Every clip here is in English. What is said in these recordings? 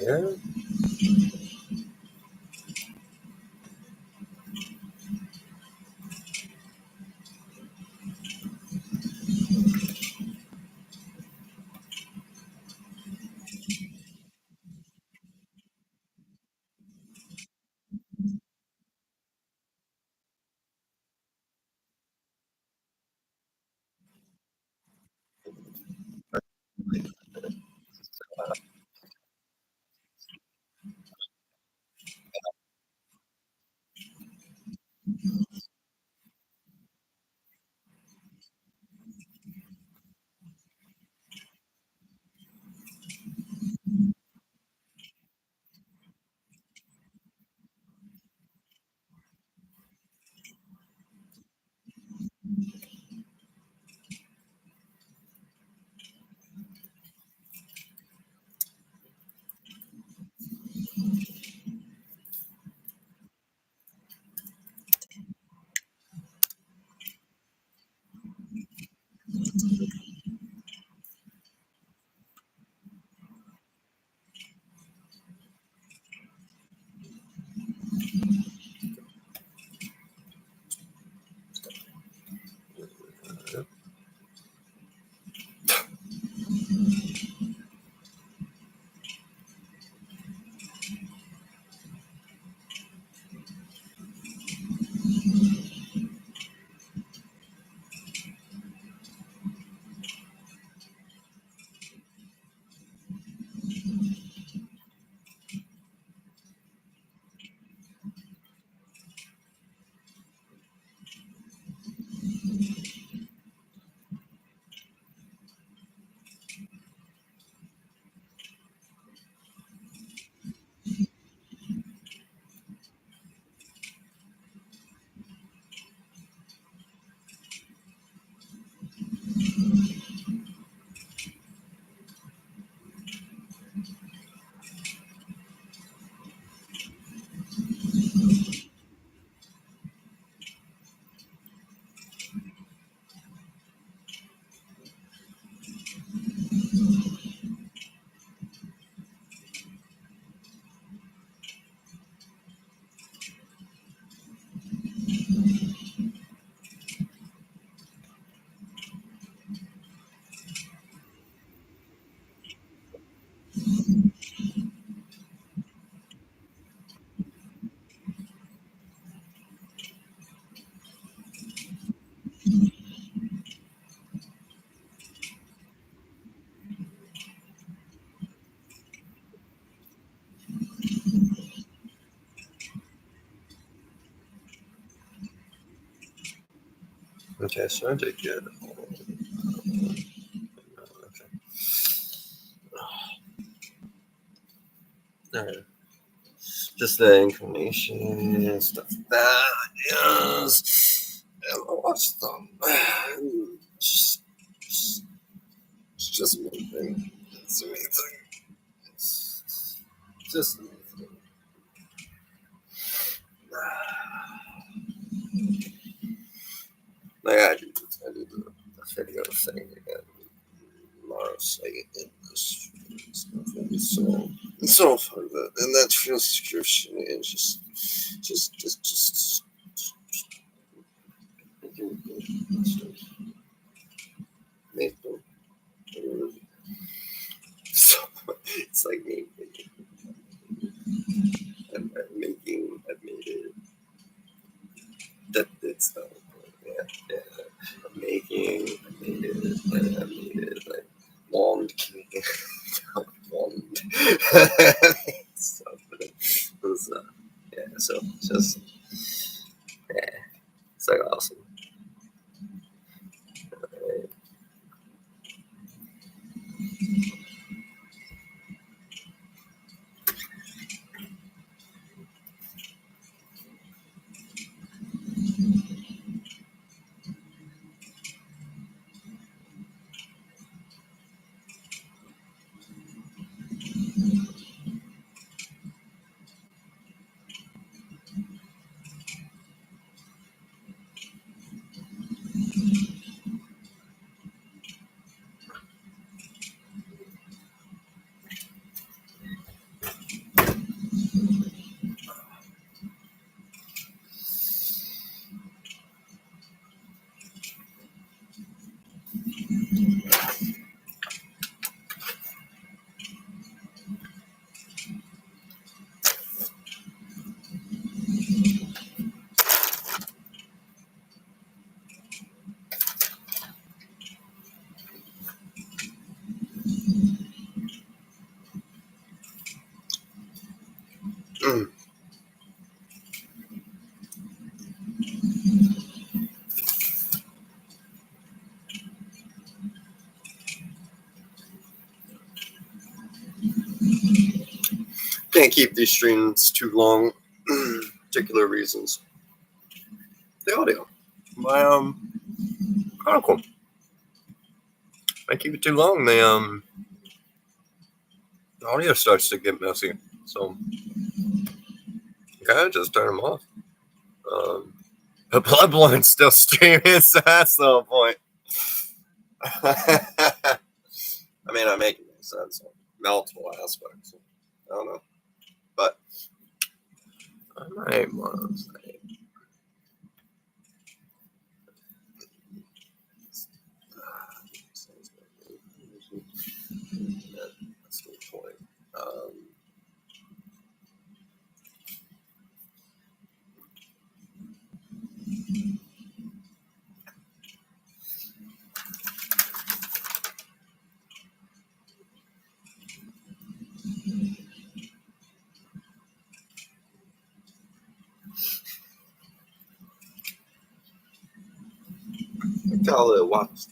Yeah. Okay, so I did get. Okay. All right. Just the inclination and stuff like that. Yes. And I watched them. It's just amazing. It's amazing. It's just amazing. Like I did the video thing again. Mars, like in this stuff. And it's so fun, and that transcription is just making so it's like me. I've made it. That it's yeah, yeah. I made it, and I made it like blonde king, blonde. So, but it was, yeah. So just yeah, it's like awesome. Right? can't keep these streams too long. Particular reasons. The audio. My Chronicle. I keep it too long, the audio starts to get messy. So gotta just turn them off. The Bloodborne's still streaming, so that's the whole point. I mean, I make it make sense on multiple aspects. I don't know. But I might want to say that's the point. I call it watch.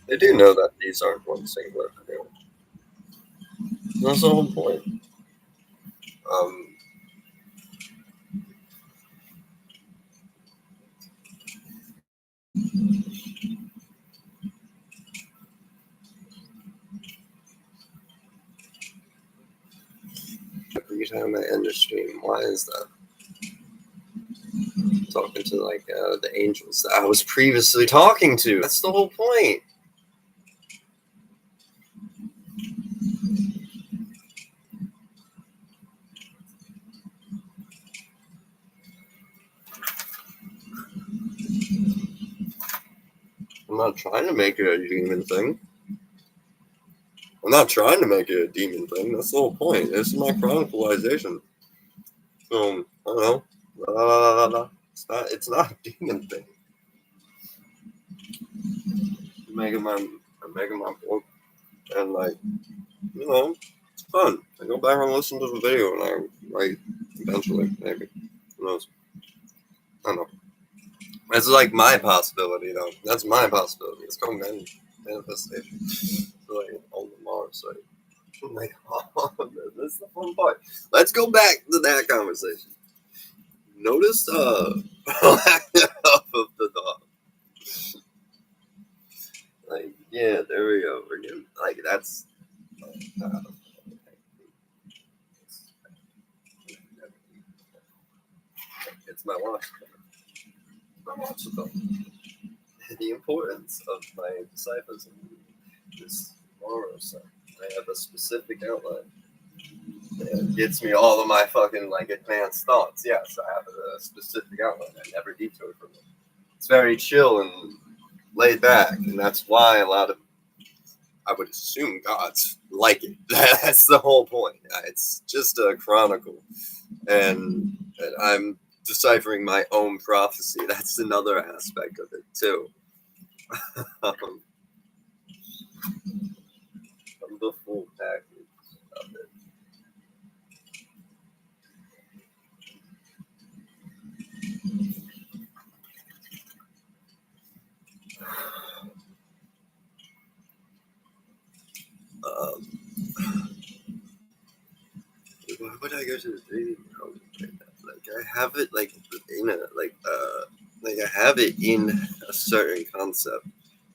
They do know that these aren't one singular video. That's the whole point. Every time I end a stream, why is that? Talking to like the angels that I was previously talking to. That's the whole point. I'm not trying to make it a demon thing. I'm not trying to make it a demon thing. That's the whole point. This is my chronicalization. So I don't know. It's not a demon thing. I'm making my book, and like, you know, it's fun. I go back and listen to the video, and I write eventually, maybe. Who knows? I don't know. It's like my possibility, though. That's my possibility. It's called manifestation. So, like, on the Mars site. Like, oh, that's the fun part. Let's go back to that conversation. Notice lack of the dog. Like, yeah, there we go. We're getting, like, that's it's my watch. My watch about the importance of my disciples in this moral site. I have a specific outline. It gets me all of my fucking like advanced thoughts. Yes, I have a specific outline. I never detour from it. It's very chill and laid back, and that's why a lot of, I would assume, gods like it. That's the whole point. It's just a chronicle, and I'm deciphering my own prophecy. That's another aspect of it too. I'm the full package of it. Why would I go to the dating house right now? Like I have it like in a like I have it in a certain concept.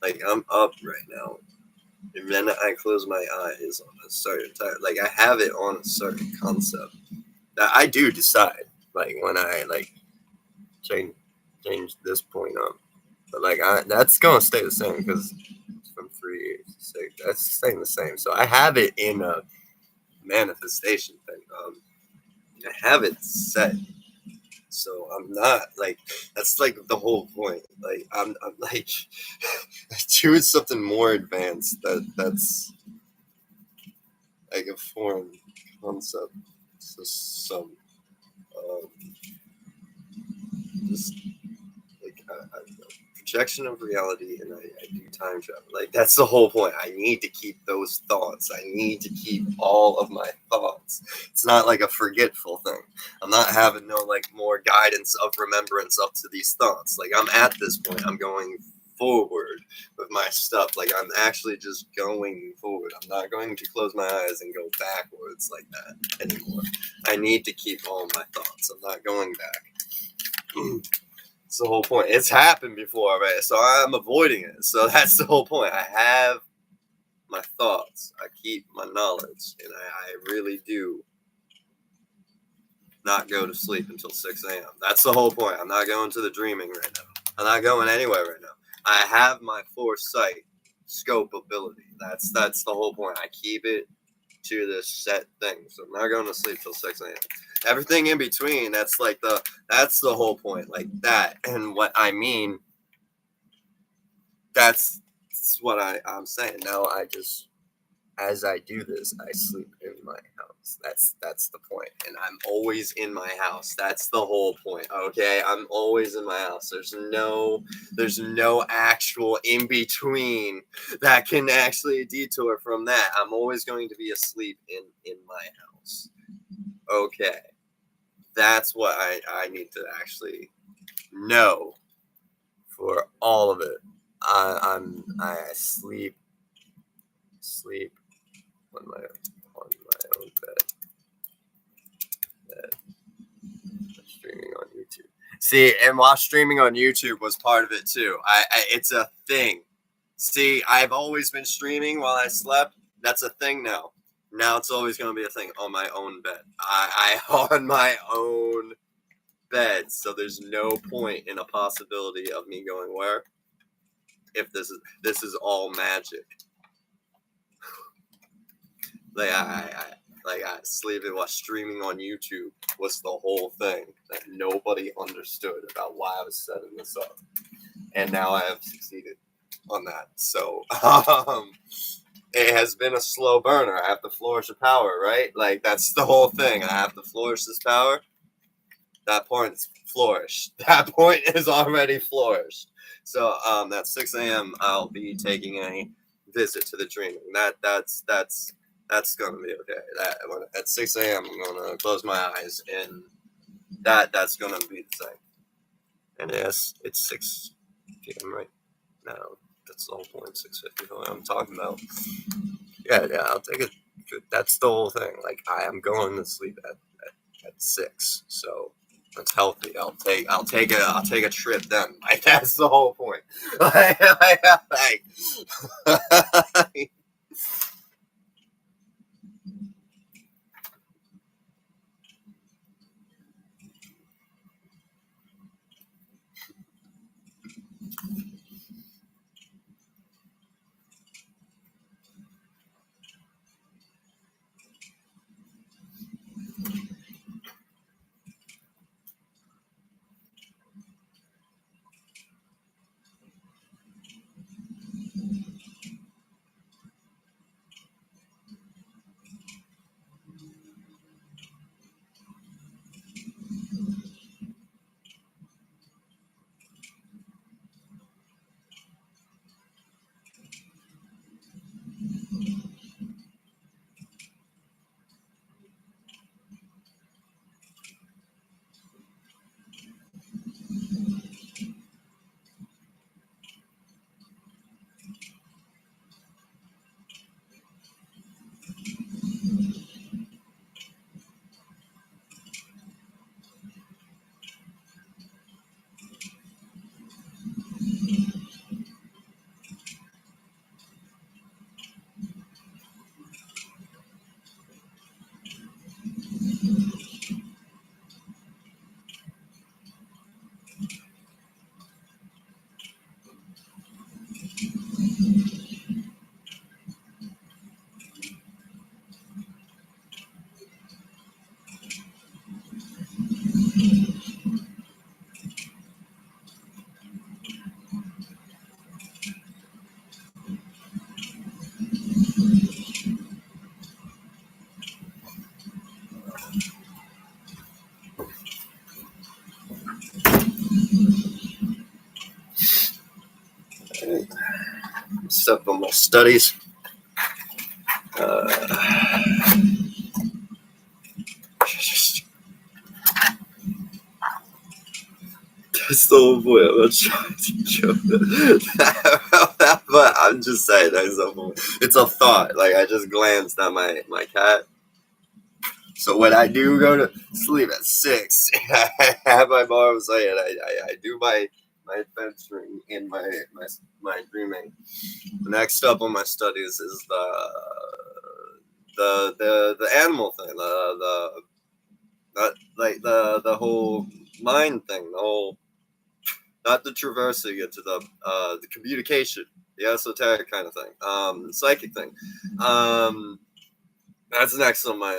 Like I'm up right now. And then I close my eyes on a certain time. Like I have it on a certain concept that I do decide. Like when I like change this point up. But like, that's gonna stay the same because from 3 to 6, that's staying the same. So I have it in a manifestation thing. I have it set. So I'm not like, that's like the whole point. Like I'm like doing something more advanced that's like a foreign concept. So some um, just like I don't know, projection of reality, and I do time travel. Like that's the whole point. I need to keep those thoughts. I need to keep all of my thoughts. It's not like a forgetful thing. I'm not having no like more guidance of remembrance up to these thoughts. Like I'm at this point. I'm going forward with my stuff. Like I'm actually just going forward. I'm not going to close my eyes and go backwards like that anymore. I need to keep all my thoughts. I'm not going back. That's the whole point. It's happened before, right? So I'm avoiding it. So that's the whole point. I have my thoughts. I keep my knowledge. And I really do not go to sleep until 6 a.m. That's the whole point. I'm not going to the dreaming right now. I'm not going anywhere right now. I have my foresight scope ability. That's the whole point. I keep it to this set thing. So I'm not going to sleep till 6 a.m. Everything in between, that's the whole point. Like that. And what I mean, that's what I'm saying. Now I just, as I do this, I sleep in my house. That's the point. And I'm always in my house. That's the whole point. Okay? I'm always in my house. There's no actual in between that can actually detour from that. I'm always going to be asleep in my house. Okay. That's what I need to actually know for all of it. I sleep on my own bed, streaming on YouTube. See, and while streaming on YouTube was part of it too. It's a thing. See, I've always been streaming while I slept. That's a thing now. Now it's always going to be a thing on my own bed. I on my own bed. So there's no point in a possibility of me going where if this is all magic. Like I sleeping while streaming on YouTube was the whole thing that nobody understood about why I was setting this up, and now I have succeeded on that. So it has been a slow burner. I have to flourish the power, right? Like that's the whole thing. I have to flourish this power. That point's flourished. That point is already flourished. So at 6 a.m. I'll be taking a visit to the dreaming. That's gonna be okay. At 6 a.m. I'm gonna close my eyes, and that's gonna be the thing. And yes, it's 6 p.m. right now. That's the whole point. 6:50. What I'm talking about. Yeah. I'll take it. That's the whole thing. Like I am going to sleep at 6. So that's healthy. I'll take a trip then. Like that's the whole point. Like up on my studies. That's the whole point. I'm not trying to joke, but I'm just saying that's the point. It's a thought. Like I just glanced at my cat. So when I do go to sleep at 6, I have my mom saying I do my adventuring in my dreaming. Next up on my studies is the animal thing, the whole mind thing, the whole, not the traversing into the communication, the esoteric kind of thing, psychic thing. That's next on my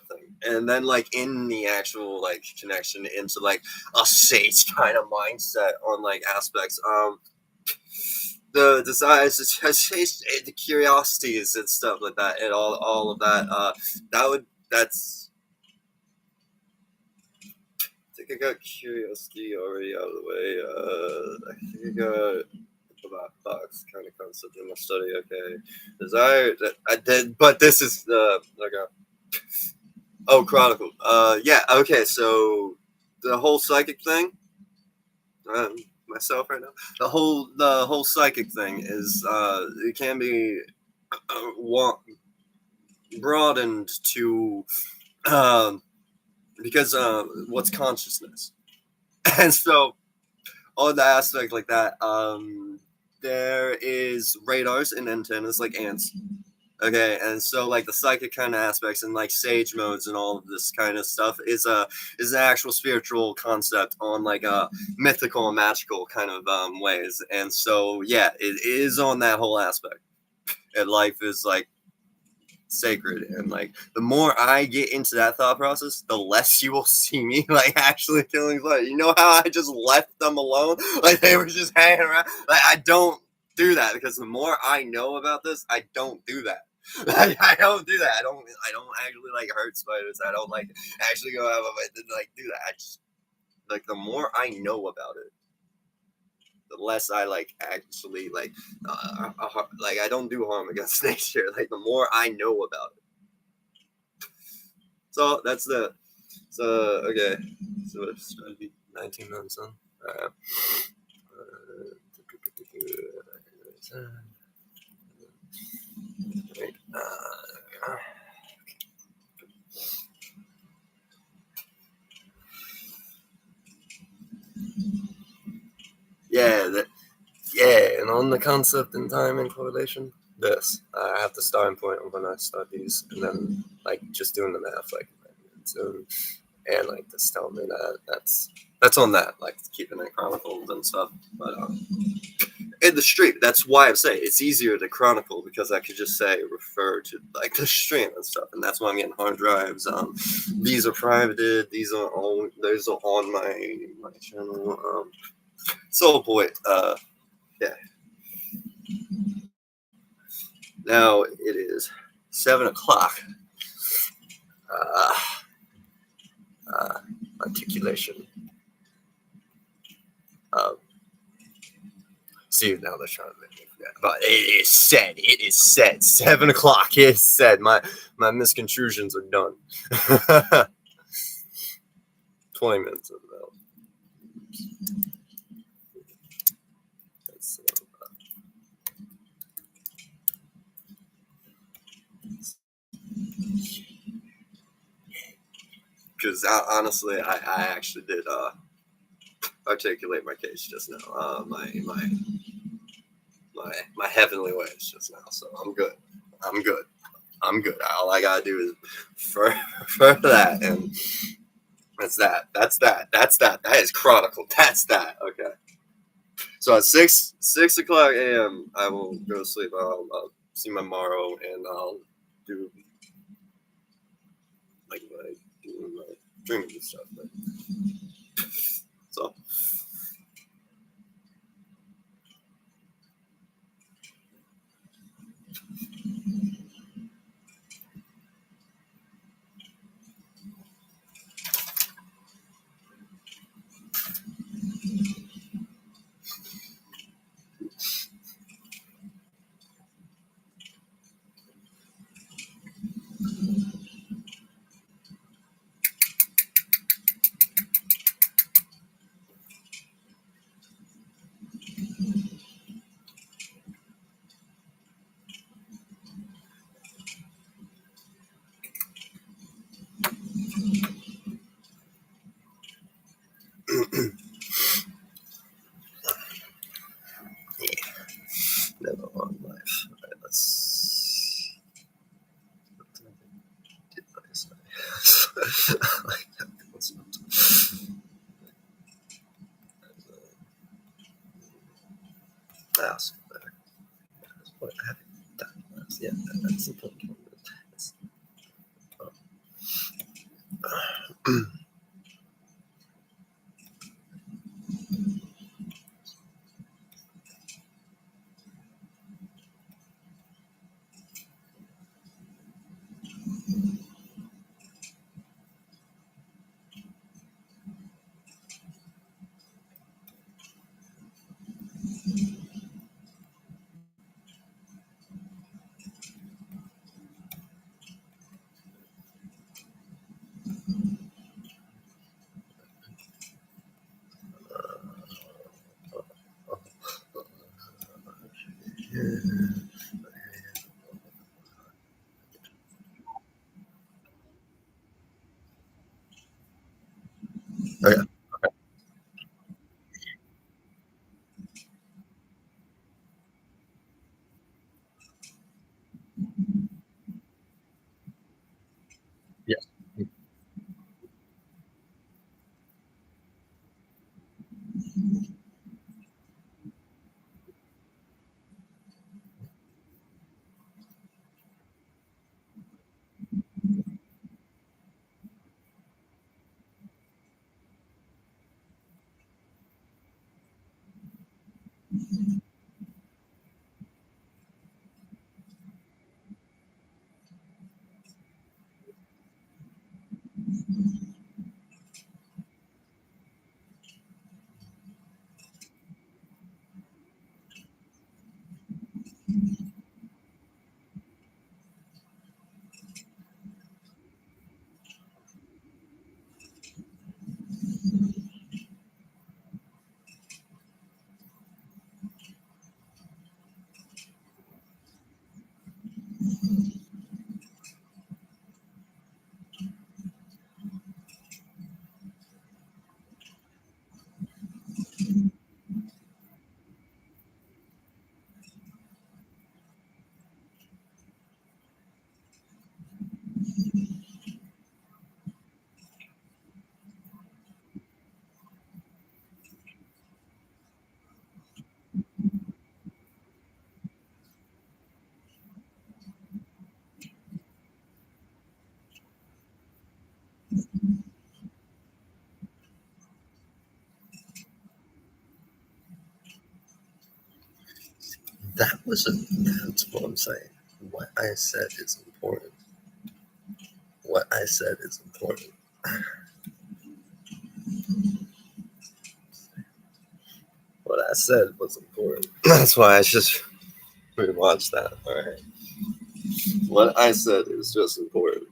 thing, and then like in the actual like connection into like a sage kind of mindset on like aspects, the desires, the curiosities and stuff like that, and all of that. That's. I think I got curiosity already out of the way. I think I got about box kind of concept in my study. Okay, desire that I did, but this is chronicle. Yeah. Okay. So the whole psychic thing. Myself right now. The whole psychic thing is it can be broadened to because what's consciousness, and so on the aspect like that, there is radars and antennas like ants. Okay, and so like the psychic kind of aspects and like sage modes and all of this kind of stuff is an actual spiritual concept on like a mythical and magical kind of ways, and so yeah, it is on that whole aspect, and life is like sacred, and like the more I get into that thought process, the less you will see me like actually killing flies. You know how I just left them alone, like they were just hanging around. Like I don't do that because the more I know about this, I don't do that. Like, I don't do that. I don't actually like hurt spiders. I don't like actually go out of my way to like do that. I just like the more I know about it, the less I like actually like I don't do harm against nature. Like the more I know about it. So that's the okay. So it's 19 months on. And on the concept in time and correlation, this I have the starting point of when I start these, and then like just doing the math, like and like just telling me that that's on that, like keeping it chronicled and stuff. But in the stream, that's why I'm saying it's easier to chronicle because I could just say refer to like the stream and stuff, and that's why I'm getting hard drives. These are privated. These are on my channel. So boy, yeah. Now it is 7:00. Articulation. See, now they're trying to make me forget. But it is said. 7:00. It is said. My misconstrusions are done. 20 minutes of that. Because honestly, I actually did articulate my case just now. My heavenly ways just now. So I'm good. All I gotta do is for that, and that's that. That is chronicle. That's that. Okay. So at 6:00 a.m. I will go to sleep. I'll see my Morrow, and I'll do like my dreaming and stuff. But, so. Like that concept. Ask better. That's what I haven't done last. Yeah, that's the point. It's, yeah. Yes. That's what I'm saying. What I said is important. What I said is important. What I said was important. That's why I just rewatched that. All right. What I said is just important.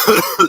Uh-huh.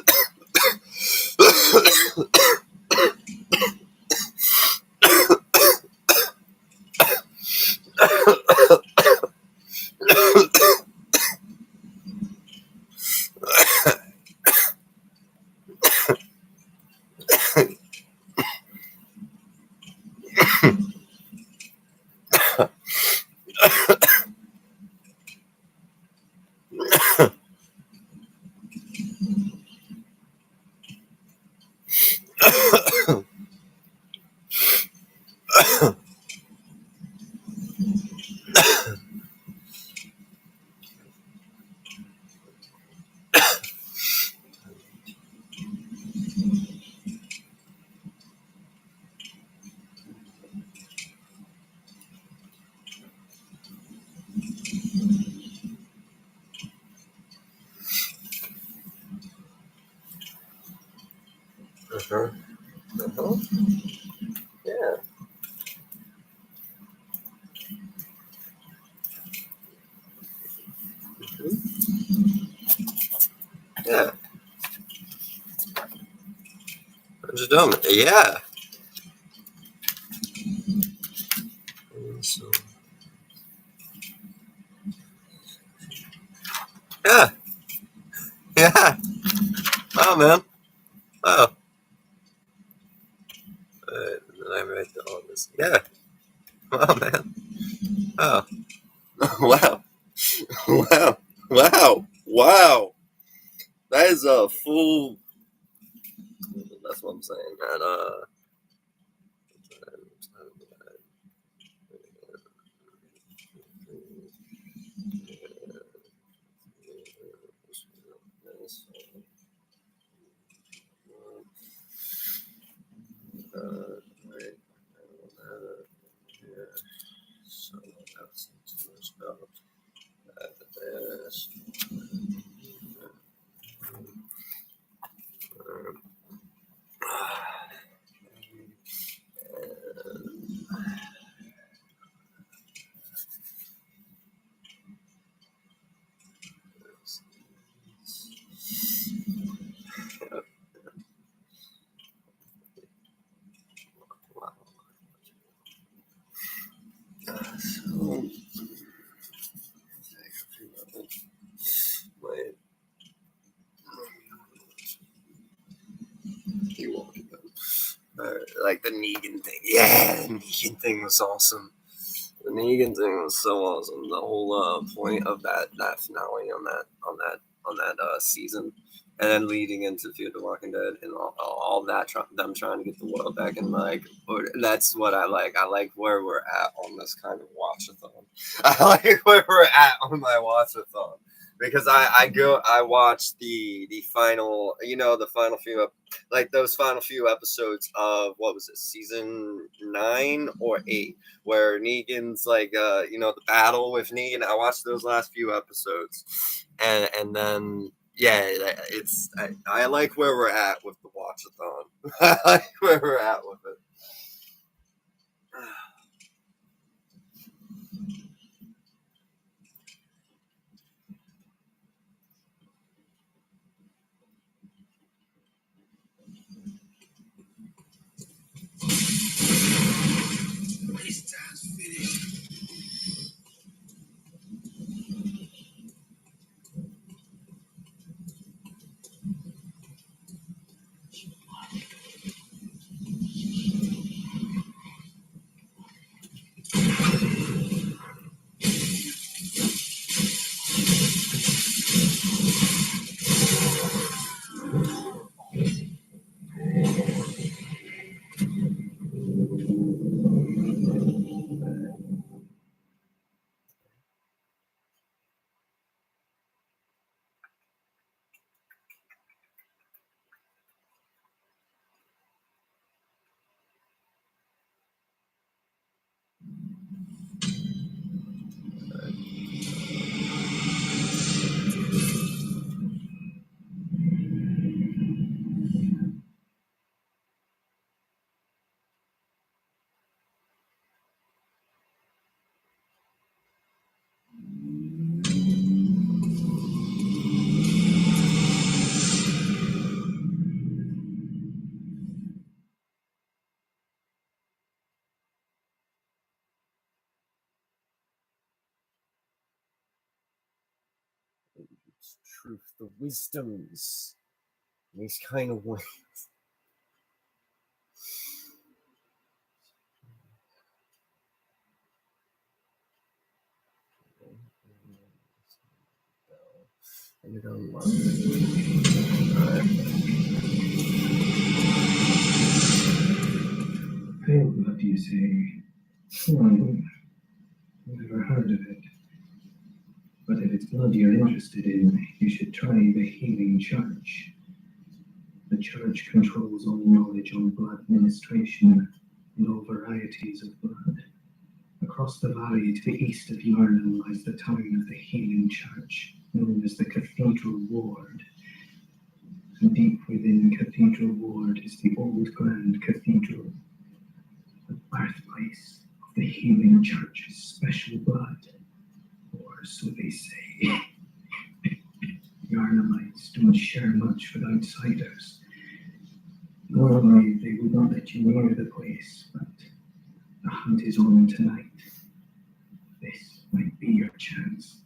Uh-huh. Yeah. Yeah. What you doing? Yeah. So, yeah. Yeah. Oh, man. Oh. Did I write all this? Yeah. Oh, man. Oh. Wow. Wow. Wow. Wow. That is a full. That's what I'm saying. That, right. Yeah. So that's about this. Wow. So, wait. You won't get them. Like the Negan thing. Yeah, the Negan thing was awesome. The Negan thing was so awesome. The whole point of that finale on that season, and then leading into Fear the Walking Dead and all that them trying to get the world back in like order. That's what I like. I like where we're at on this kind of watchathon. I like where we're at on my watchathon because I watch the final the final few like those final few episodes of what was it season 9 or 8 where Negan's like the battle with Negan. I watched those last few episodes, and then yeah, I like where we're at with the watchathon. I like where we're at with it. truth, the wisdoms, in these kind of ways. And you don't love Pale blood, you say? Well, never heard of it. But if it's blood you're interested in, you should try the Healing Church. The church controls all knowledge on blood administration and all varieties of blood. Across the valley to the east of Yarnum lies the town of the Healing Church, known as the Cathedral Ward. And deep within Cathedral Ward is the old Grand Cathedral, the birthplace of the Healing Church's special blood, or so they say. Yarnumites don't share much with outsiders. Normally, they would not let you near the place, but the hunt is on tonight. This might be your chance.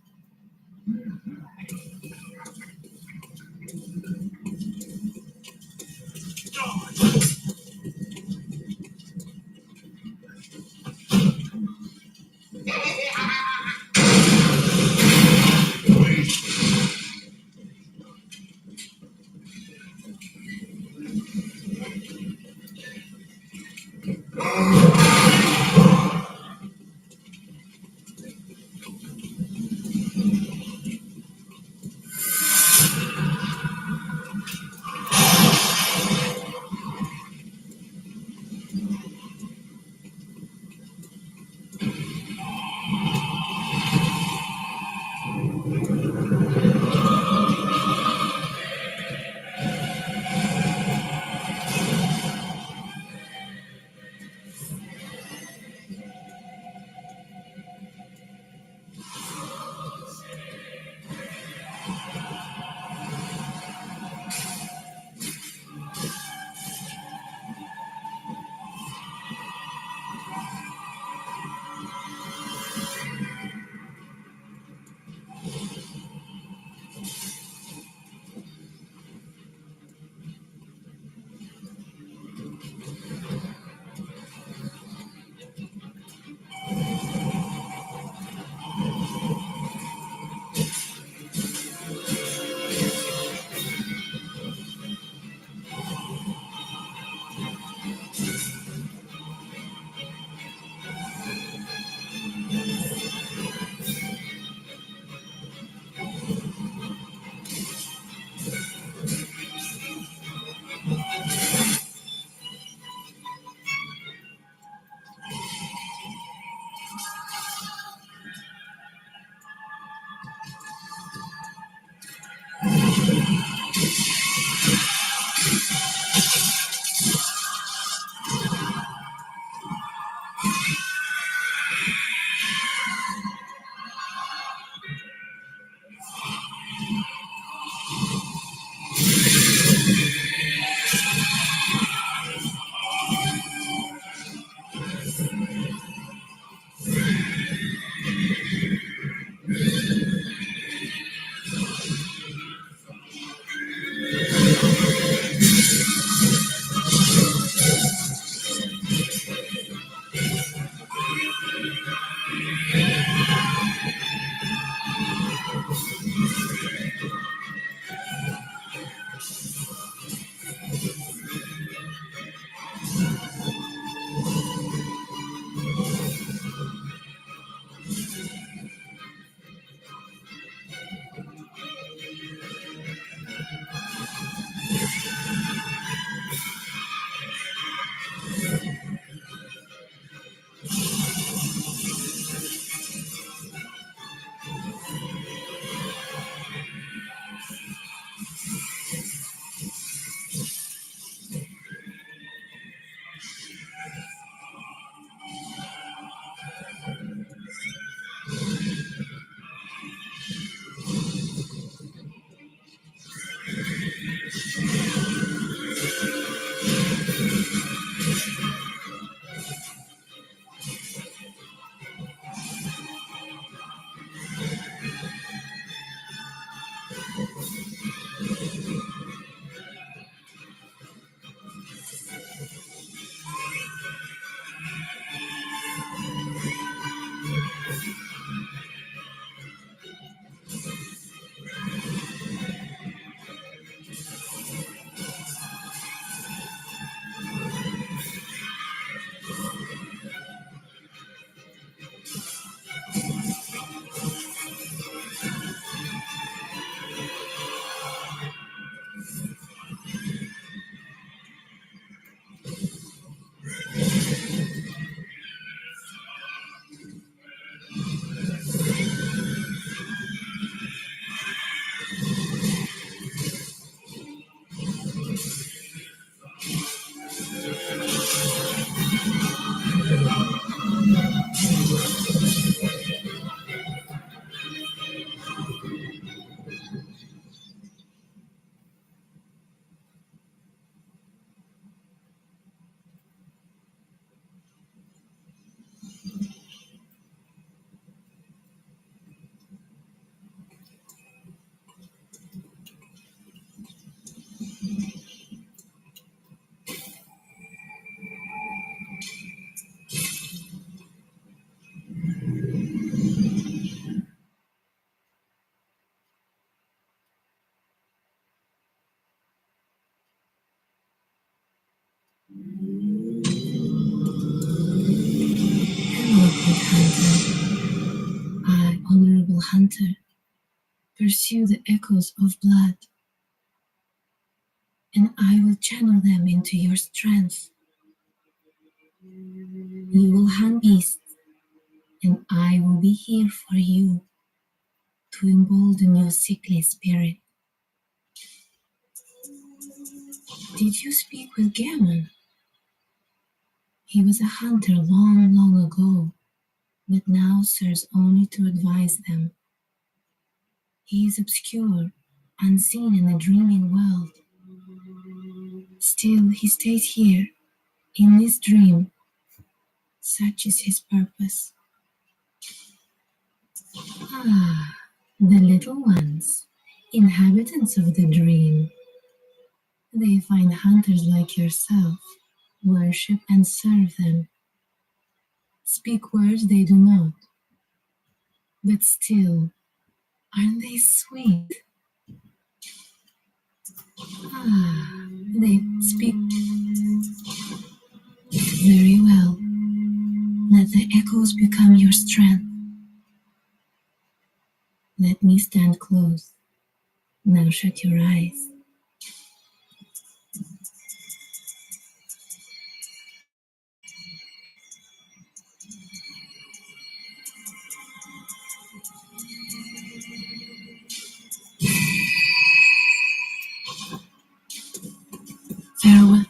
Hello, good hunter. I, honorable hunter, pursue the echoes of blood, and I will channel them into your strength. You will hunt beasts, and I will be here for you to embolden your sickly spirit. Did you speak with Gammon? He was a hunter long, long ago, but now serves only to advise them. He is obscure, unseen in the dreaming world. Still, he stays here, in this dream. Such is his purpose. Ah, the little ones, inhabitants of the dream. They find hunters like yourself, worship and serve them. Speak words they do not, but still, aren't they sweet? Ah, they speak very well. Let the echoes become your strength. Let me stand close. Now shut your eyes. Farewell.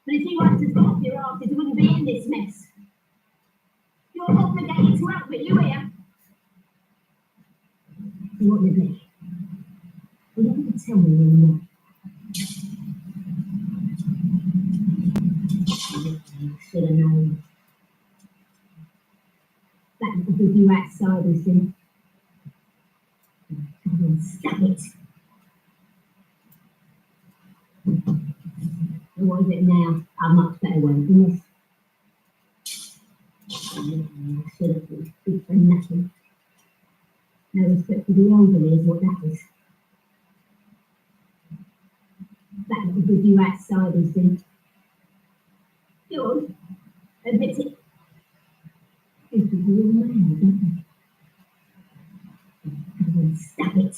But if you had to stop your asses, you wouldn't be in this mess. You're obligated to help me, you hear? You want me to be? Well, you can tell me when you're not. You should have known. That little big you outside, you see. Come on, stop it. What is it now? A much better way than this. I should have been good for nothing. No respect for the elderly is what that is. That little good you outsiders do. Yours, admit it. It's a real man, don't they? And then stab it.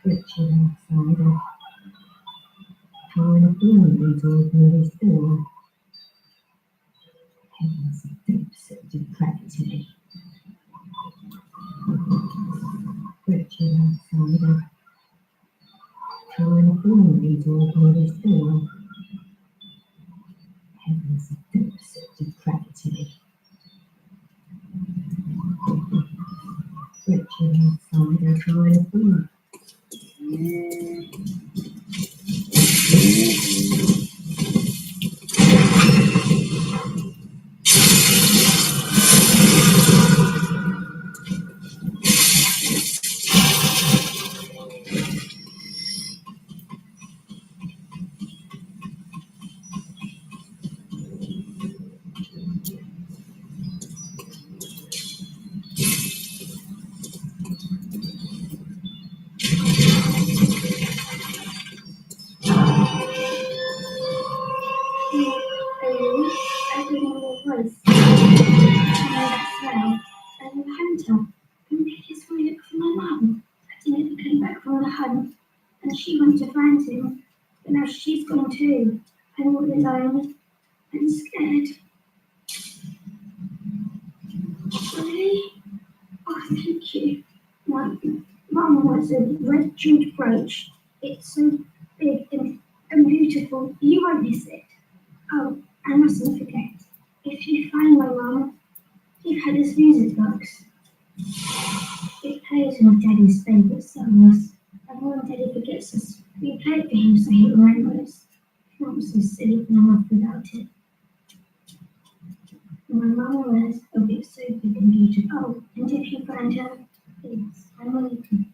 Richard outsider, trying to bluntly to open this door. Heavens, a deep set of depravity. Richard outsider, trying to bluntly to open this door. Heavens, a deep set of depravity. Richard outsider, trying to bluntly. I've been all over the place. That's right. I will hunt her. And they just wanted to look for my mum. I never came back from the hunt. And she went to find him. But now she's gone too. I'm all alone and scared. Really? Oh, thank you. My mum wants a red jeweled brooch. It's so big and beautiful. You won't miss it. Oh, I mustn't forget. If you find my mum, give her this music box. It plays one of Daddy's favourite songs. And when Daddy forgets us, we play it for him so he remembers. I'm so silly when I'm off without it. My mum wears a bit so big and beautiful. Oh, and if you find her, please, I'm waiting.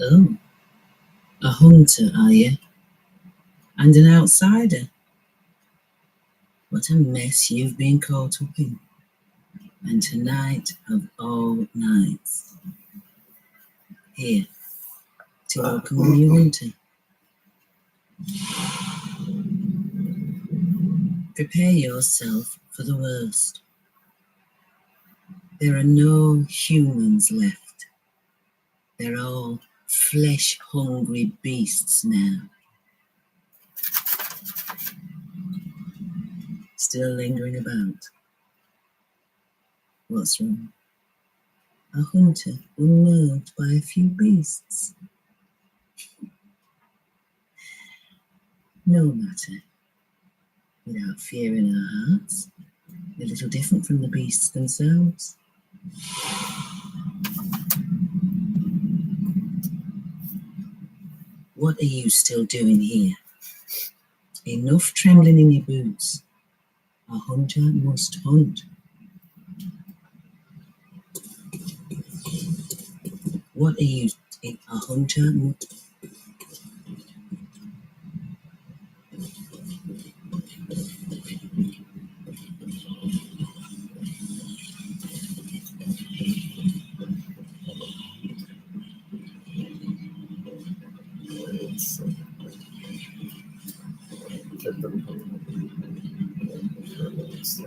Oh, a hunter, are you? And an outsider? What a mess you've been caught up in. And tonight of all nights. Here, to welcome you, hunter. Prepare yourself for the worst. There are no humans left. They're all flesh-hungry beasts now. Still lingering about. What's wrong? A hunter unnerved by a few beasts. No matter. Without fear in our hearts, a little different from the beasts themselves. What are you still doing here? Enough trembling in your boots. A hunter must hunt. What are you? A hunter must. No.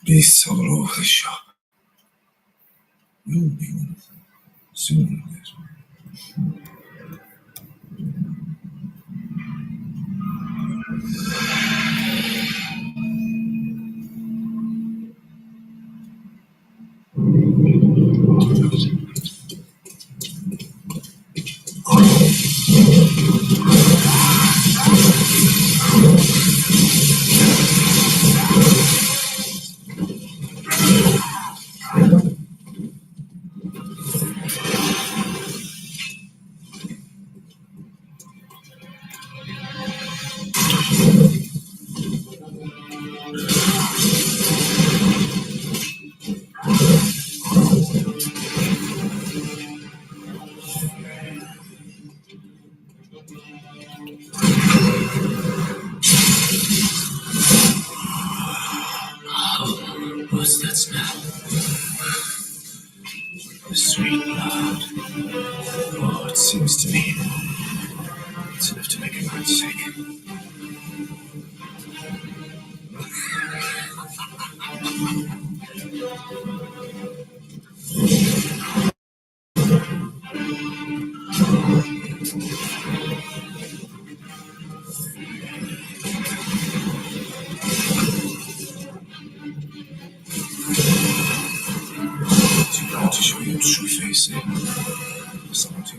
Beasts all over the shop. You'll be one of them sooner or later. What's that smell? The sweet blood. Oh, it seems to me it's enough to make a man sick. Do you want to show your true face, eh? Someone to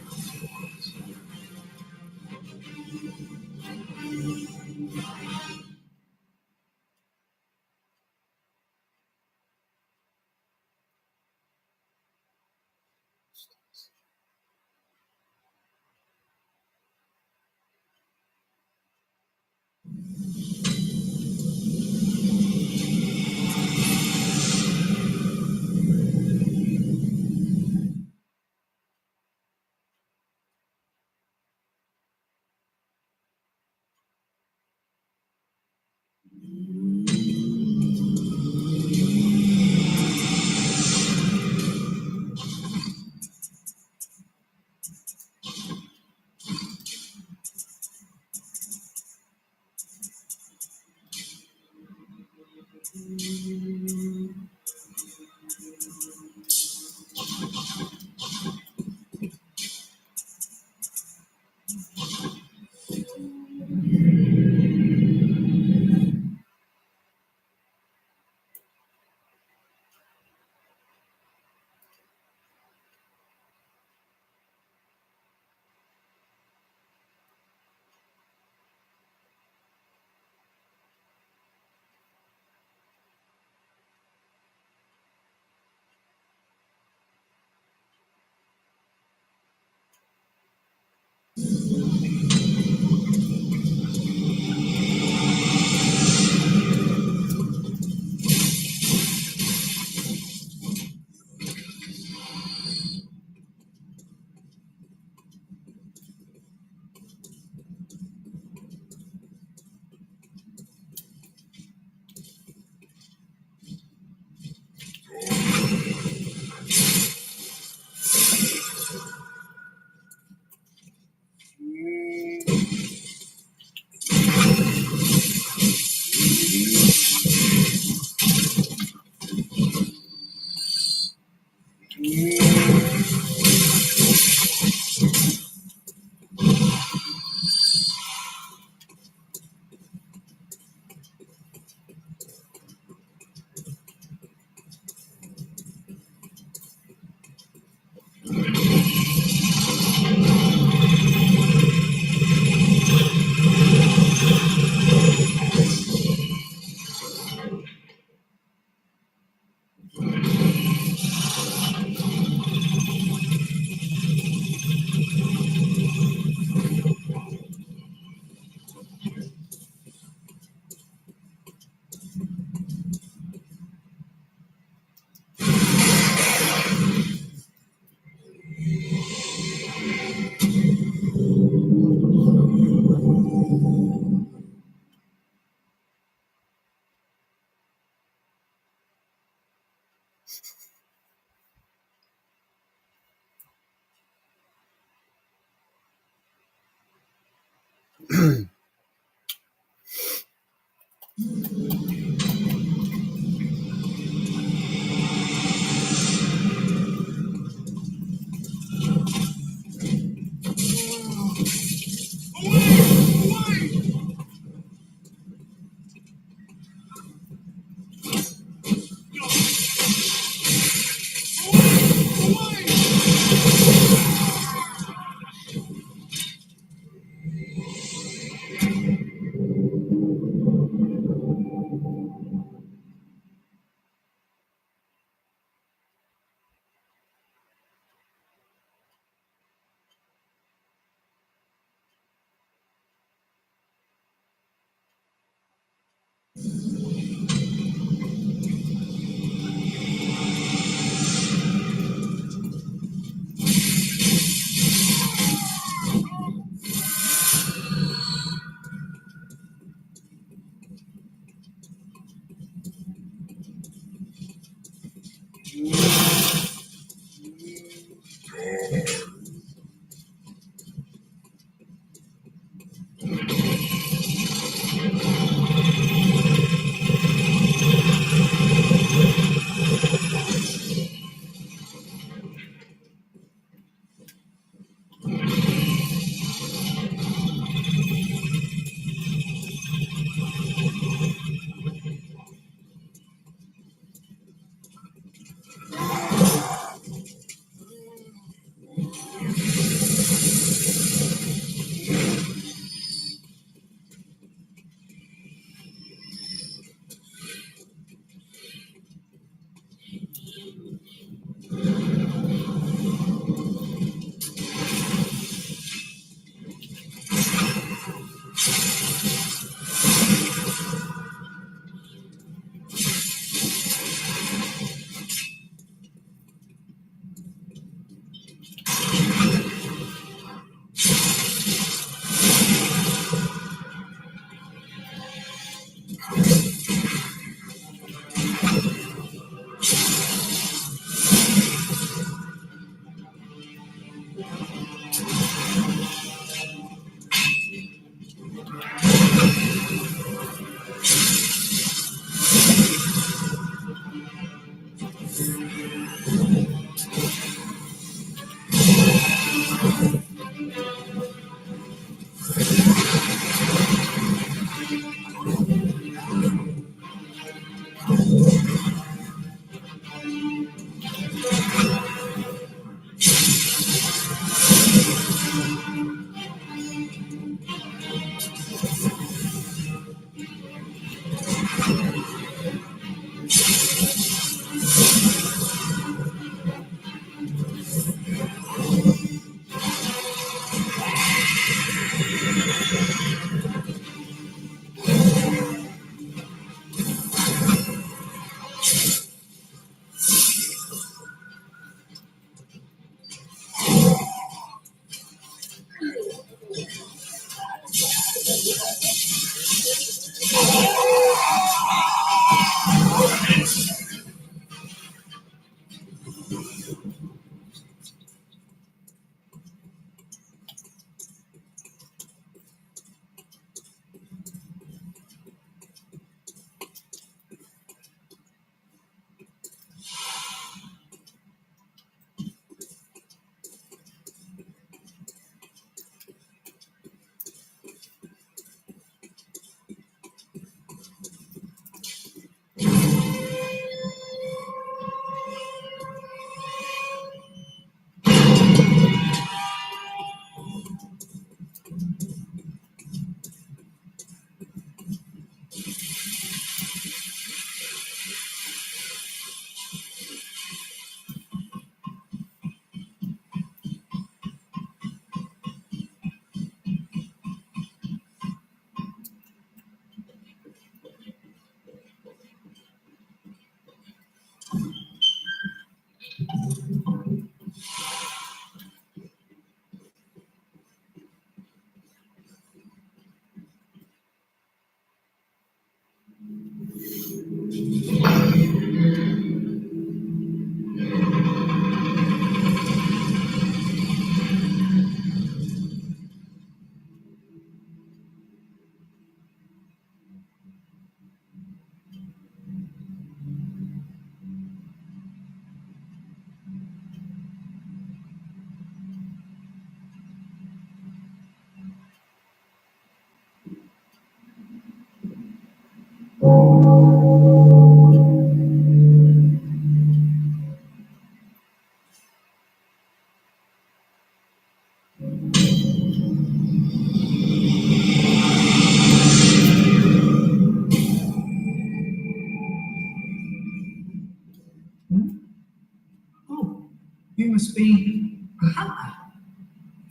Oh, you must be a hunter.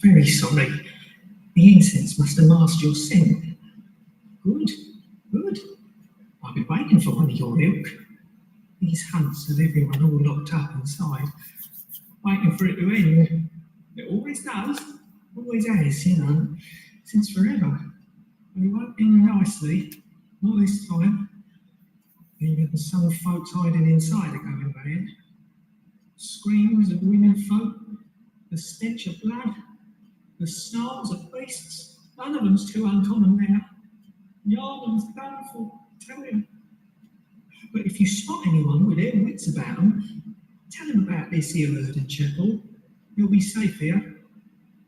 Very sorry. The incense must have masked your scent. Good, good. I've been waiting for one of your ilk. These hunts have everyone all locked up inside, waiting for it to end. It always does, always has, since forever. But it won't end nicely, not this time. Even some folks hiding inside are going bad. Screams of women folk, the stench of blood, the snarls of beasts. None of them's too uncommon now. Yarman's done for, tell him. But if you spot anyone with their wits about them, tell them about this here Erden Chapel. You'll be safe here.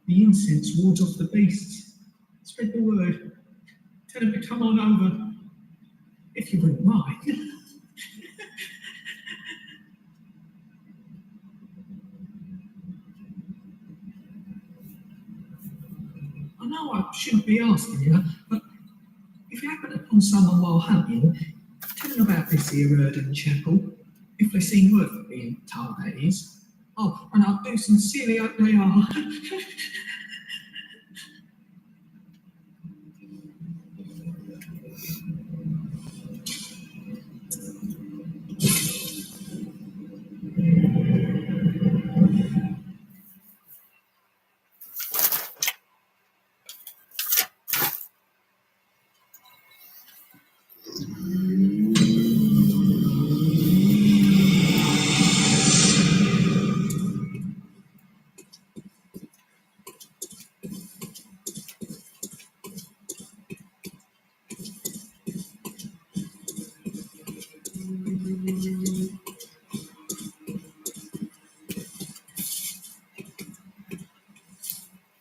The incense wards off the beasts. Spread the word. Tell them to come on over, if you wouldn't mind. I know I shouldn't be asking you, but if you happen upon someone while hunting, tell them about this here Erden Chapel, if they seem worth being told, that is. Oh, and I do sincerely hope they are.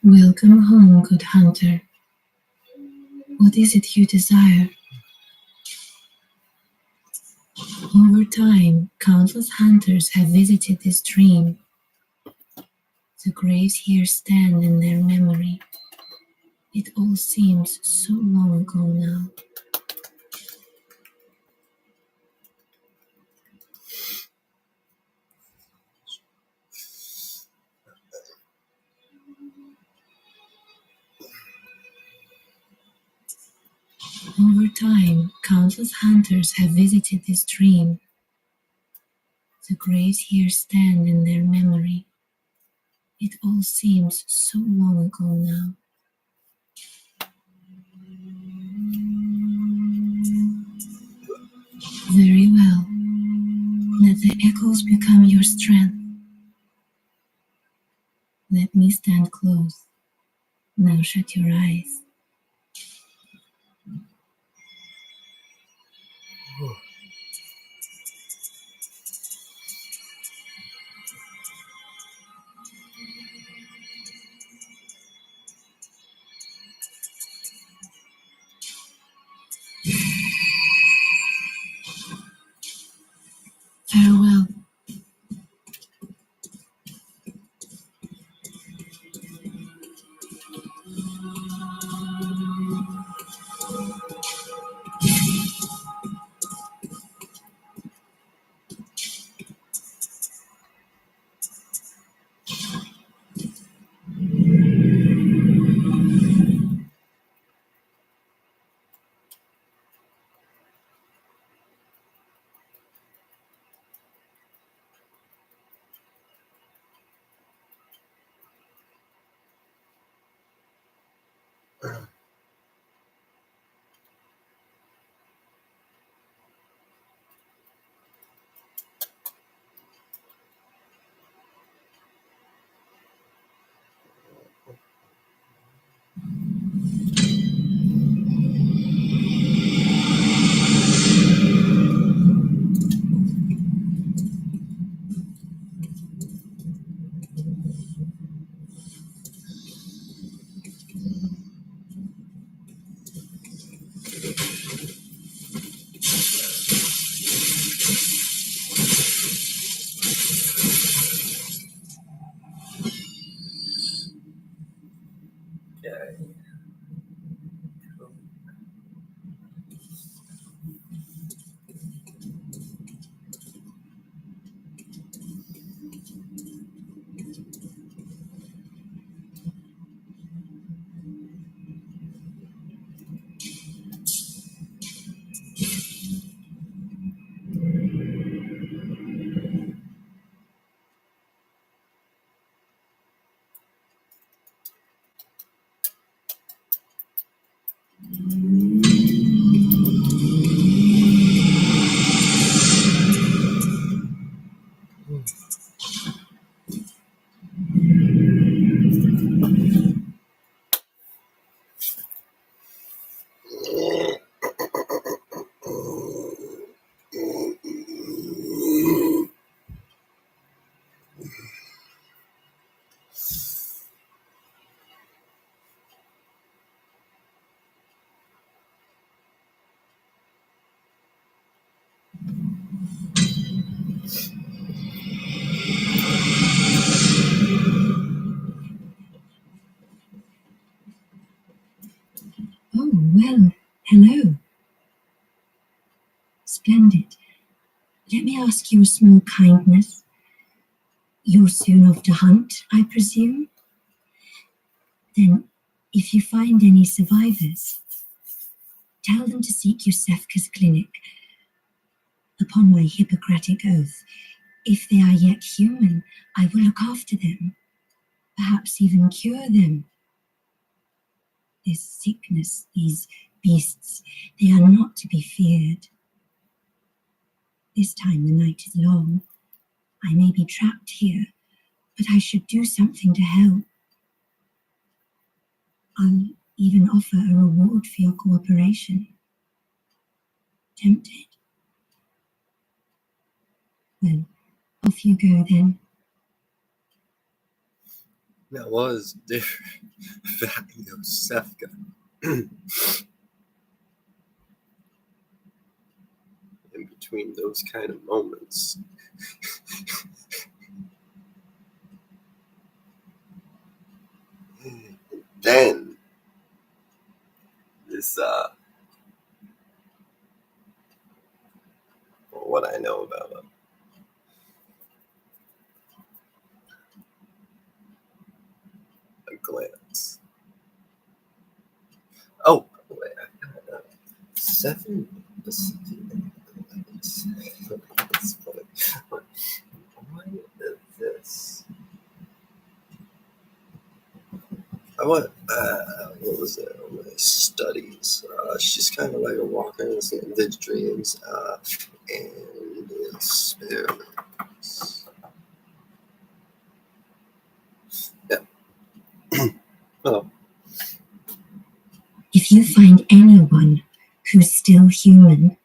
Welcome home, good hunter. What is it you desire? Over time, countless hunters have visited this dream. The graves here stand in their memory. It all seems so long ago now. Over time, countless hunters have visited this dream. The graves here stand in their memory. It all seems so long ago now. Very well. Let the echoes become your strength. Let me stand close. Now shut your eyes. Farewell. Okay. Oh, well, hello. Splendid. Let me ask you a small kindness. You're soon off to hunt, I presume? Then, if you find any survivors, tell them to seek Yusefka's clinic. Upon my Hippocratic oath, if they are yet human, I will look after them, perhaps even cure them. This sickness, these beasts, they are not to be feared. This time the night is long. I may be trapped here, but I should do something to help. I'll even offer a reward for your cooperation. Tempted? Well, off you go then. That was different. Yusefka. In between those kind of moments. Then this what I know about a glance. Oh, wait, 7. It's funny. Why is this? I went, what was it? My studies. She's kind of like a walker in the dreams and experiments. Well, If you find anyone who's still human,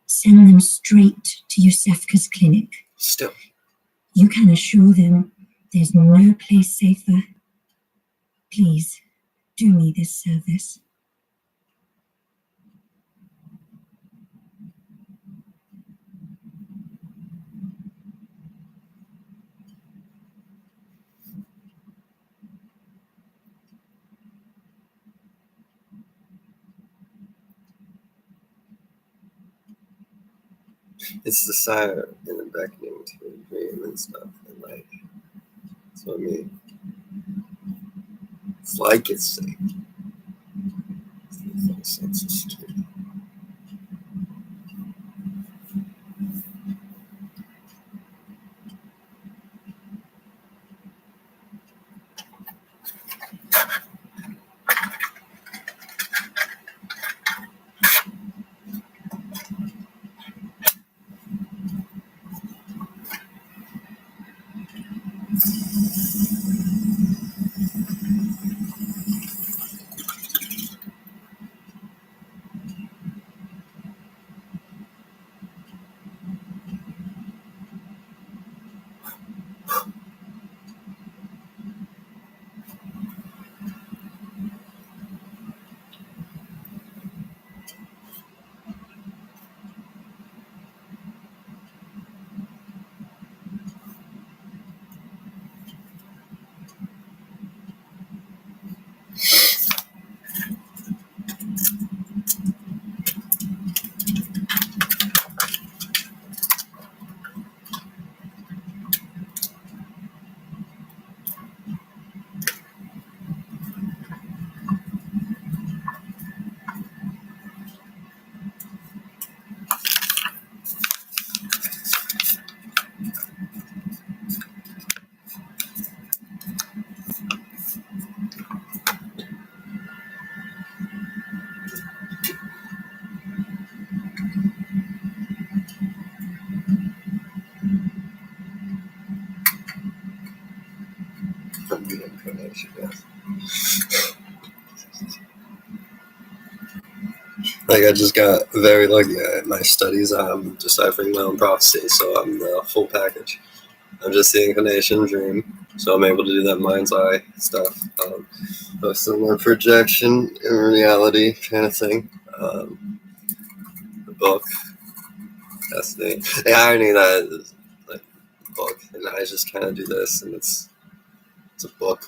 send them straight to Yusefka's clinic. still, You can assure them there's no place safer. Please, do me this service. it's the sire in the beckoning to a dream and stuff, and like, that's what I mean. It's like it's safe. It's a sense of security. From the incarnation, yes. Like, I just got very lucky at my studies. I'm deciphering my own prophecy, so I'm the full package. I'm just the incarnation dream, so I'm able to do that mind's eye stuff. A similar projection in reality kind of thing. The book, Destiny. The irony of that is, like, the book, and I just kind of do this, and it's a book.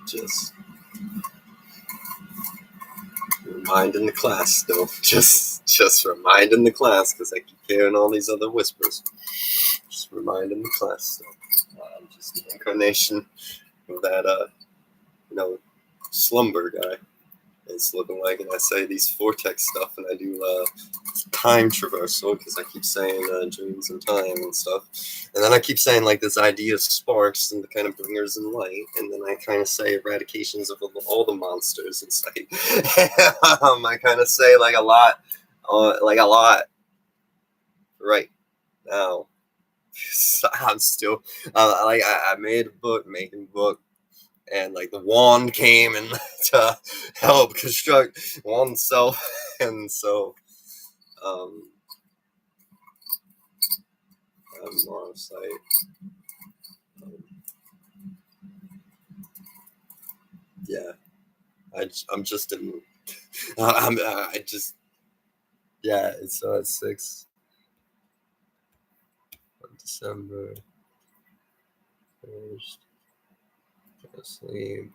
Just reminding the class still. Just reminding the class, because I keep hearing all these other whispers. Just reminding the class still. I'm just the incarnation of that, slumber guy. It's looking like, and I say these vortex stuff, and I do time traversal, because I keep saying dreams and time and stuff, and then I keep saying like this idea of sparks and the kind of bringers in light, and then I kind of say eradications of all the monsters in sight. I kind of say like a lot right now. So I'm still I made a book, making a book. And like the wand came and to help construct oneself, and so I'm more of sight. Yeah, I'm just in. It's 6 of December 1st. Sleep.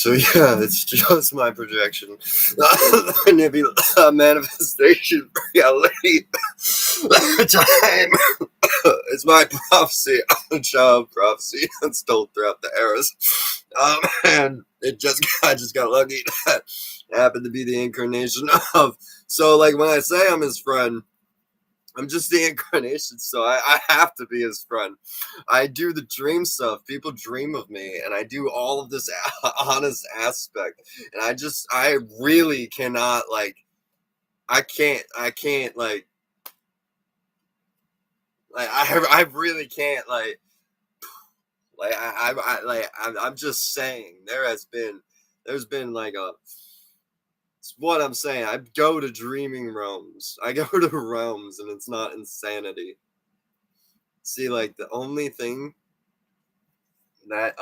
So yeah, it's just my projection. A manifestation for reality. Time. It's my prophecy. I'm a child prophecy that's told throughout the eras. And I just got lucky that happened to be the incarnation of. So like when I say I'm his friend, I'm just the incarnation, so I have to be his friend. I do the dream stuff. People dream of me, and I do all of this honest aspect. And I really cannot, like, I can't, like, I really can't, I'm just saying, there's been, like, it's what I'm saying. I go to dreaming realms. I go to realms, and it's not insanity. See, like, the only thing that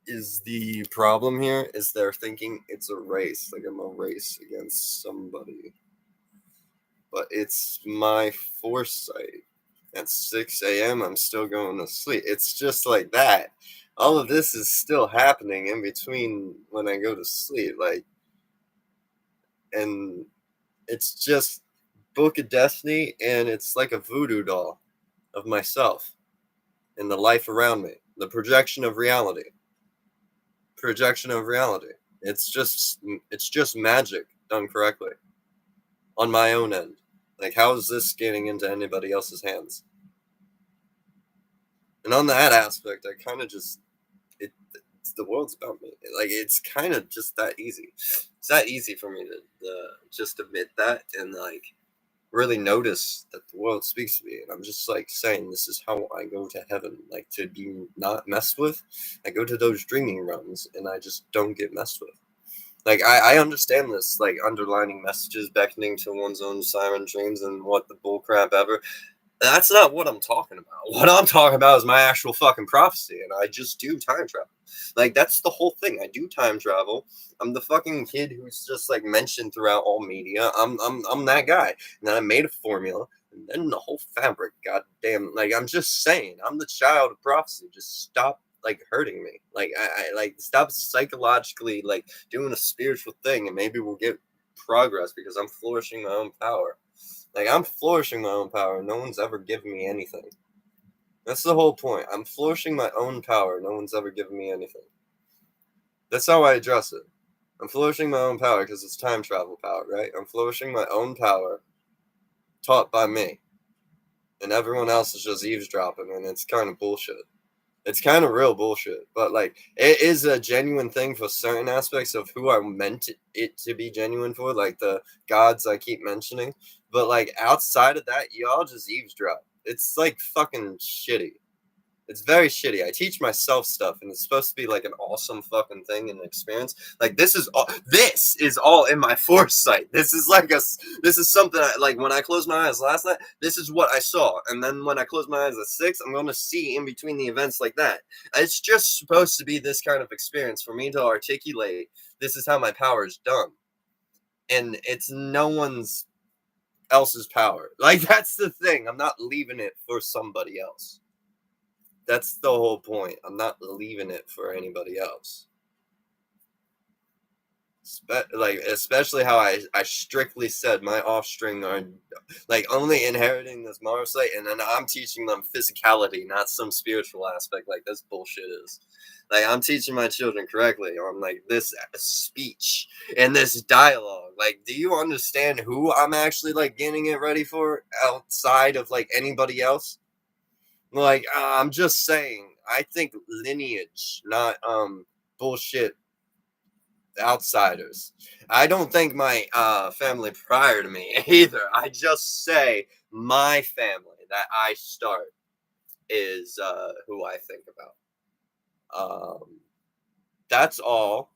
is the problem here is they're thinking it's a race. Like, I'm a race against somebody. But it's my foresight. At 6 a.m., I'm still going to sleep. It's just like that. All of this is still happening in between when I go to sleep. Like, and it's just Book of Destiny, and it's like a voodoo doll of myself and the life around me. The projection of reality. Projection of reality. It's just magic done correctly. On my own end. Like, how is this getting into anybody else's hands? And on that aspect, I kind of just, the world's about me. Like, it's kind of just that easy. It's that easy for me to just admit that and, like, really notice that the world speaks to me. And I'm just, like, saying this is how I go to heaven. Like, to be not messed with, I go to those dreaming realms and I just don't get messed with. Like, I understand this, like, underlining messages, beckoning to one's own siren dreams and what the bullcrap ever. That's not what I'm talking about. What I'm talking about is my actual fucking prophecy, and I just do time travel. Like, that's the whole thing. I do time travel. I'm the fucking kid who's just, like, mentioned throughout all media. I'm that guy. And then I made a formula, and then the whole fabric, goddamn. Like, I'm just saying, I'm the child of prophecy. Just stop, like, hurting me. Like, I like, stop psychologically, like, doing a spiritual thing, and maybe we'll get progress because I'm flourishing my own power. Like, I'm flourishing my own power. No one's ever given me anything. That's the whole point. I'm flourishing my own power. No one's ever given me anything. That's how I address it. I'm flourishing my own power because it's time travel power, right? I'm flourishing my own power taught by me. And everyone else is just eavesdropping, and it's kind of bullshit. It's kind of real bullshit. But, like, it is a genuine thing for certain aspects of who I meant it to be genuine for, like the gods I keep mentioning. But, like, outside of that, y'all just eavesdrop. It's, like, fucking shitty. It's very shitty. I teach myself stuff, and it's supposed to be, like, an awesome fucking thing and experience. Like, this is all in my foresight. This is something like, when I closed my eyes last night, this is what I saw. And then when I close my eyes at 6, I'm going to see in between the events like that. It's just supposed to be this kind of experience for me to articulate, this is how my power is done. And it's no one's else's power. Like, that's the thing. I'm not leaving it for somebody else. That's the whole point. I'm not leaving it for anybody else. Especially how I strictly said my offspring are, like, only inheriting this Marosite, and then I'm teaching them physicality, not some spiritual aspect like this bullshit is. Like, I'm teaching my children correctly on, like, this speech and this dialogue. Like, do you understand who I'm actually, like, getting it ready for outside of, like, anybody else? Like, I'm just saying, I think lineage, not bullshit outsiders. I don't think my family prior to me either. I just say my family that I start is who I think about. That's all.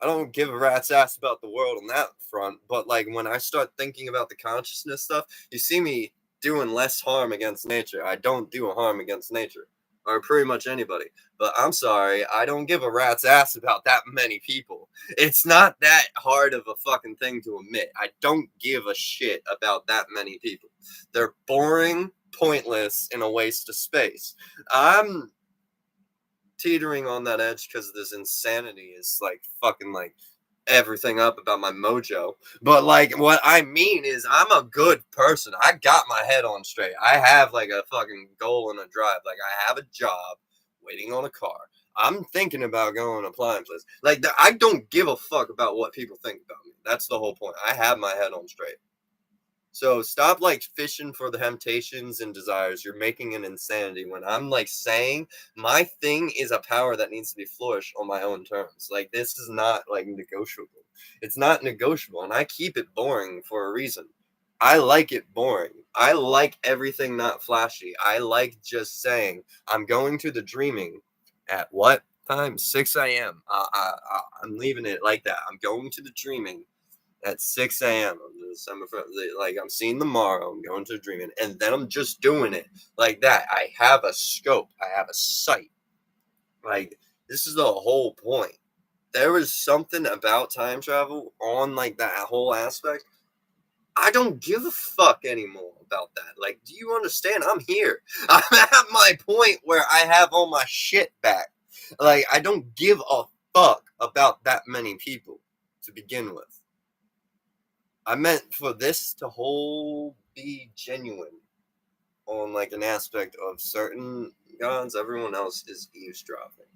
I don't give a rat's ass about the world on that front, but, like, when I start thinking about the consciousness stuff, you see me doing less harm against nature. I don't do harm against nature, or pretty much anybody. But I'm sorry, I don't give a rat's ass about that many people. It's not that hard of a fucking thing to admit. I don't give a shit about that many people. They're boring, pointless, and a waste of space. I'm teetering on that edge because this insanity is like fucking like everything up about my mojo. But like what I mean is I'm a good person. I got my head on straight. I have like a fucking goal and a drive. Like I have a job waiting on a car. I'm thinking about going applying places. Like I don't give a fuck about what people think about me. That's the whole point. I have my head on straight. So stop like fishing for the temptations and desires. You're making an insanity when I'm like saying my thing is a power that needs to be flourished on my own terms. Like this is not like negotiable. It's not negotiable, and I keep it boring for a reason. I like it boring. I like everything not flashy. I like just saying I'm going to the dreaming at what time? 6 a.m. I'm leaving it like that. I'm going to the dreaming at 6 a.m. on December 1st. Like I'm seeing tomorrow, I'm going to dreaming, and then I'm just doing it like that. I have a scope, I have a sight. Like this is the whole point. There is something about time travel on like that whole aspect. I don't give a fuck anymore about that. Like, do you understand? I'm here. I'm at my point where I have all my shit back. Like, I don't give a fuck about that many people to begin with. I meant for this to whole be genuine on like an aspect of certain gods, everyone else is eavesdropping.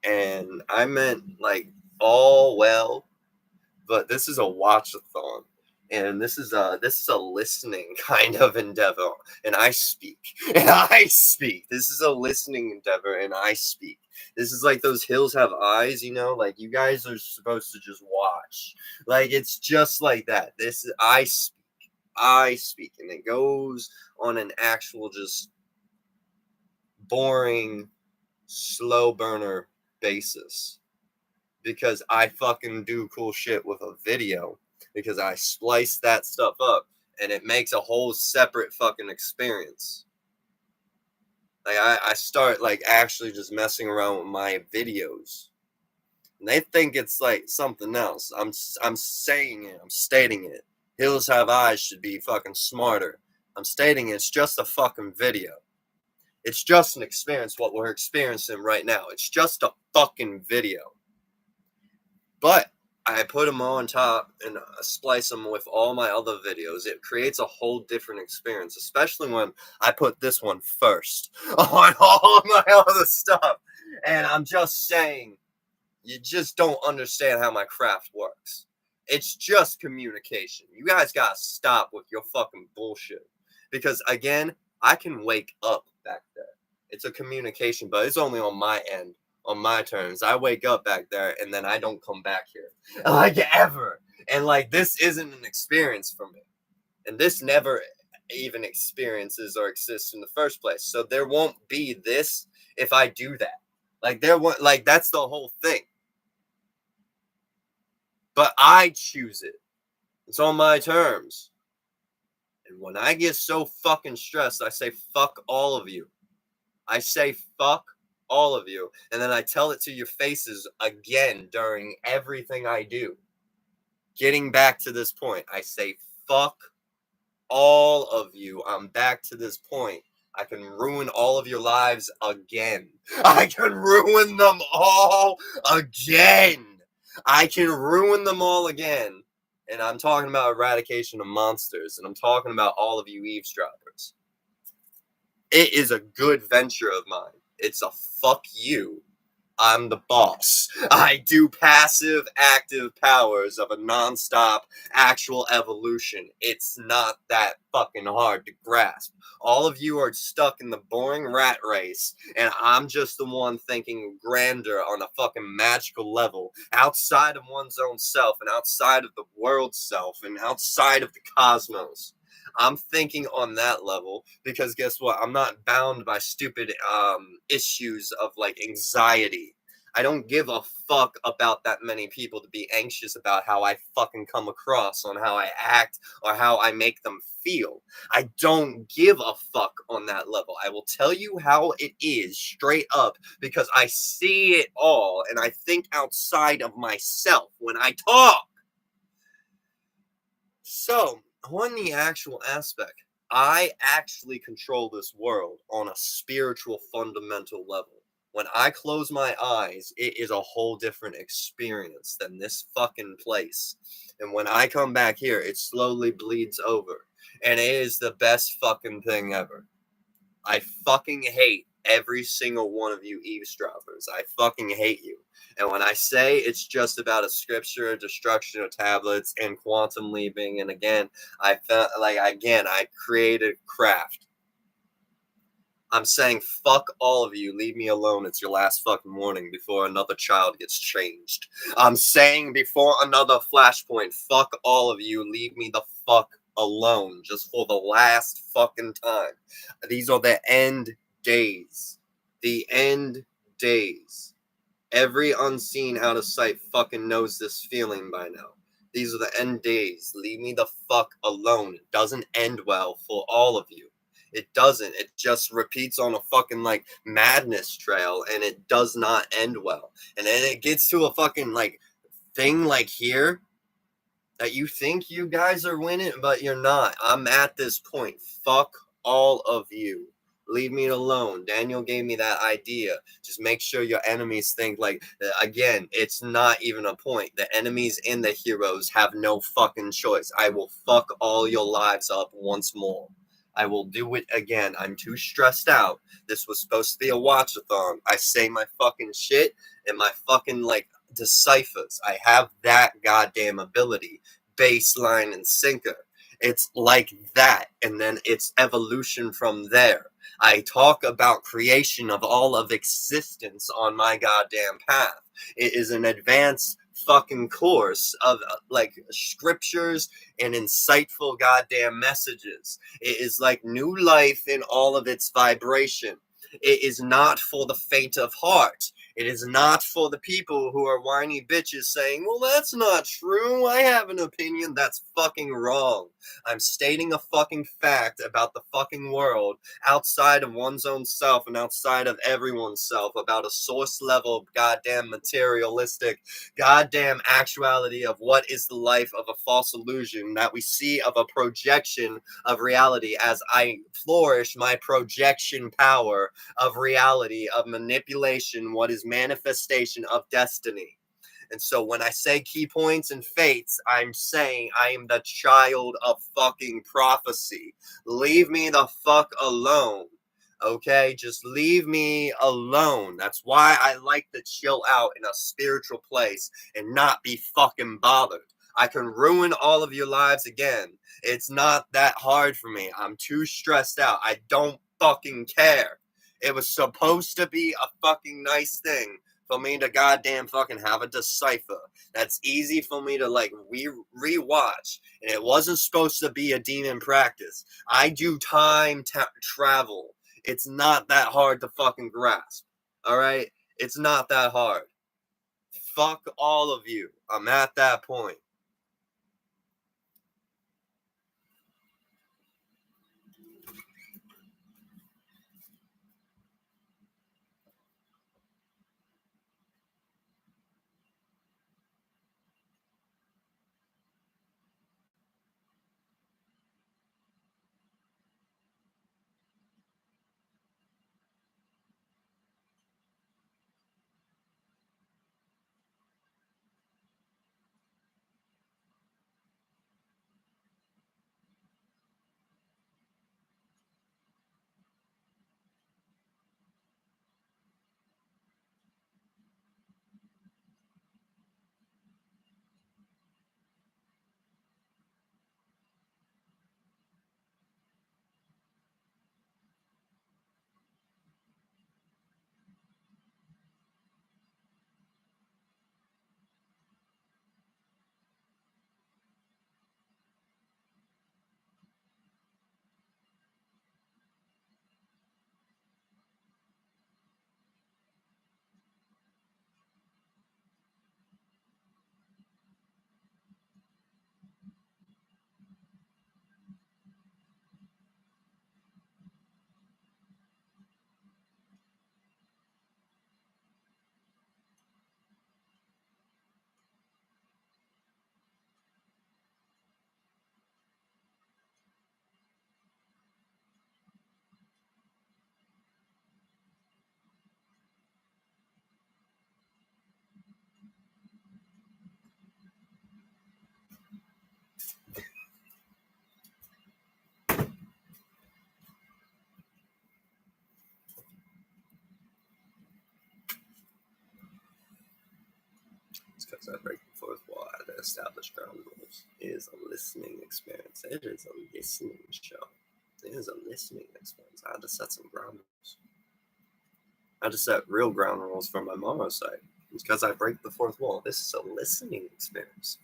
And I meant like all well, but this is a watch-a-thon. And this is a listening kind of endeavor, and I speak. And I speak. This is a listening endeavor, and I speak. This is like those hills have eyes, you know, like you guys are supposed to just watch. Like it's just like that. This is I speak, and it goes on an actual just boring, slow burner basis. Because I fucking do cool shit with a video. Because I splice that stuff up and it makes a whole separate fucking experience. Like I start like actually just messing around with my videos. And they think it's like something else. I'm saying it. I'm stating it. Hills Have Eyes should be fucking smarter. I'm stating it's just a fucking video. It's just an experience, what we're experiencing right now. It's just a fucking video. But I put them on top and splice them with all my other videos. It creates a whole different experience, especially when I put this one first on all of my other stuff. And I'm just saying, you just don't understand how my craft works. It's just communication. You guys gotta stop with your fucking bullshit. Because again, I can wake up back there. It's a communication, but it's only on my end. On my terms. I wake up back there and then I don't come back here. Like ever. And like this isn't an experience for me. And this never even experiences or exists in the first place. So there won't be this if I do that. Like there won't, like that's the whole thing. But I choose it. It's on my terms. And when I get so fucking stressed, I say fuck all of you. I say fuck all of you, and then I tell it to your faces again during everything I do. Getting back to this point, I say fuck all of you. I'm back to this point. I can ruin all of your lives again. I can ruin them all again. I can ruin them all again. And I'm talking about eradication of monsters, and I'm talking about all of you eavesdroppers. It is a good venture of mine. It's a fuck you. I'm the boss. I do passive, active powers of a non-stop actual evolution. It's not that fucking hard to grasp. All of you are stuck in the boring rat race, and I'm just the one thinking grander on a fucking magical level, outside of one's own self, and outside of the world self, and outside of the cosmos. I'm thinking on that level because guess what? I'm not bound by stupid issues of like anxiety. I don't give a fuck about that many people to be anxious about how I fucking come across, on how I act, or how I make them feel. I don't give a fuck on that level. I will tell you how it is straight up because I see it all and I think outside of myself when I talk. So, on the actual aspect, I actually control this world on a spiritual fundamental level. When I close my eyes, it is a whole different experience than this fucking place. And when I come back here, it slowly bleeds over. And it is the best fucking thing ever. I fucking hate every single one of you eavesdroppers. I fucking hate you. And when I say it's just about a scripture, destruction of tablets, and quantum leaping, and again, I felt like, again, I created craft. I'm saying fuck all of you. Leave me alone. It's your last fucking warning before another child gets changed. I'm saying before another flashpoint, fuck all of you. Leave me the fuck alone just for the last fucking time. These are the end days. The end days. Every unseen out of sight fucking knows this feeling by now. These are the end days. Leave me the fuck alone. It doesn't end well for all of you. It doesn't. It just repeats on a fucking like madness trail, and it does not end well. And then it gets to a fucking like thing like here that you think you guys are winning, but you're not. I'm at this point. Fuck all of you. Leave me alone. Daniel gave me that idea. Just make sure your enemies think like, again, it's not even a point. The enemies and the heroes have no fucking choice. I will fuck all your lives up once more. I will do it again. I'm too stressed out. This was supposed to be a watch-a-thon. I say my fucking shit and my fucking like deciphers. I have that goddamn ability. Baseline and sinker. It's like that, and then it's evolution from there. I talk about creation of all of existence on my goddamn path. It is an advanced fucking course of like scriptures and insightful goddamn messages. It is like new life in all of its vibration. It is not for the faint of heart. It is not for the people who are whiny bitches saying, well, that's not true. I have an opinion. That's fucking wrong. I'm stating a fucking fact about the fucking world outside of one's own self and outside of everyone's self about a source level goddamn materialistic goddamn actuality of what is the life of a false illusion that we see of a projection of reality as I flourish my projection power of reality, of manipulation, what is manifestation of destiny. And so when I say key points and fates, I'm saying I am the child of fucking prophecy. Leave me the fuck alone. Okay, just leave me alone. That's why I like to chill out in a spiritual place and not be fucking bothered. I can ruin all of your lives again. It's not that hard for me. I'm too stressed out. I don't fucking care. It was supposed to be a fucking nice thing for me to goddamn fucking have a decipher. That's easy for me to like rewatch. And it wasn't supposed to be a demon practice. I do time travel. It's not that hard to fucking grasp. Alright? It's not that hard. Fuck all of you. I'm at that point. because I break the fourth wall. I had to establish ground rules. It is a listening experience. It is a listening show. It is a listening experience. I had to set some ground rules. I had to set real ground rules for my Morrow site. It's because I break the fourth wall. This is a listening experience.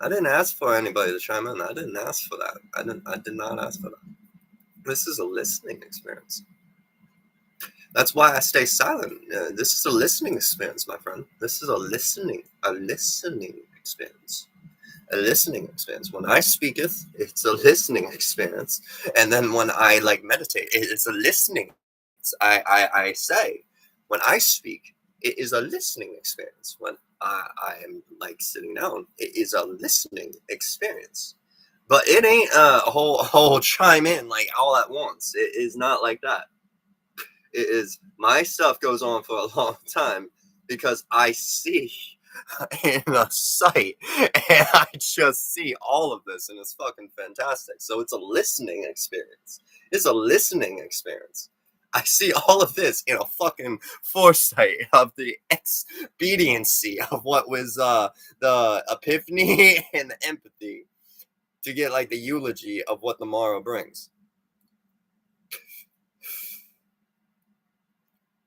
I didn't ask for anybody to chime in. I didn't ask for that. I did not ask for that. This is a listening experience. That's why I stay silent. This is a listening experience, my friend. This is a listening experience. A listening experience. When I speaketh, it's a listening experience. And then when I meditate, it's a listening. I say, when I speak, it is a listening experience. When I am sitting down, it is a listening experience. But it ain't a whole chime in all at once. It is not like that. It is, my stuff goes on for a long time because I see in a sight and I just see all of this and it's fucking fantastic. So it's a listening experience. It's a listening experience. I see all of this in a fucking foresight of the expediency of what was the epiphany and the empathy to get the eulogy of what the morrow brings.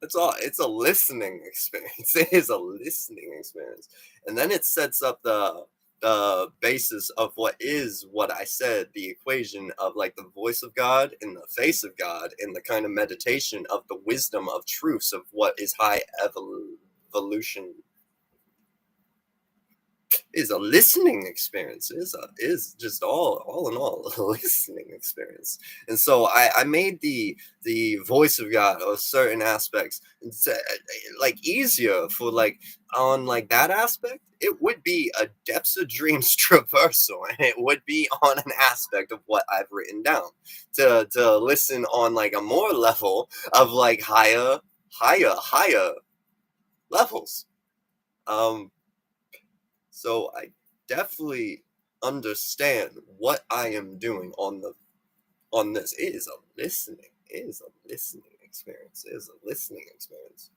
It's a listening experience. It is a listening experience. And then it sets up the basis of what I said, the equation of the voice of God in the face of God in the kind of meditation of the wisdom of truths of what is high evolution. Is a listening experience. Is just all in all a listening experience. And so I made the voice of God or certain aspects easier for on that aspect. It would be a depths of dreams traversal, and it would be on an aspect of what I've written down to listen on a more level of higher levels. So I definitely understand what I am doing on this. It is a listening experience. It is a listening experience.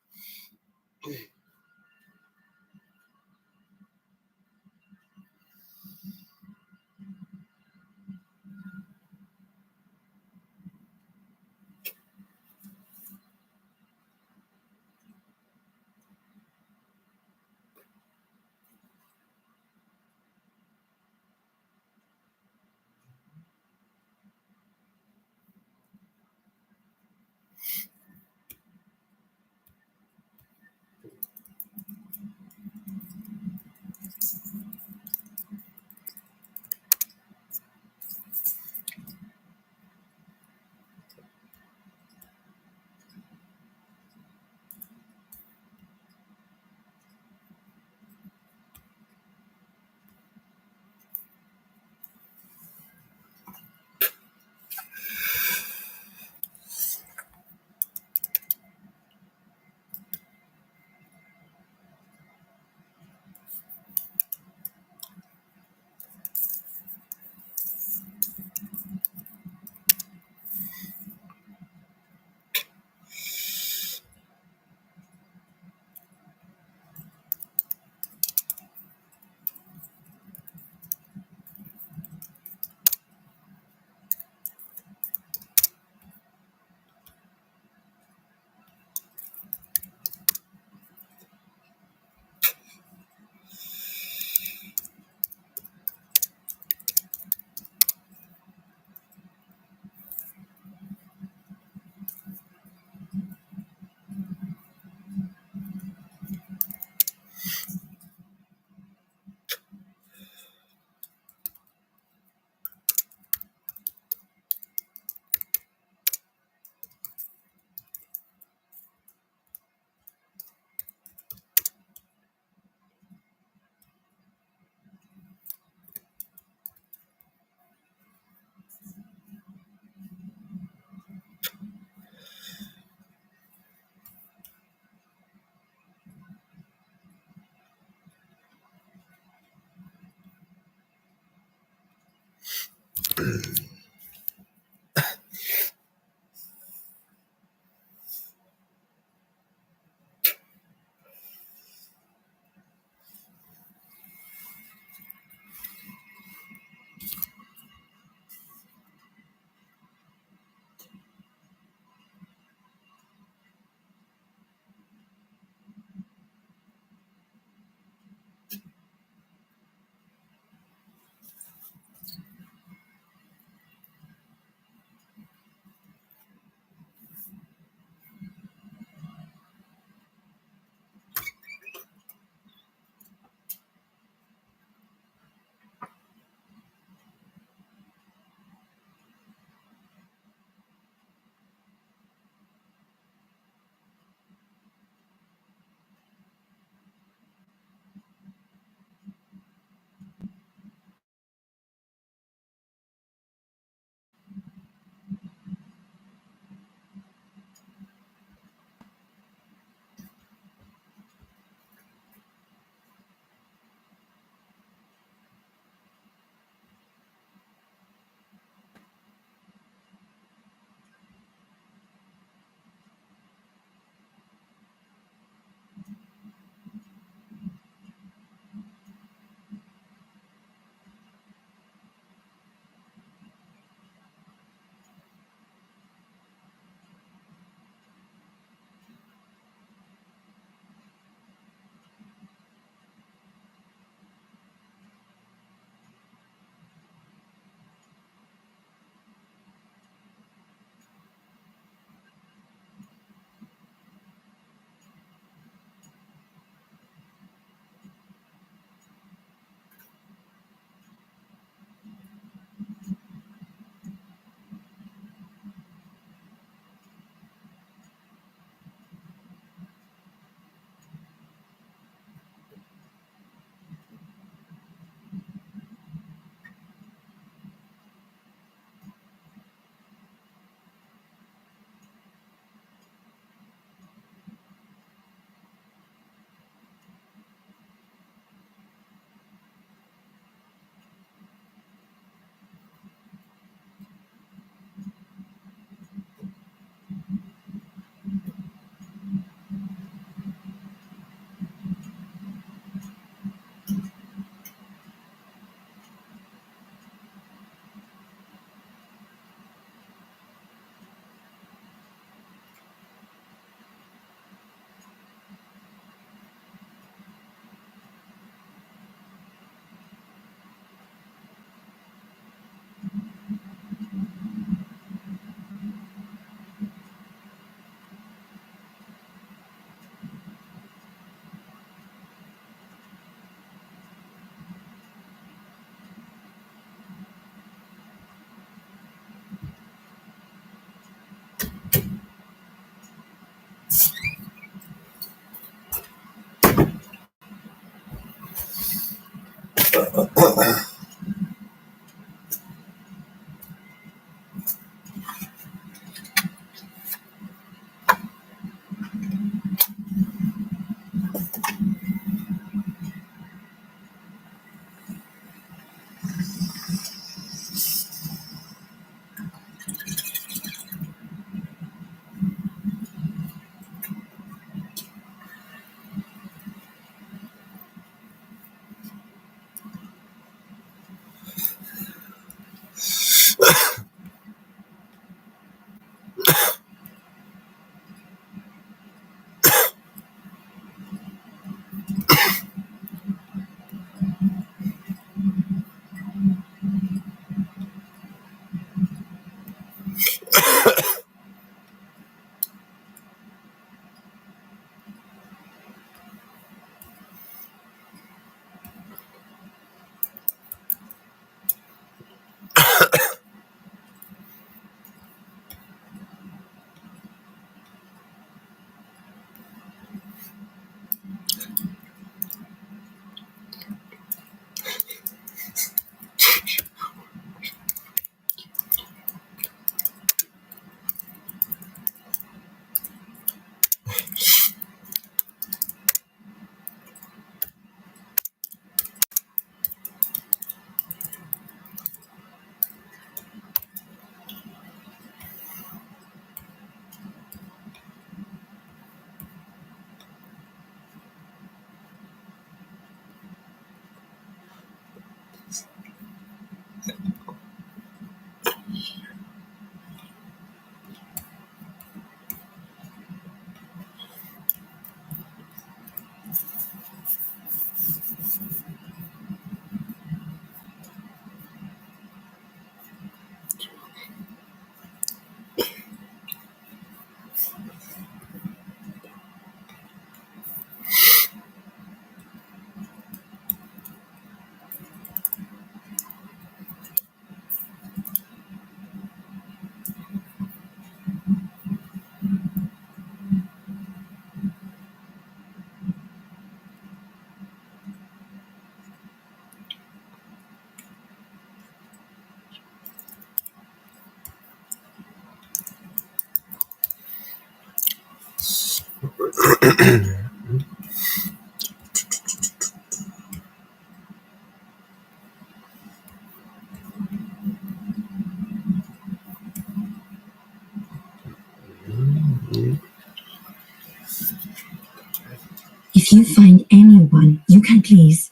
If you find anyone, you can please.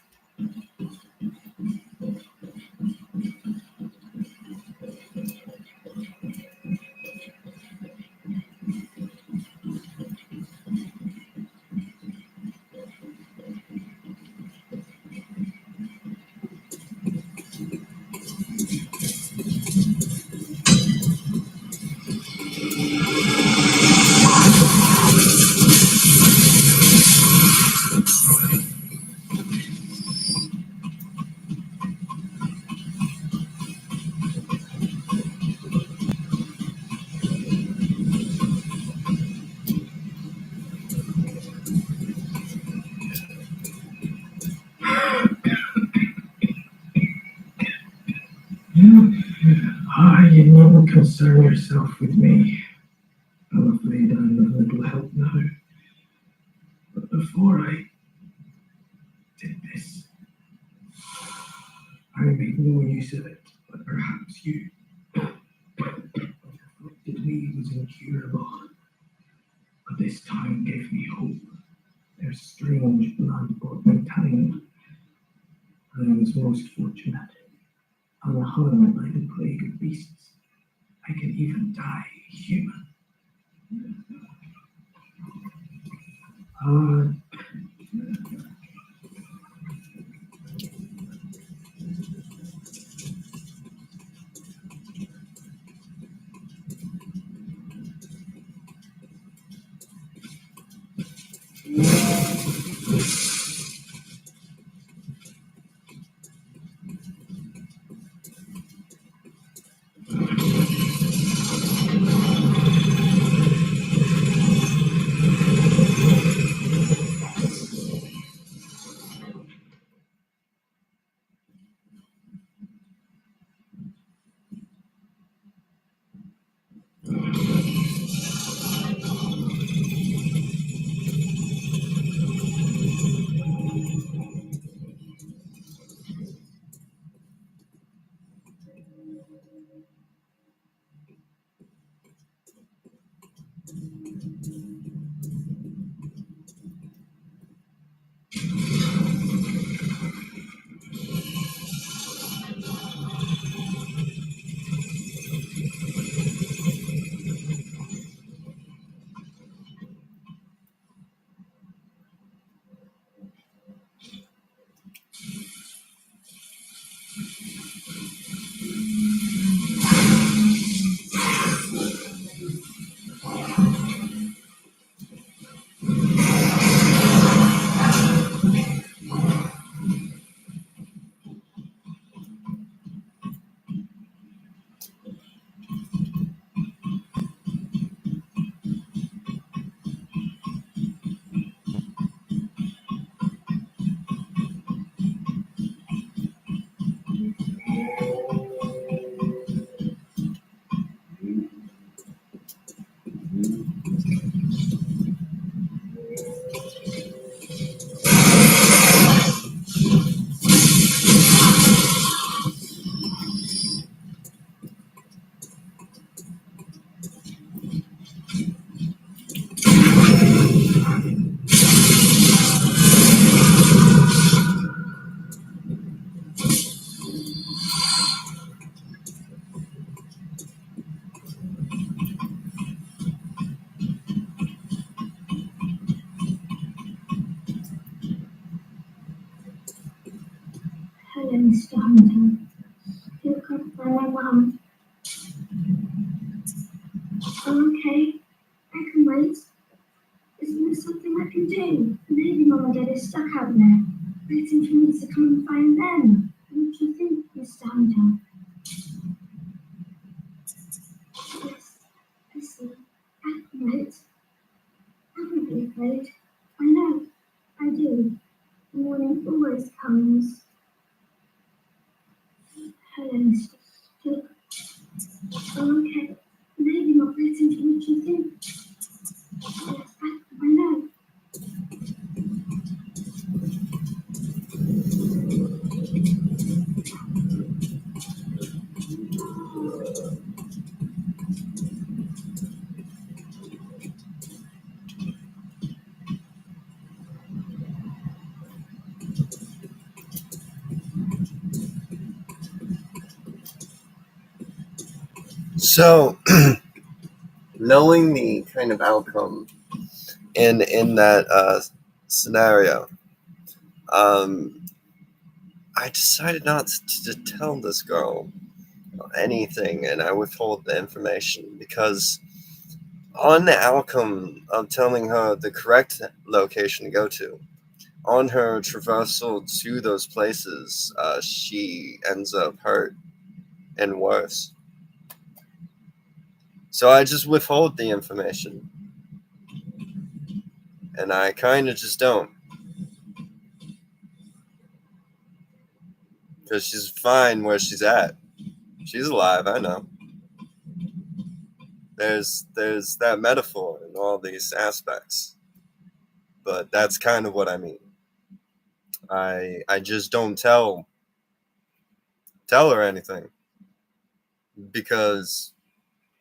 You needn't concern yourself with me. I'm afraid I'm of little help now. But before I did this, I made no use of it, but perhaps you. What afflicted me was incurable, but this time gave me hope. Their strange blood brought me time. I was most fortunate. Unharmed by the plague of beasts, I can even die human. Hello, Mr. Hunter. You can't find my mum. Oh, okay. I can wait. Isn't there something I can do? Maybe Mum and Dad are stuck out there, waiting for me to come and find them. What do you think, Mr. Hunter? Yes, I see. I can wait. I won't be afraid. I know. I do. The morning always comes. Hello, Mr. Look. Oh, okay. Maybe not waiting for what you think. Yes, I know. So, knowing the kind of outcome in that scenario, I decided not to tell this girl anything, and I withhold the information because on the outcome of telling her the correct location to go to, on her traversal to those places, she ends up hurt and worse. So I just withhold the information. And I kind of just don't. Because she's fine where she's at. She's alive, I know. There's that metaphor in all these aspects. But that's kind of what I mean. I just don't tell her anything. Because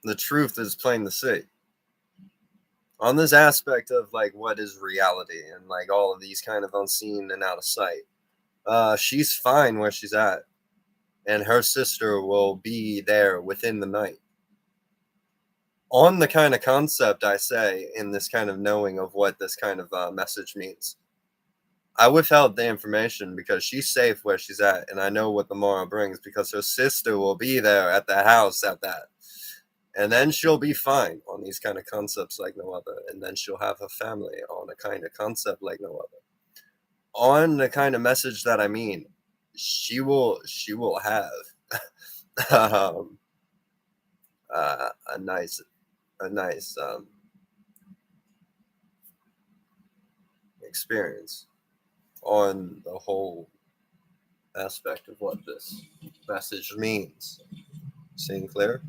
the truth is plain to see. On this aspect of like what is reality and like all of these kind of unseen and out of sight, she's fine where she's at, and her sister will be there within the night. On the kind of concept I say in this kind of knowing of what this kind of message means, I withheld the information because she's safe where she's at, and I know what the morrow brings because her sister will be there at the house at that. And then she'll be fine on these kind of concepts like no other. And then she'll have her family on a kind of concept like no other. On the kind of message that I mean, she will have a nice experience on the whole aspect of what this message means. Seeing clear?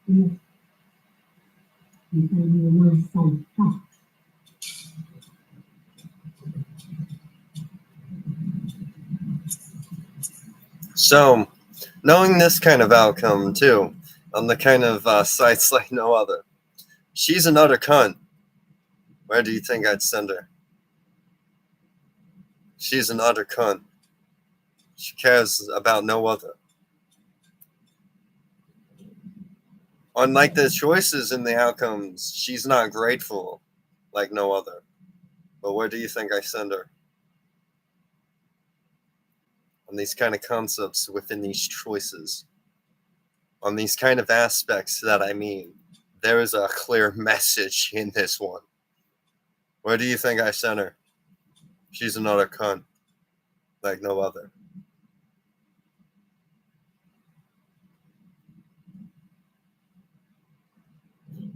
Enough. You found me a nice safe path. So, knowing this kind of outcome too, on the kind of sites like no other, she's an utter cunt. Where do you think I'd send her? She's an utter cunt. She cares about no other. Unlike the choices and the outcomes, she's not grateful like no other. But where do you think I send her? On these kind of concepts within these choices, on these kind of aspects that I mean, there is a clear message in this one. Where do you think I send her? She's another cunt, like no other.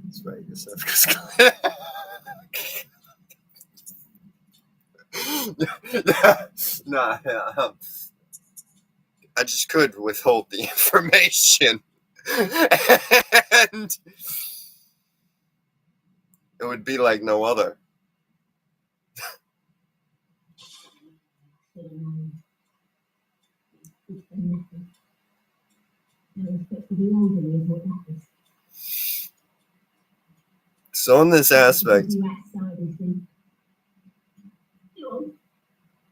That's right, Nah, I just could withhold the information. And it would be like no other. So in this aspect,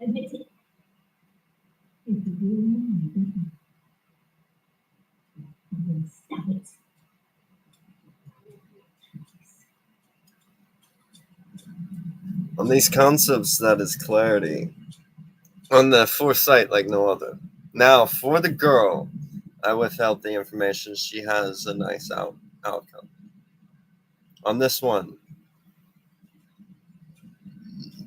Admit it. Stab it. on these concepts that is clarity, on the foresight like no other. Now, for the girl, I withheld the information. She has a nice outcome. On this one,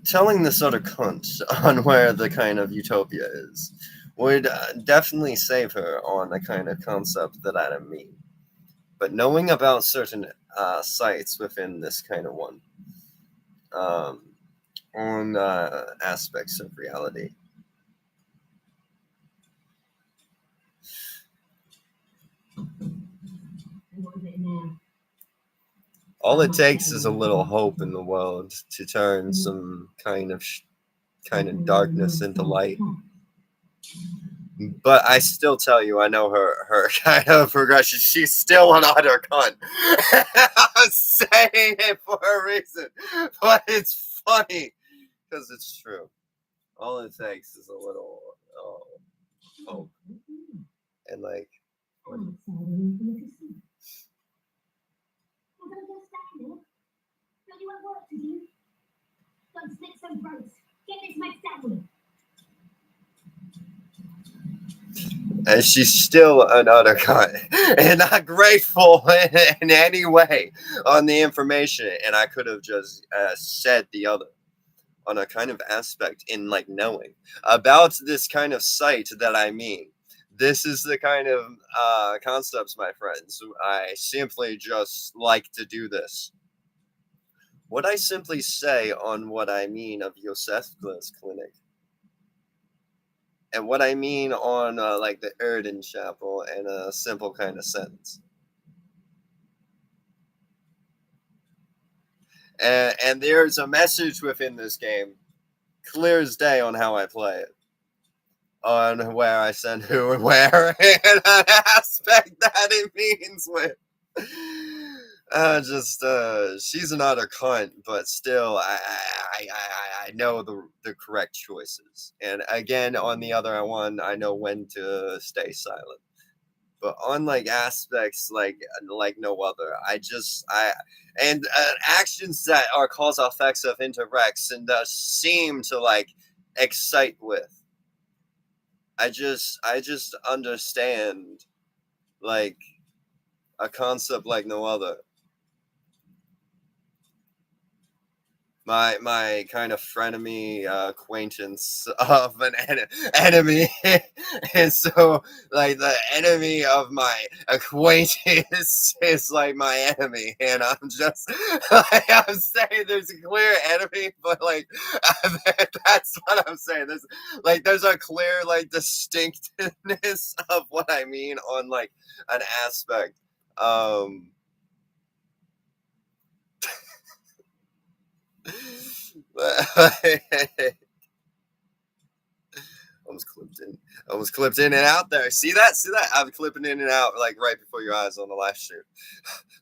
telling this other cunt on where the kind of utopia is would definitely save her on a kind of concept that I don't mean. But knowing about certain sites within this kind of one, on aspects of reality, all it takes is a little hope in the world to turn some kind of darkness into light. But I still tell you, I know her kind of progression. She's still an utter cunt. I'm saying it for a reason, but it's funny because it's true. All it takes is a little hope, and like. Don't you have work to do? Don't slit some throats. Get this mess down. And she's still an utter cunt and not grateful in any way on the information. And I could have just said the other on a kind of aspect in like knowing about this kind of site that I mean. This is the kind of concepts, my friends. I simply just like to do this. What I simply say on what I mean of Josefka's clinic, and what I mean on like the Erden Chapel in a simple kind of sentence. And there's a message within this game, clear as day, on how I play it. On where I send who and where, and an aspect that it means with. She's an utter cunt, but still, I know the correct choices. And again, on the other one, I know when to stay silent. But on like aspects like no other, actions that are causal effects of interacts and seem to like excite with. I just understand like a concept like no other. My kind of frenemy acquaintance of an enemy, and so like the enemy of my acquaintance is like my enemy, and I'm just like, I'm saying there's a clear enemy, but like that's what I'm saying. There's a clear like distinctness of what I mean on like an aspect Almost clipped in and out there. See that? See that? I'm clipping in and out like right before your eyes on the live stream.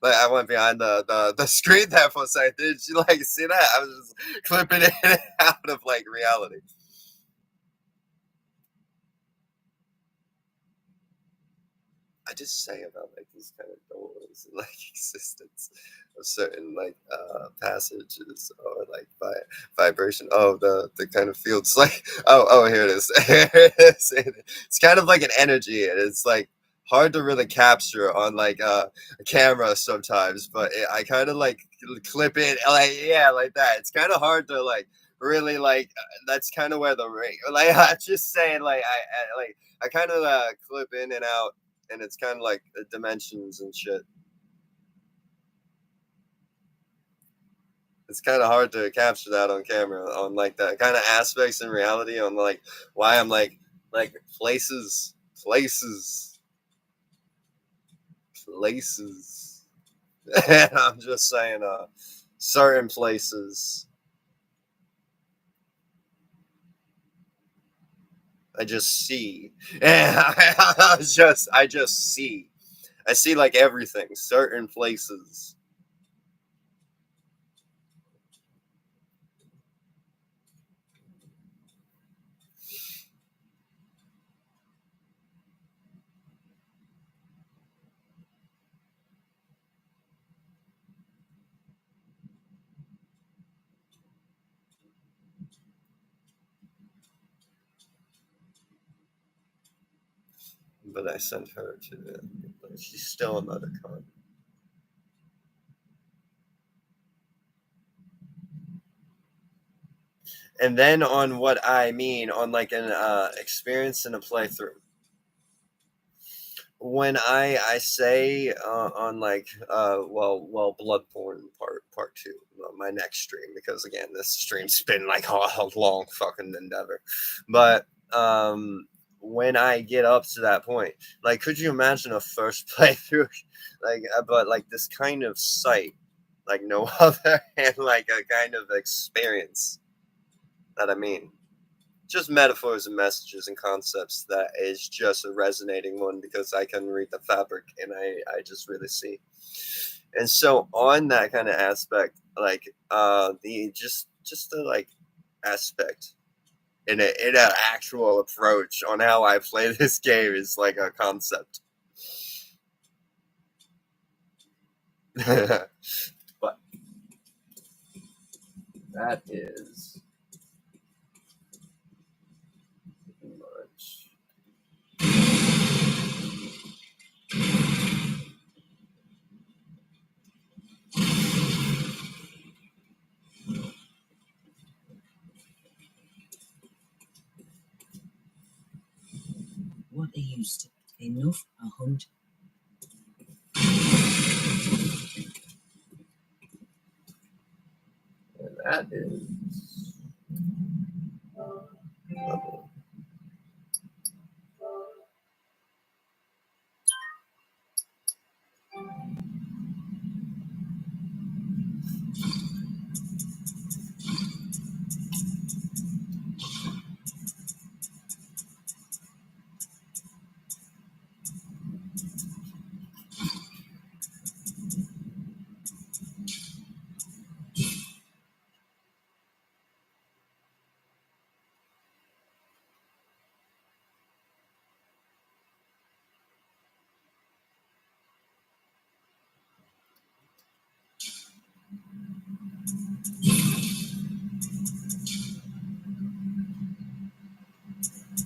Like I went behind the screen there for a second. Did you like see that? I was just clipping in and out of like reality. I just say about like these kind of doors and like existence of certain like passages or like vibration. Oh, the kind of fields like here it is. Here it is. It's kind of like an energy, and it's like hard to really capture on like a camera sometimes. But I kind of like clip it like like that. It's kind of hard to like really like. That's kind of where the ring. Like I'm just saying like I kind of clip in and out. And it's kind of like dimensions and shit. It's kind of hard to capture that on camera, on like that kind of aspects in reality, on like why I'm like places. And I'm just saying certain places. I just see. I just see. I see like everything, certain places. But I sent her to the. She's still on other con. And then on what I mean on like an experience in a playthrough. When I say on like Bloodborne part 2, my next stream, because again this stream's been like a long fucking endeavor, but when I get up to that point, like could you imagine a first playthrough like but like this kind of sight like no other, and like a kind of experience that I mean. Just metaphors and messages and concepts that is just a resonating one because I can read the fabric and I just really see. And so on that kind of aspect, like the just the like aspect in an actual approach on how I play this game is like a concept. But that is much. What are you enough? A hunt? And that is level.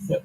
Yep.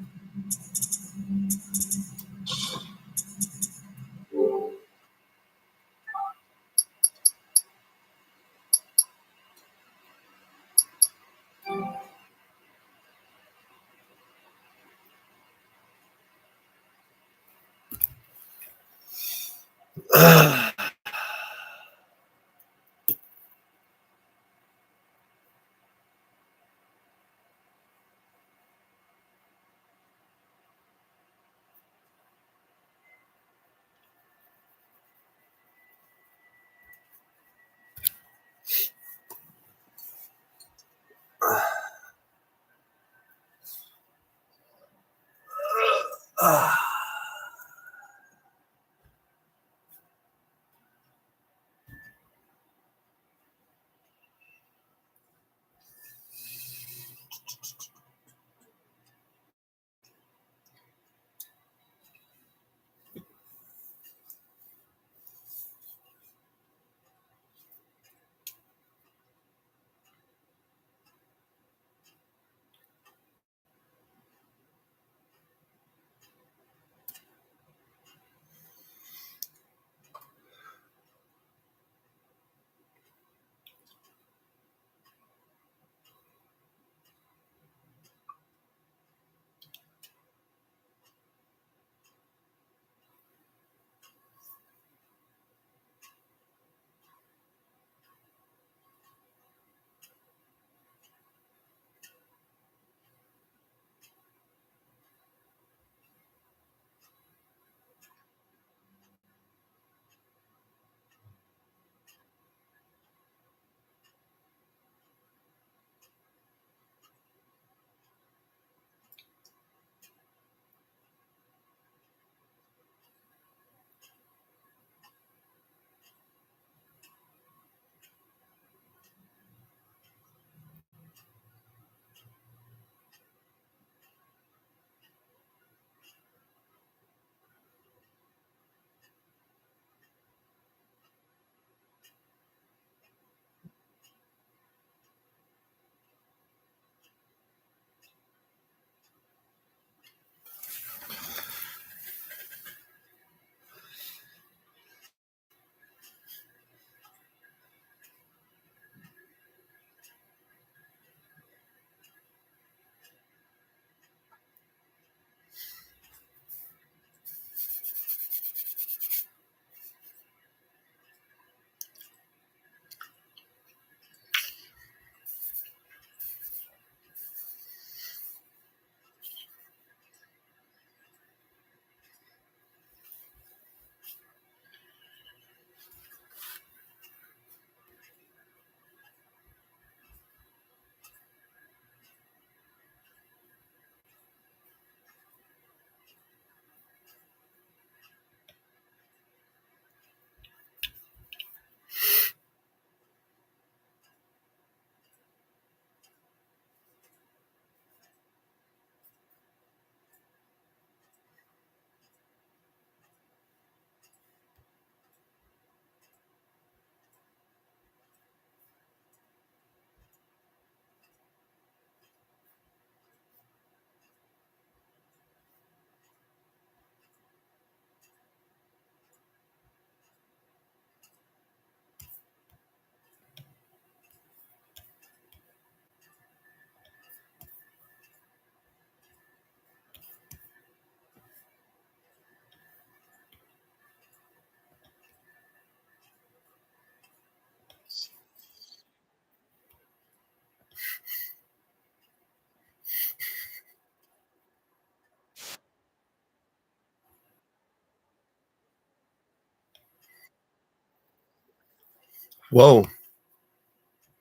Whoa.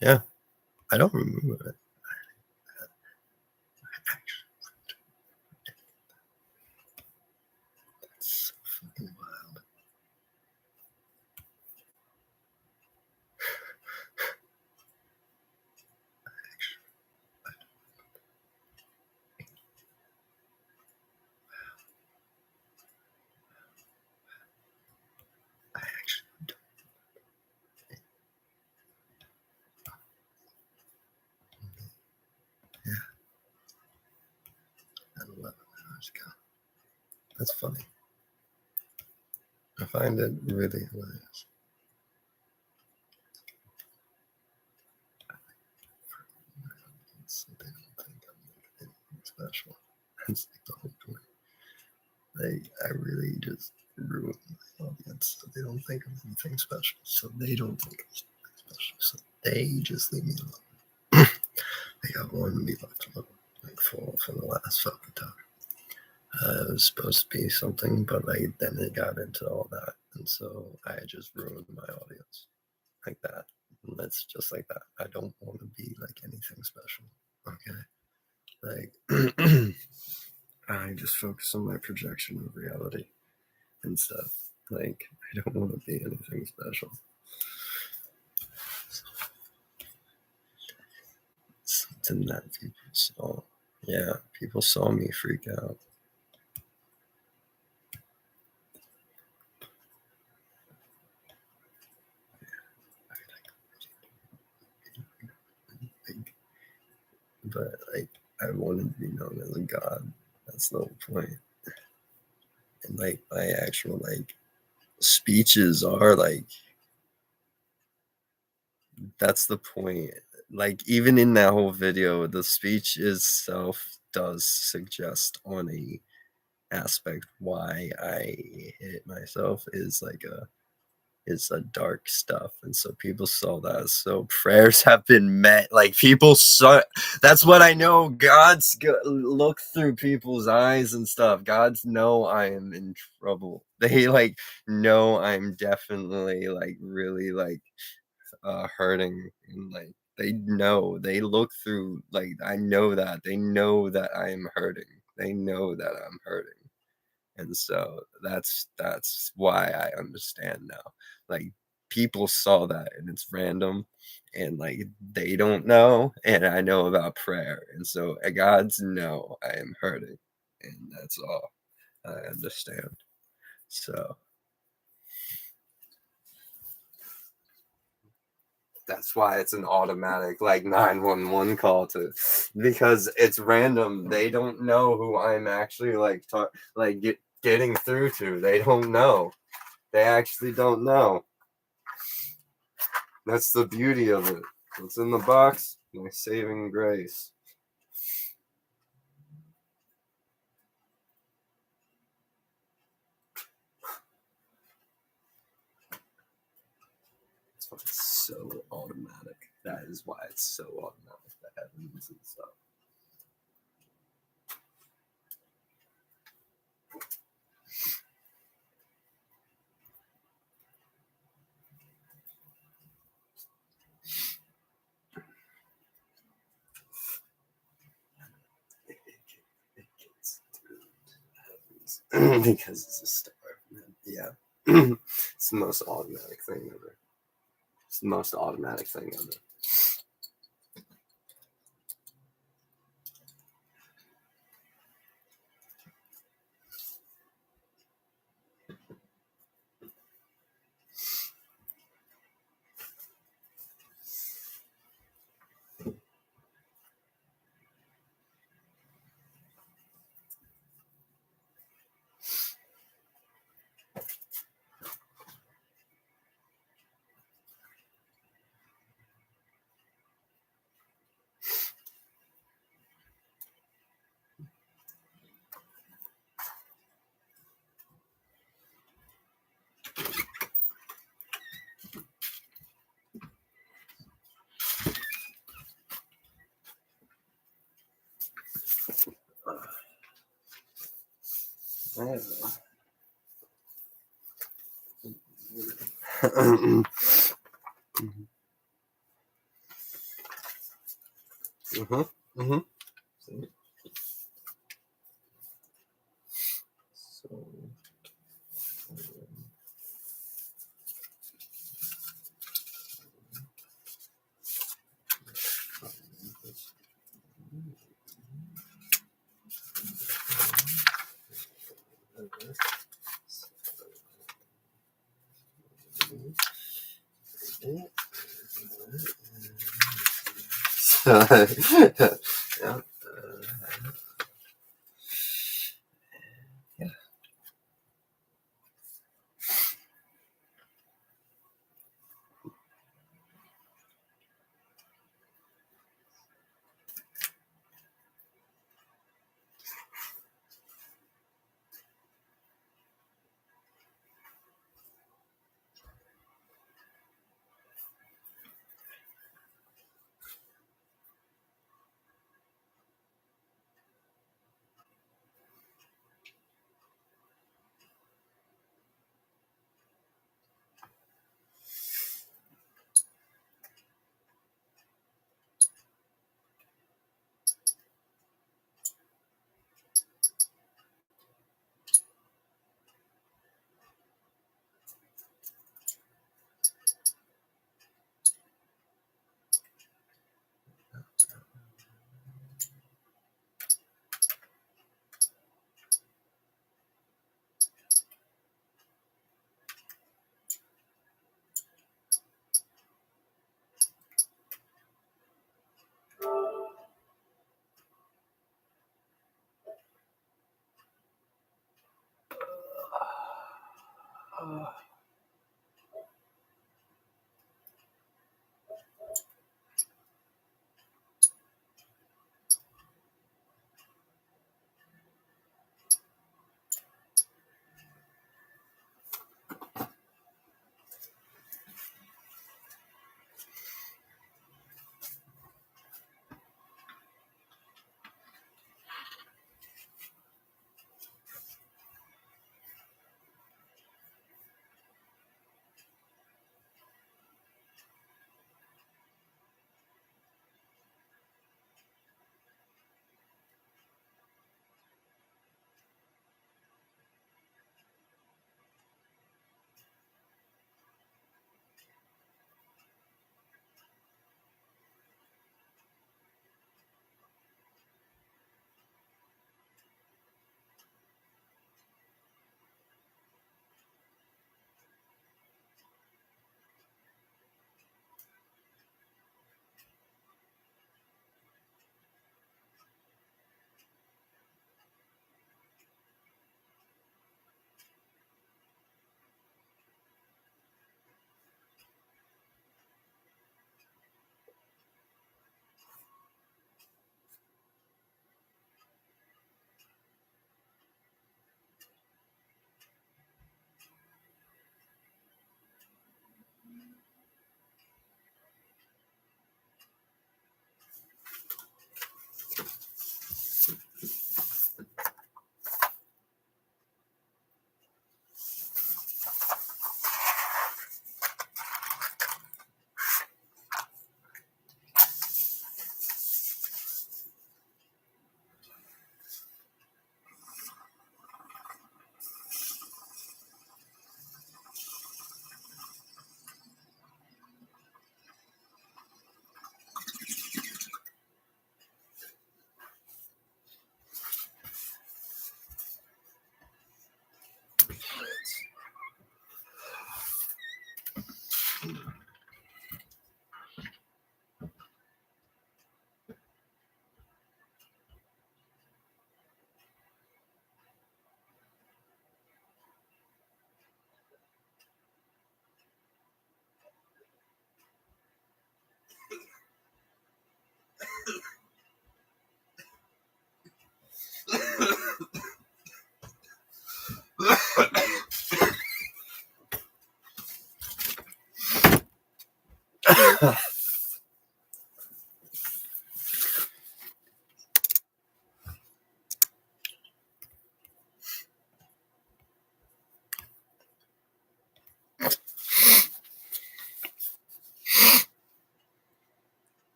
Yeah. I don't remember it. That's so fucking wild. I actually don't. Yeah. 11 hours ago. That's funny. I find it really hilarious. So they don't think I'm like anything special. That's like the whole point. I really just ruin my audience so they don't think I'm anything special. So they don't think I'm something special. So they just leave me alone. Like I want to be left alone. Like for the last fucking time. It was supposed to be something, but like then it got into all that, and so I just ruined my audience like that. And that's just like that. I don't want to be like anything special. Okay, like I just focus on my projection of reality and stuff. Like I don't want to be anything special. Something that people saw. Yeah, people saw me freak out. But like I wanted to be known as a god. That's the whole point. And like my actual like speeches are like that's the point. Like even in that whole video, the speech itself does suggest on a aspect why I hit myself is like it's a dark stuff, and so people saw that. So prayers have been met. Like people saw. That's what I know. God's look through people's eyes and stuff. God's know I am in trouble. They like know I'm definitely like really like hurting, and like they know. They look through. Like I know that they know that I am hurting. They know that I'm hurting. And so that's why I understand now. Like people saw that and it's random and like they don't know and I know about prayer. And so God's know I am hurting and that's all I understand. So that's why it's an automatic like 911 call to because it's random. They don't know who I'm actually like getting through to. They don't know. They actually don't know. That's the beauty of it. What's in the box? My saving grace. That's why it's so automatic. That is why it's so automatic. The heavens and stuff. It gets through the heavens because it's a star. Yeah. It's the most automatic thing ever. It's the most automatic thing ever. Mm-hmm. Mm-hmm. See? So. Yeah. Yeah.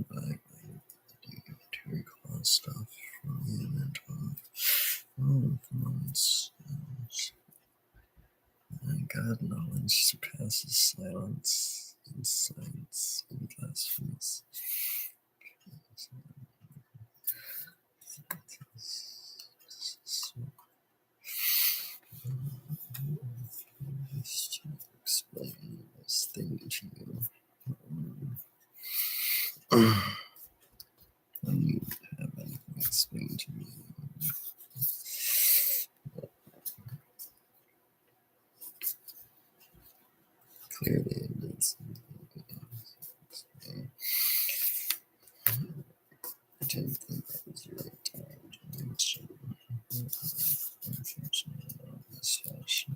Back to recall stuff from the event of months. And God knowledge surpasses silence, insights, and blasphemous. Explain this thing to you. When you have anything explained to me. Clearly, it needs. I didn't think that was the right time to mention. Unfortunately, not this fashion.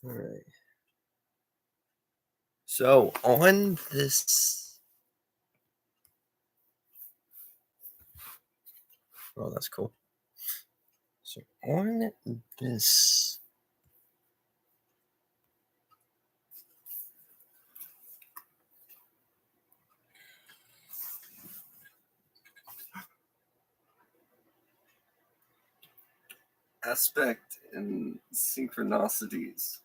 All right. So on this, oh, that's cool. So on this aspect and synchronicities,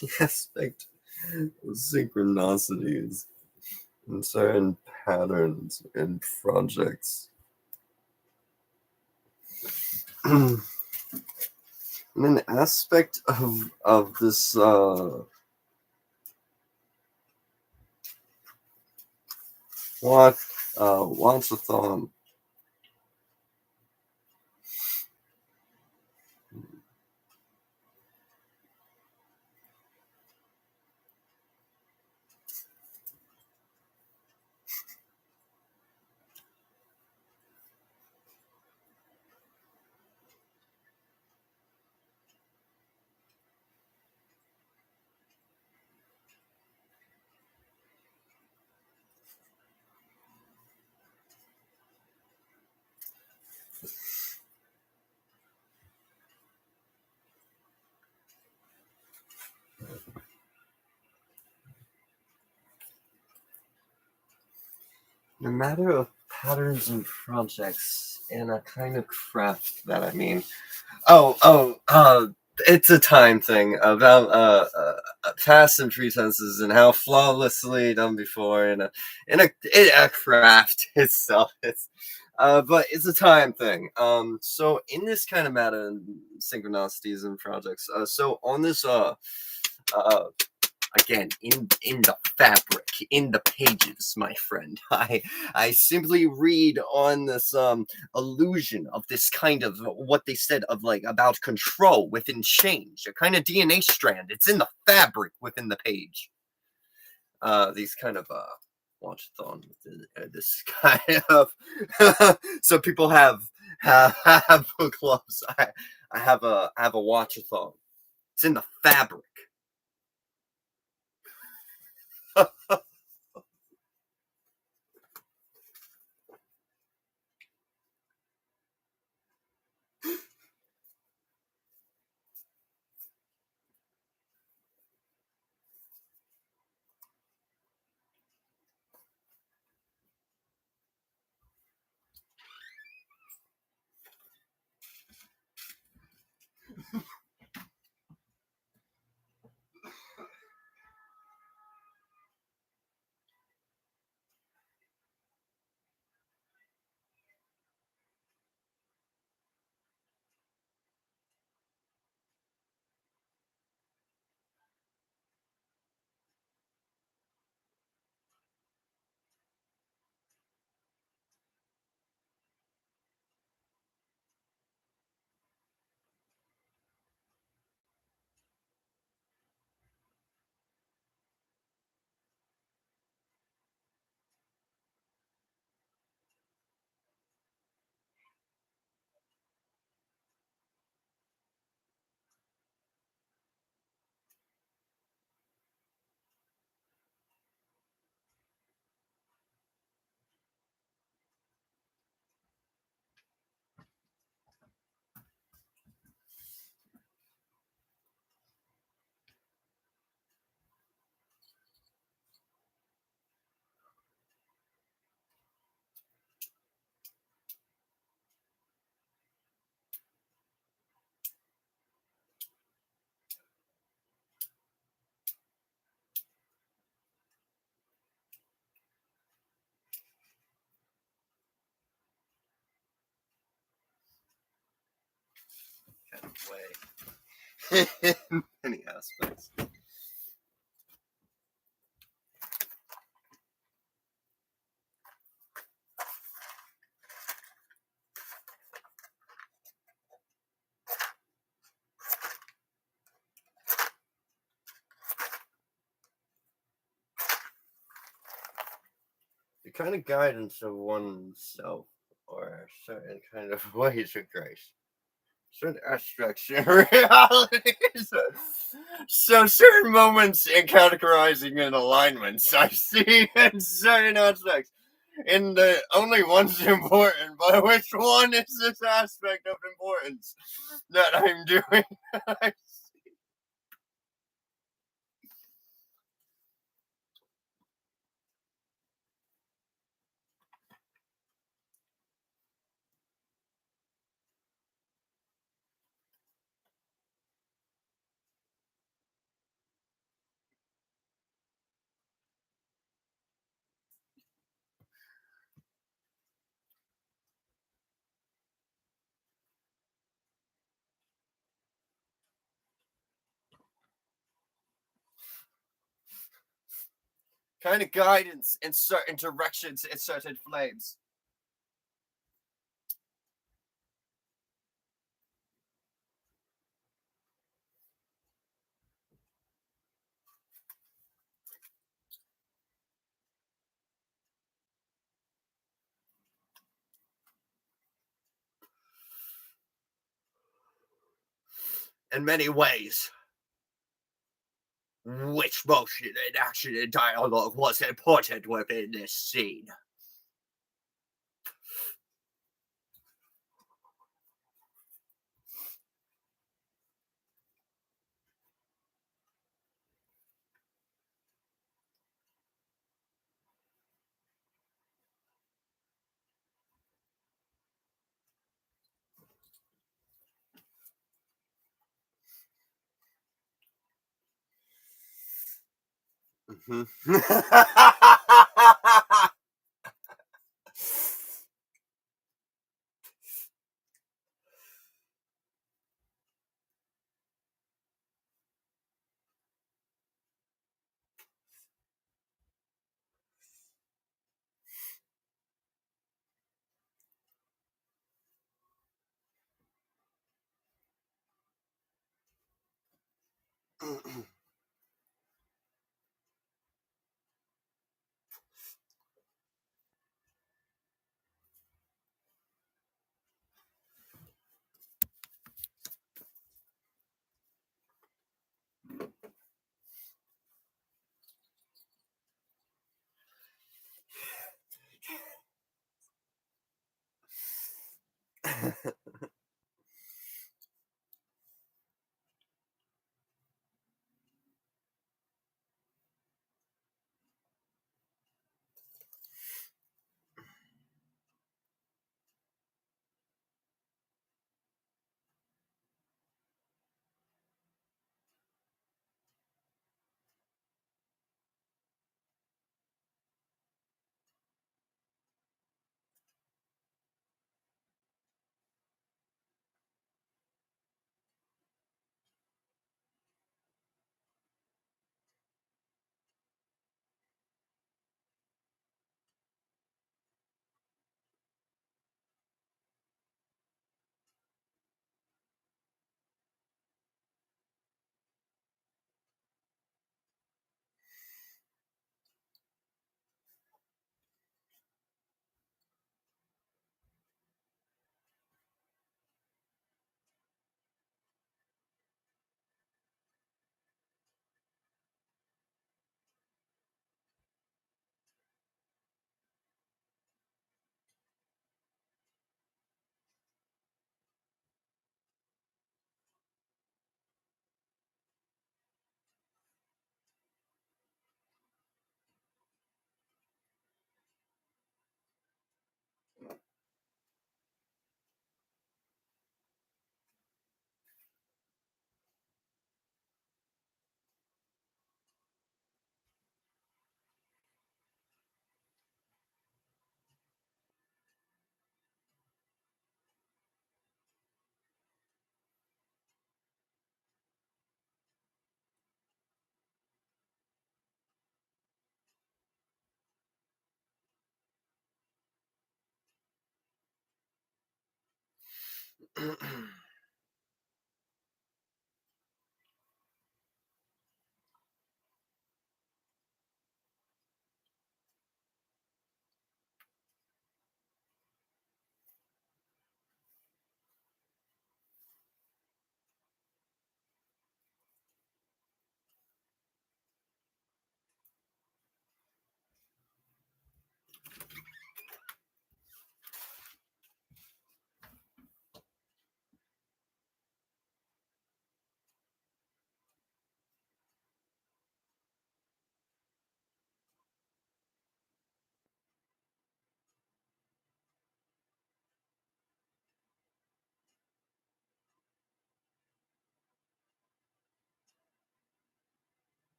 the aspect of synchronicities and certain patterns and projects. And an aspect of this what Watchathon. No matter of patterns and projects and a kind of craft that I mean. It's a time thing about past and pretenses and how flawlessly done before in a craft itself. But it's a time thing. So in this kind of matter, synchronicities and projects. So on this again in the fabric, in the pages, my friend, I simply read on this illusion of this kind of what they said of like about control within change, a kind of DNA strand. It's in the fabric within the page. These kind of watchathon, this kind of so people have book clubs. I have a watchathon. It's in the fabric. Kind of way in many aspects. The kind of guidance of oneself or a certain kind of ways of grace. Certain aspects in reality. So certain moments in categorizing and alignments I see in certain aspects. And only one's important, but which one is this aspect of importance that I'm doing? kind of guidance in certain directions in certain flames. In many ways, which motion and action and dialogue was important within this scene?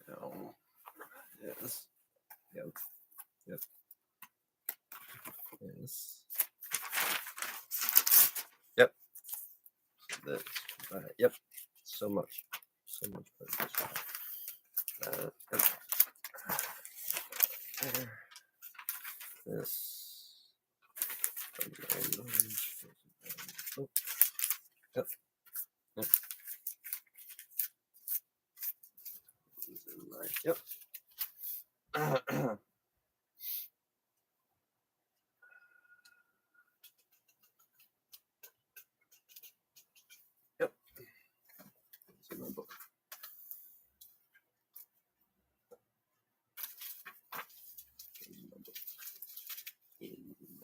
Now, yes. Yep. Yep. Yes. Yep. That's right. Yep. So much. So much better. Yep. There. This. Oh. Yep. Yep. Yep. Yep. It's in my book. In my book. In my book.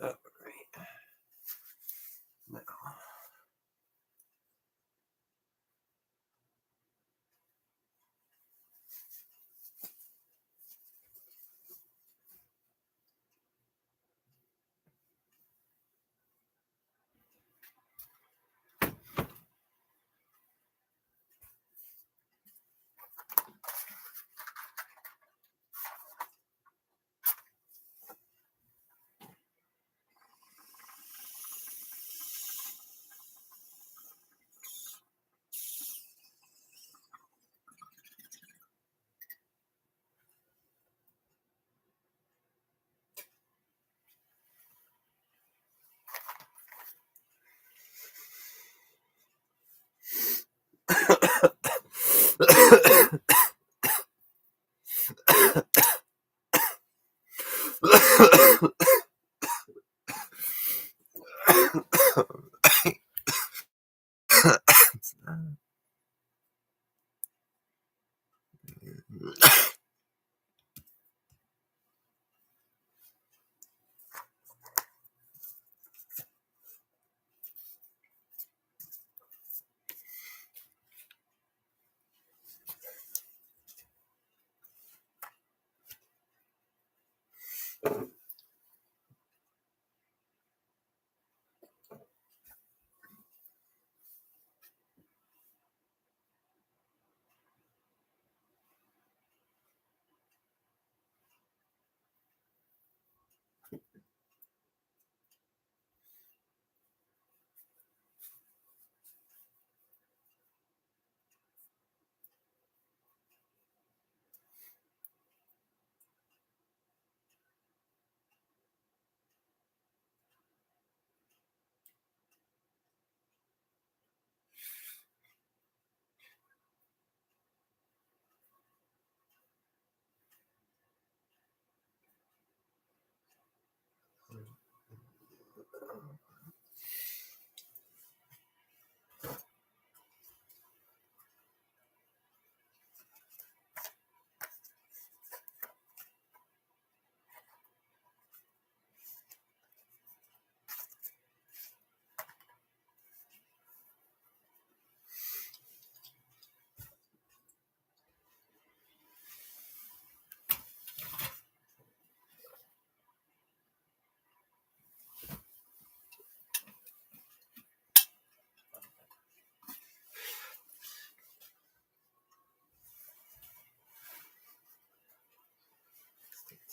All right. Now.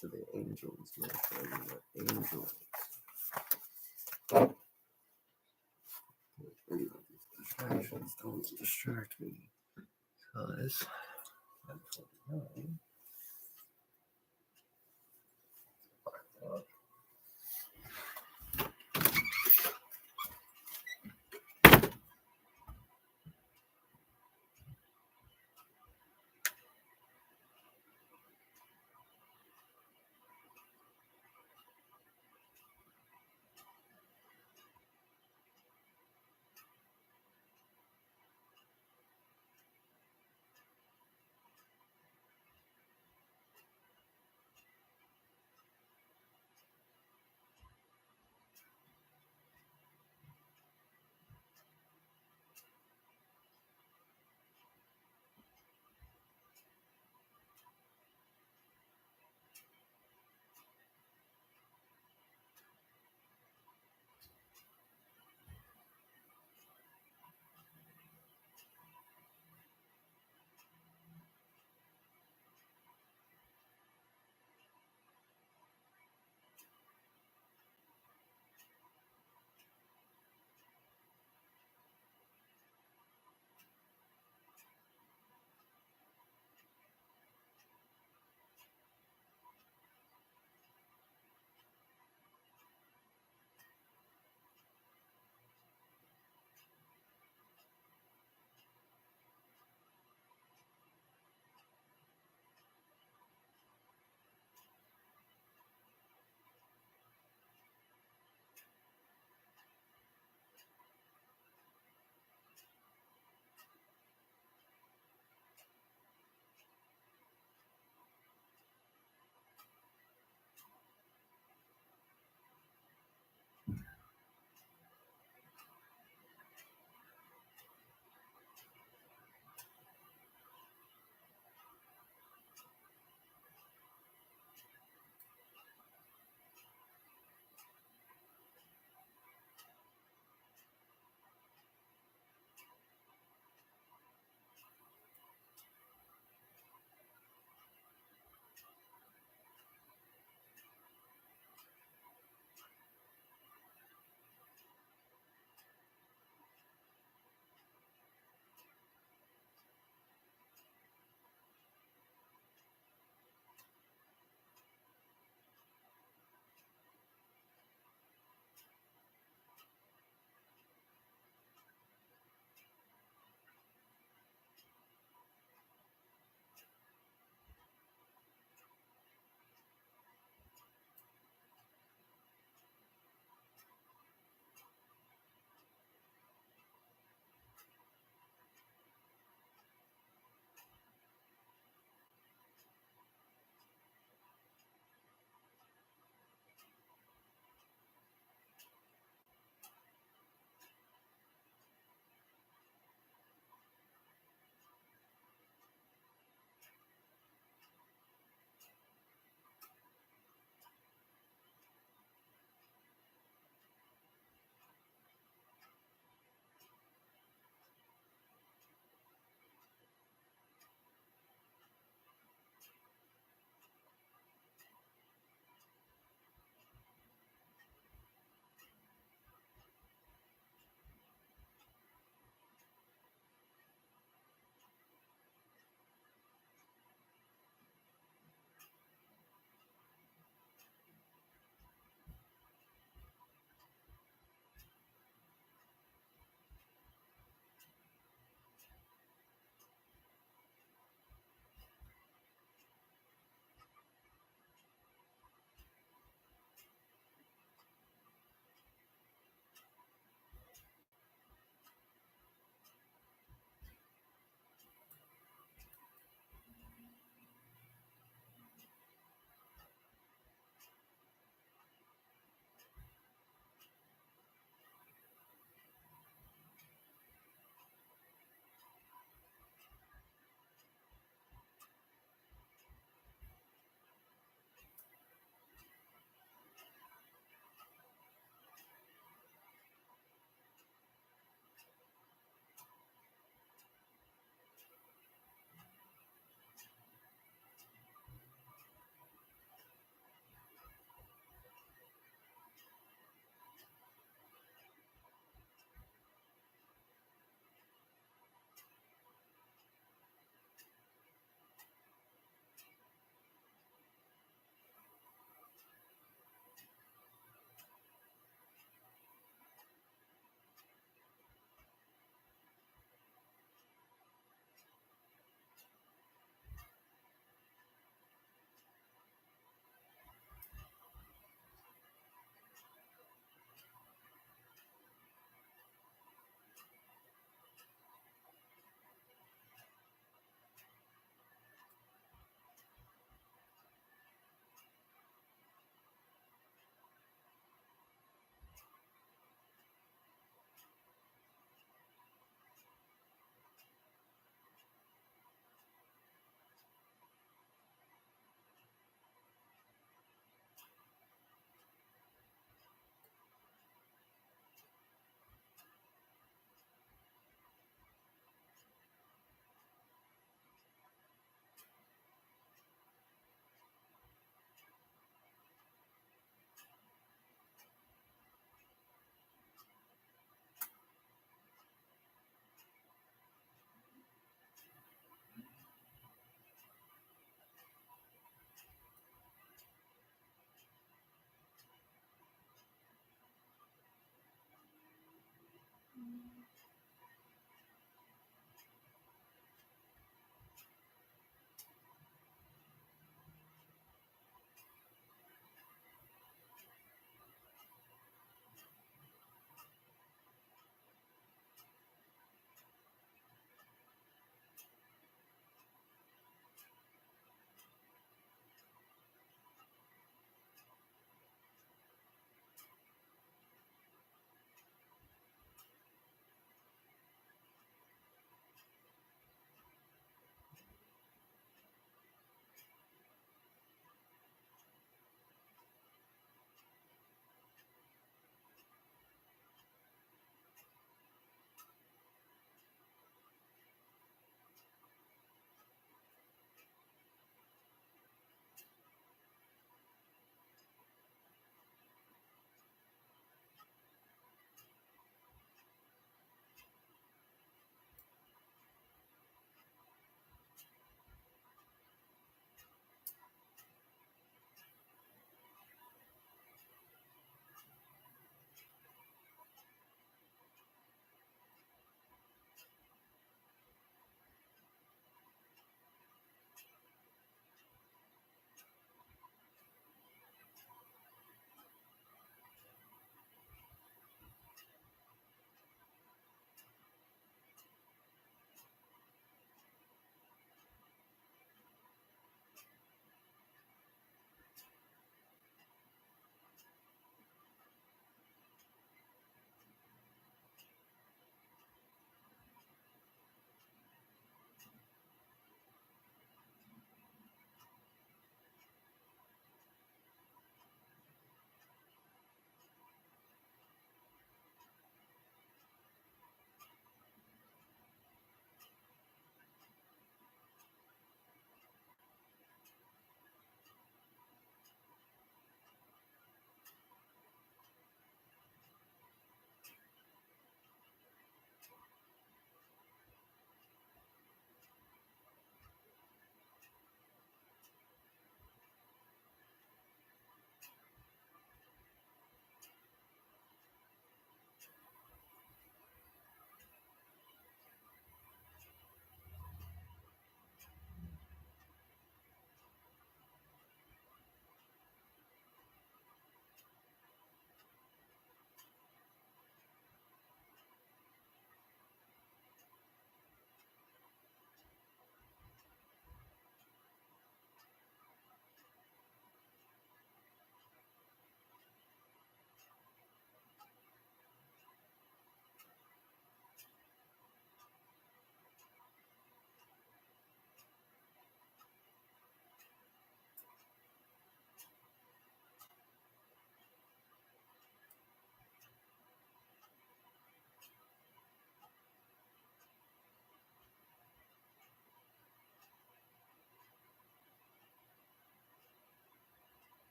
to the angels, my friend, the angels. These distractions don't distract me because I'm 49.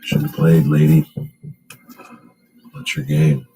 Should have played, lady. What's your game?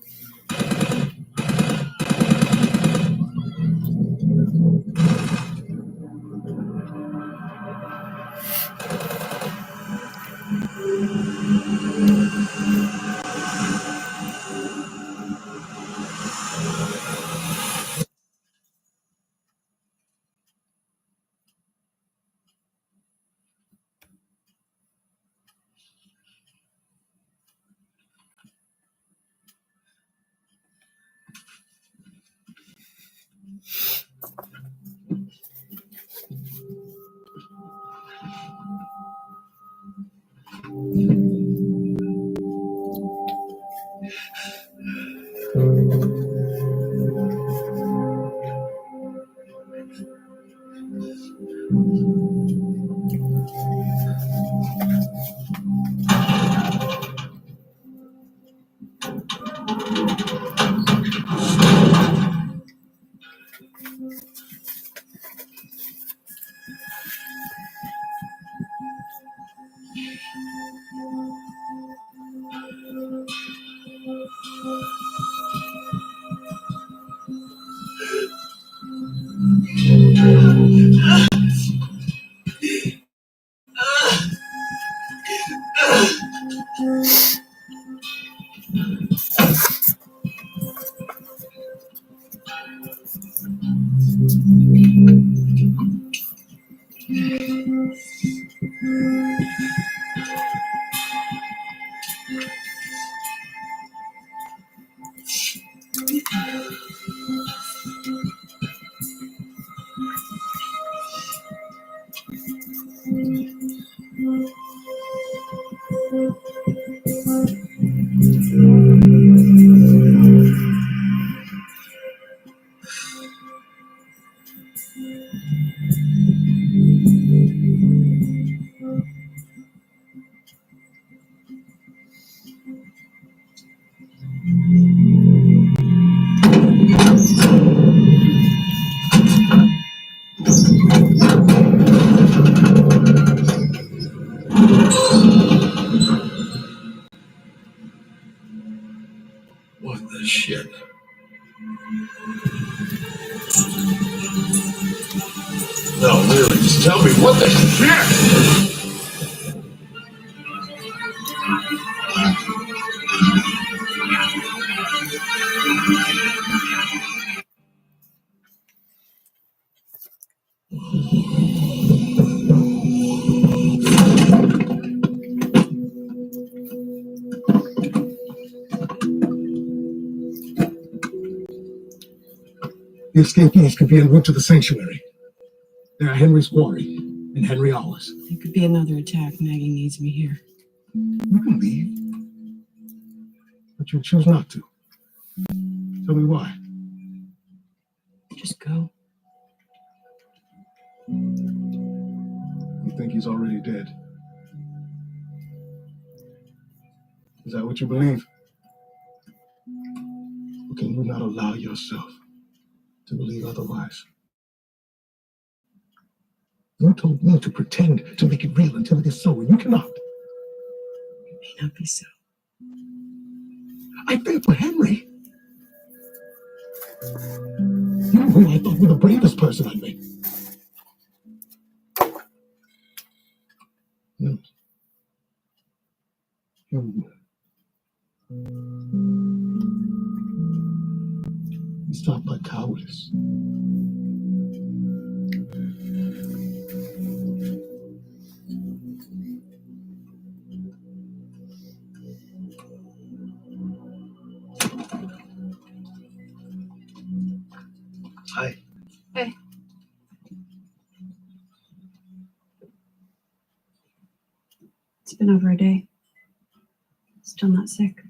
What the shit? No, really, just tell me what the shit! The escapees could be en route to the sanctuary. There are Henry's quarry and Henry Ollers. There could be another attack. Maggie needs me here. You can leave, but you choose not to. Tell me why. Just go. You think he's already dead? Is that what you believe? Or can you not allow yourself to believe otherwise? You told me to pretend to make it real until it is so, and you cannot. It may not be so. I fear for Henry. You who I thought were the bravest person I met. No. You stopped by cowardice. Hi. Hey. It's been over a day. Still not sick.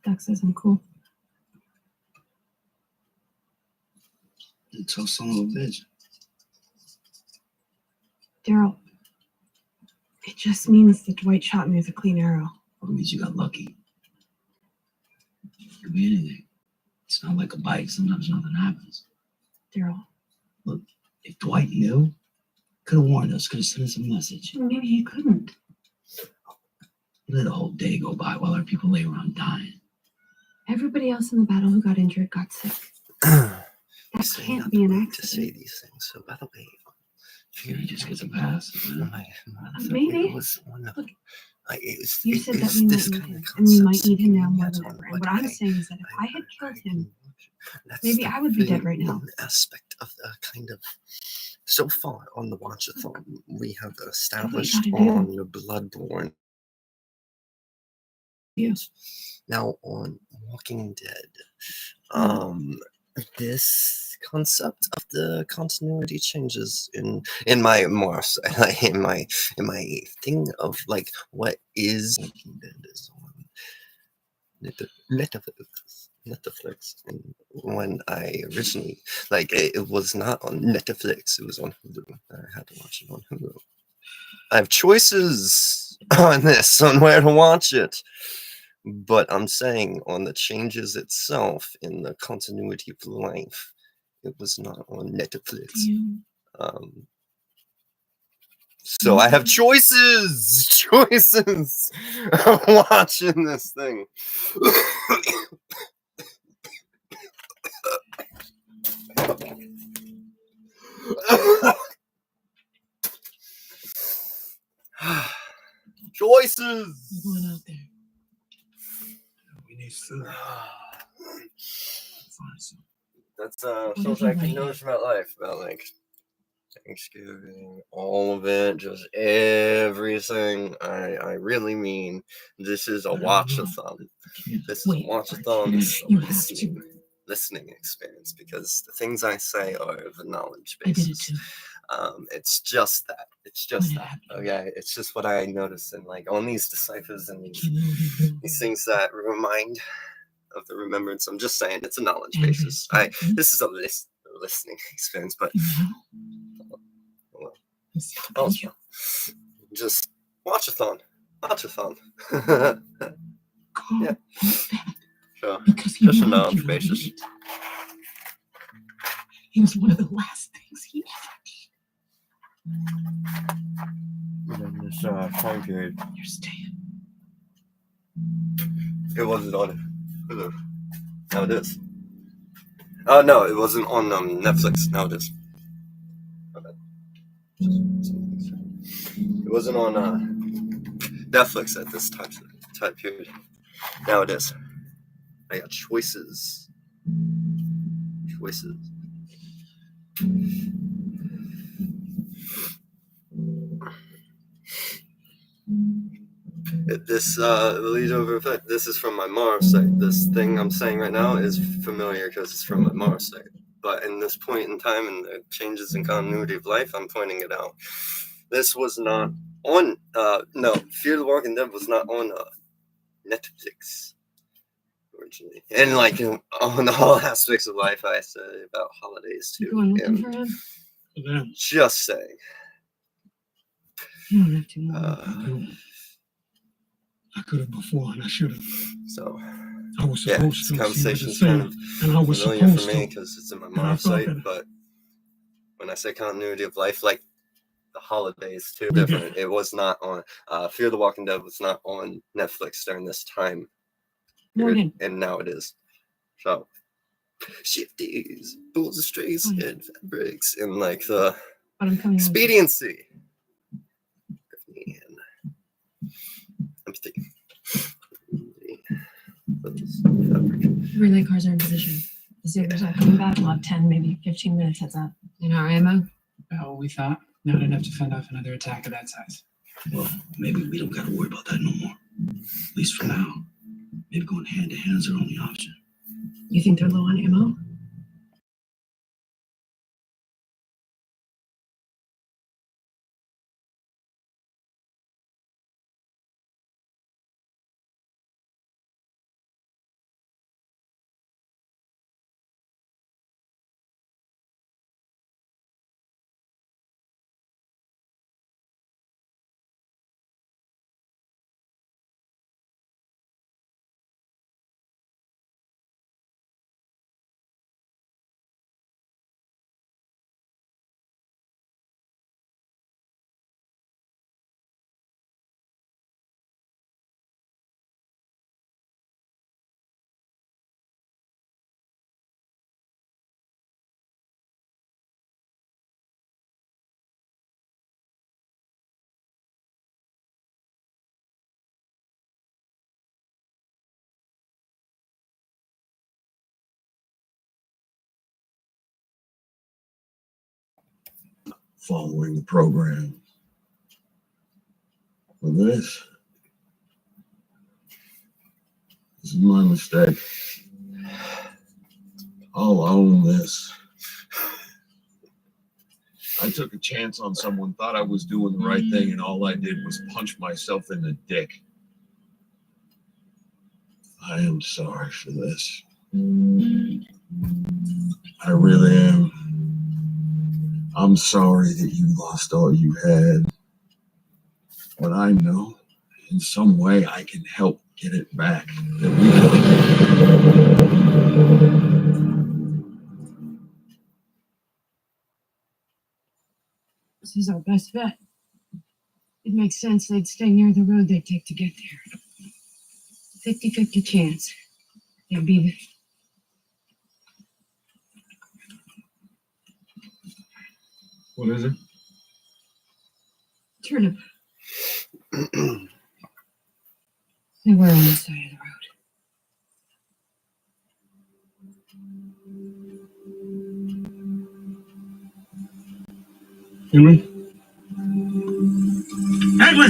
Doc says I'm cool. You tough son of a bitch. Daryl, it just means that Dwight shot me with a clean arrow. It means you got lucky. It could be anything. It's not like a bite. Sometimes nothing happens. Daryl. Look, if Dwight knew, could have warned us, could have sent us a message. Maybe he couldn't. He let a whole day go by while our people lay around dying. Everybody else in the battle who got injured got sick. That can't be an accident. To say these things. So, by the way, Figure he just gets a pass. Maybe. It was one of, Look, it was, You it- said that it's we might this need kind him, of and we might concept need him now seeking more out than on ever. And what what I'm saying is that if I had killed him, that's maybe the I would be dead thing, right now. one aspect of the kind of so far on the watchathon we have established gotta do. on the Bloodborne. Yes. Now on Walking Dead, this concept of the continuity changes in my more in my thing of like what is Walking Dead is on Netflix, and when I originally it was not on Netflix, it was on Hulu. I had to watch it on Hulu. I have choices on this on where to watch it, but I'm saying on the changes itself in the continuity of life, it was not on Netflix. So I have choices of watching this thing. Choices. We're going out there. We need food. Find some. That's something I can notice about life, about like Thanksgiving, all of it, just everything. I really mean this is a watch-a-thon. This is a watch-a-thon. This is a listening experience, because the things I say are of a knowledge basis. It's just that. It's just that. Okay, it's just what I notice in like on these deciphers and these things that remind of the remembrance. I'm just saying it's a knowledge basis. This is a listening experience, but just watch-a-thon. Yeah. Sure. Just a knowledge basis. It was one of the last things he ever In this time period. You're staying. It wasn't on Hulu. Now it is. Oh no, it wasn't on Netflix. Now it is. Okay. It wasn't on Netflix at this time period. Now it is. I got choices. This lead over effect. This is from my Mars site. This thing I'm saying right now is familiar because it's from my Mars site. But in this point in time and the changes in continuity of life, I'm pointing it out. This was not on. No, Fear the Walking Dead was not on Netflix originally. And like on all aspects of life, I say about holidays too. Going looking for him? Just saying. You don't have to. I could have before, and I should have. So I was yeah, supposed this to. conversation's kind of and I was familiar supposed for me to. because it's in my I Mars thought site. that- But when I say continuity of life, like the holidays too, We different. It was not on. Fear the Walking Dead was not on Netflix during this time period, Morgan. and now it is. So shifties, bulls of strays, and fabrics, and like the But I'm coming. expediency. And empathy. Relay cars are in position. The Sabres are coming back. We'll have 10, maybe 15 minutes heads up. In our ammo? Well, we thought not enough to fend off another attack of that size. Well, maybe we don't got to worry about that no more. At least for now. Maybe going hand to hand is our only option. You think they're low on ammo? Following the program. For this is my mistake. I'll own this. took a chance on someone, thought I was doing the right thing, and all I did was punch myself in the dick. I am sorry for this. I really am. I'm sorry that you lost all you had. But I know in some way I can help get it back. That we This is our best bet. It makes sense they'd stay near the road they take to get there. 50-50 chance. They'd be the... What is it? Turnip. They were on the side of the road. Henry? Henry!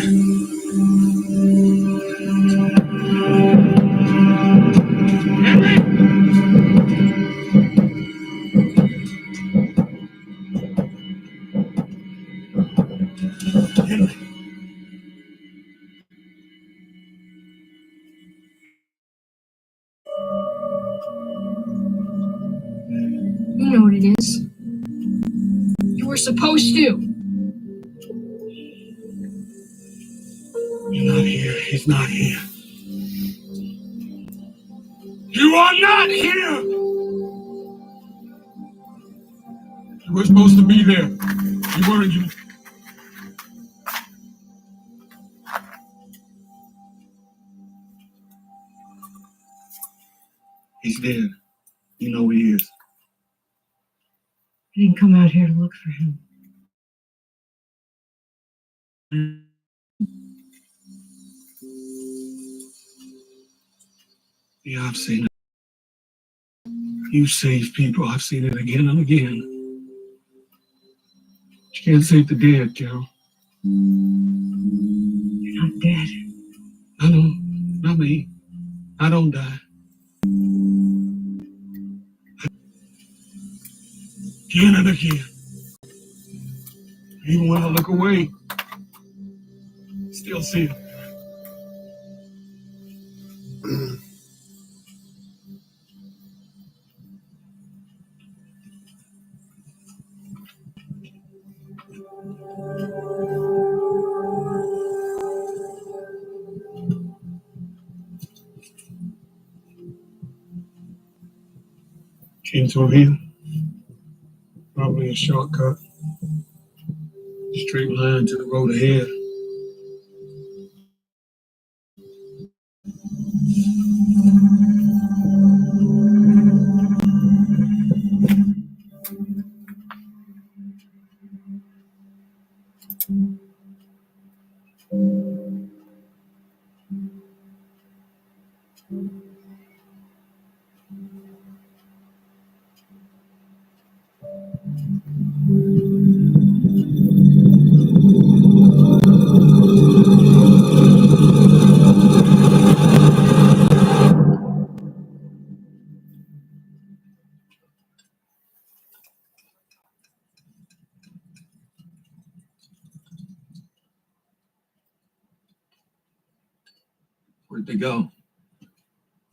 You know what it is. You were supposed to. You're not here. He's not here. You are not here! You were supposed to be there. You weren't. You. He's dead. You know where he is. I didn't come out here to look for him. Yeah, I've seen it. You save people. I've seen it again and again. You can't save the dead, Carol. You're not dead. I know. Not me. I don't die. Again and again. Even when I look away, still see it. Came through here. Probably a shortcut. Straight line to the road ahead. Where'd they go?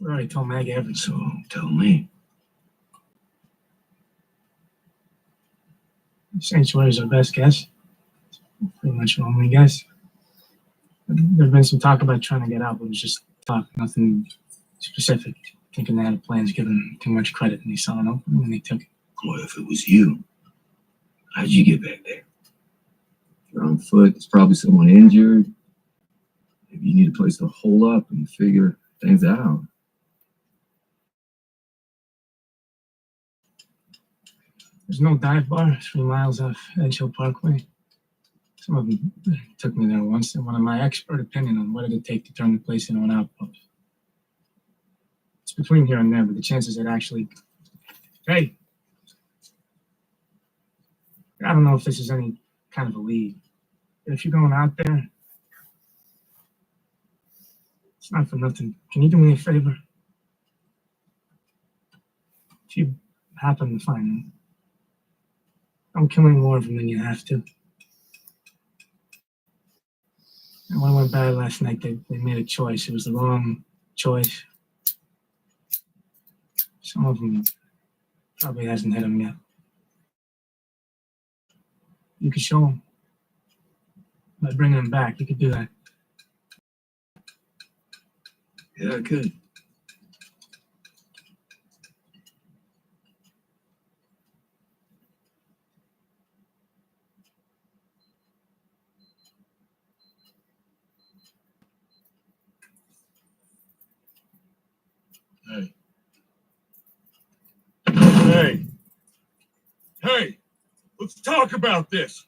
We already told Maggie everything. So tell me. Sanctuary is our best guess. Pretty much our only guess. There's been some talk about trying to get out, but it was just talk, nothing specific. Thinking they had plans, giving too much credit, and they saw an opening and they took it. Well, if it was you, how'd you get back there? You're on foot. There's probably someone injured. Maybe you need a place to hole up and figure things out. There's no dive bar 3 miles off Edge Hill Parkway. Some of them took me there once. They wanted my expert opinion on what it'd take to turn the place into an outpost. It's between here and there, but the chances it actually... Hey! I don't know if this is any kind of a lead. But if you're going out there, it's not for nothing. Can you do me a favor? If you happen to find them, I'm killing more of them than you have to. And when I went bad last night, they made a choice. It was the wrong choice. Some of them probably hasn't hit them yet. You could show them. By bringing them back, you could do that. Yeah, I could. Hey. Hey. Hey. Let's talk about this.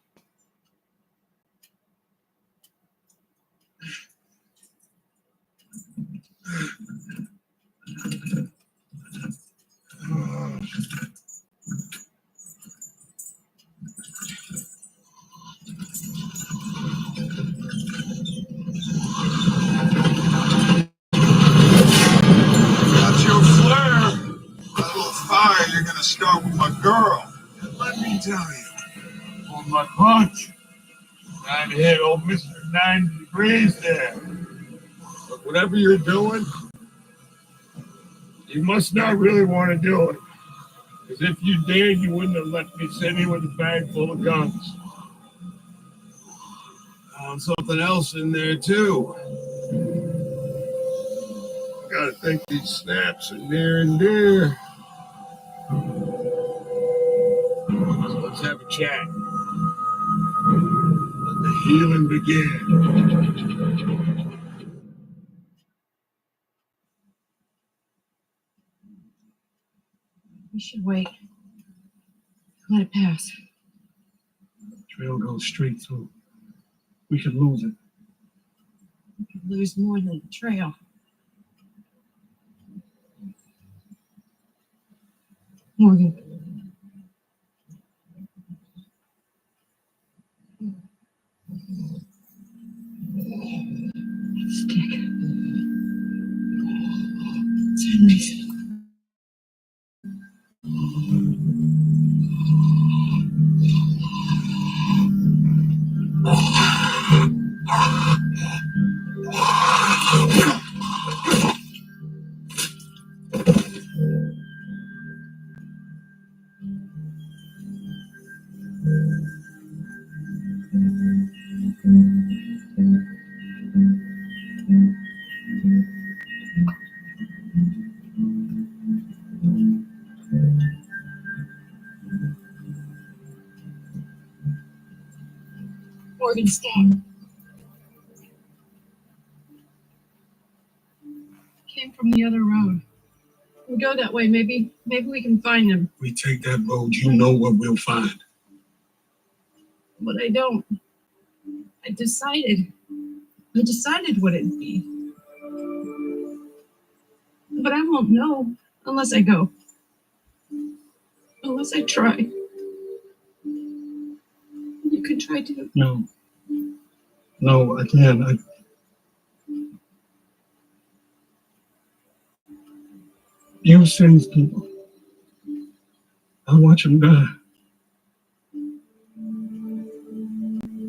That's your flair. That little fire you're gonna start with my girl. And let me tell you, on my punch, trying to hit old Mr. 90 degrees there. But whatever you're doing, you must not really want to do it. Because if you did, you wouldn't have let me sit here with a bag full of guns. Found something else in there, too. Gotta think these snaps are near and dear. So let's have a chat. Let the healing begin. We should wait. Let it pass. Trail goes straight through. We could lose it. We could lose more than the trail. Morgan. Stick. It's Henry's. Morgan, stop. Came from the other road. We go that way. Maybe we can find them. We take that road, you know what we'll find. But I don't. I decided what it'd be. But I won't know unless I go. Unless I try. You can try to. No. No, I can't. You save people. I watch them die.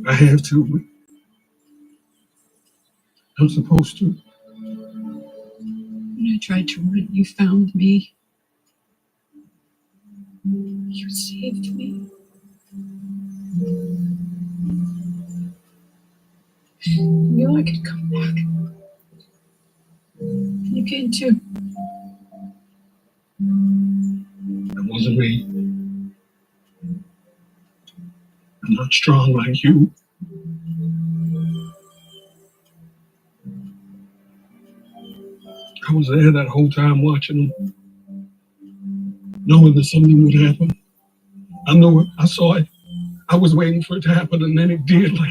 I have to. I'm supposed to. When I tried to run, you found me. You saved me. You knew I could come back. You came too. It wasn't me. I'm not strong like you. I was there that whole time watching them, knowing that something would happen. I knew it. I saw it. I was waiting for it to happen, and then it did, like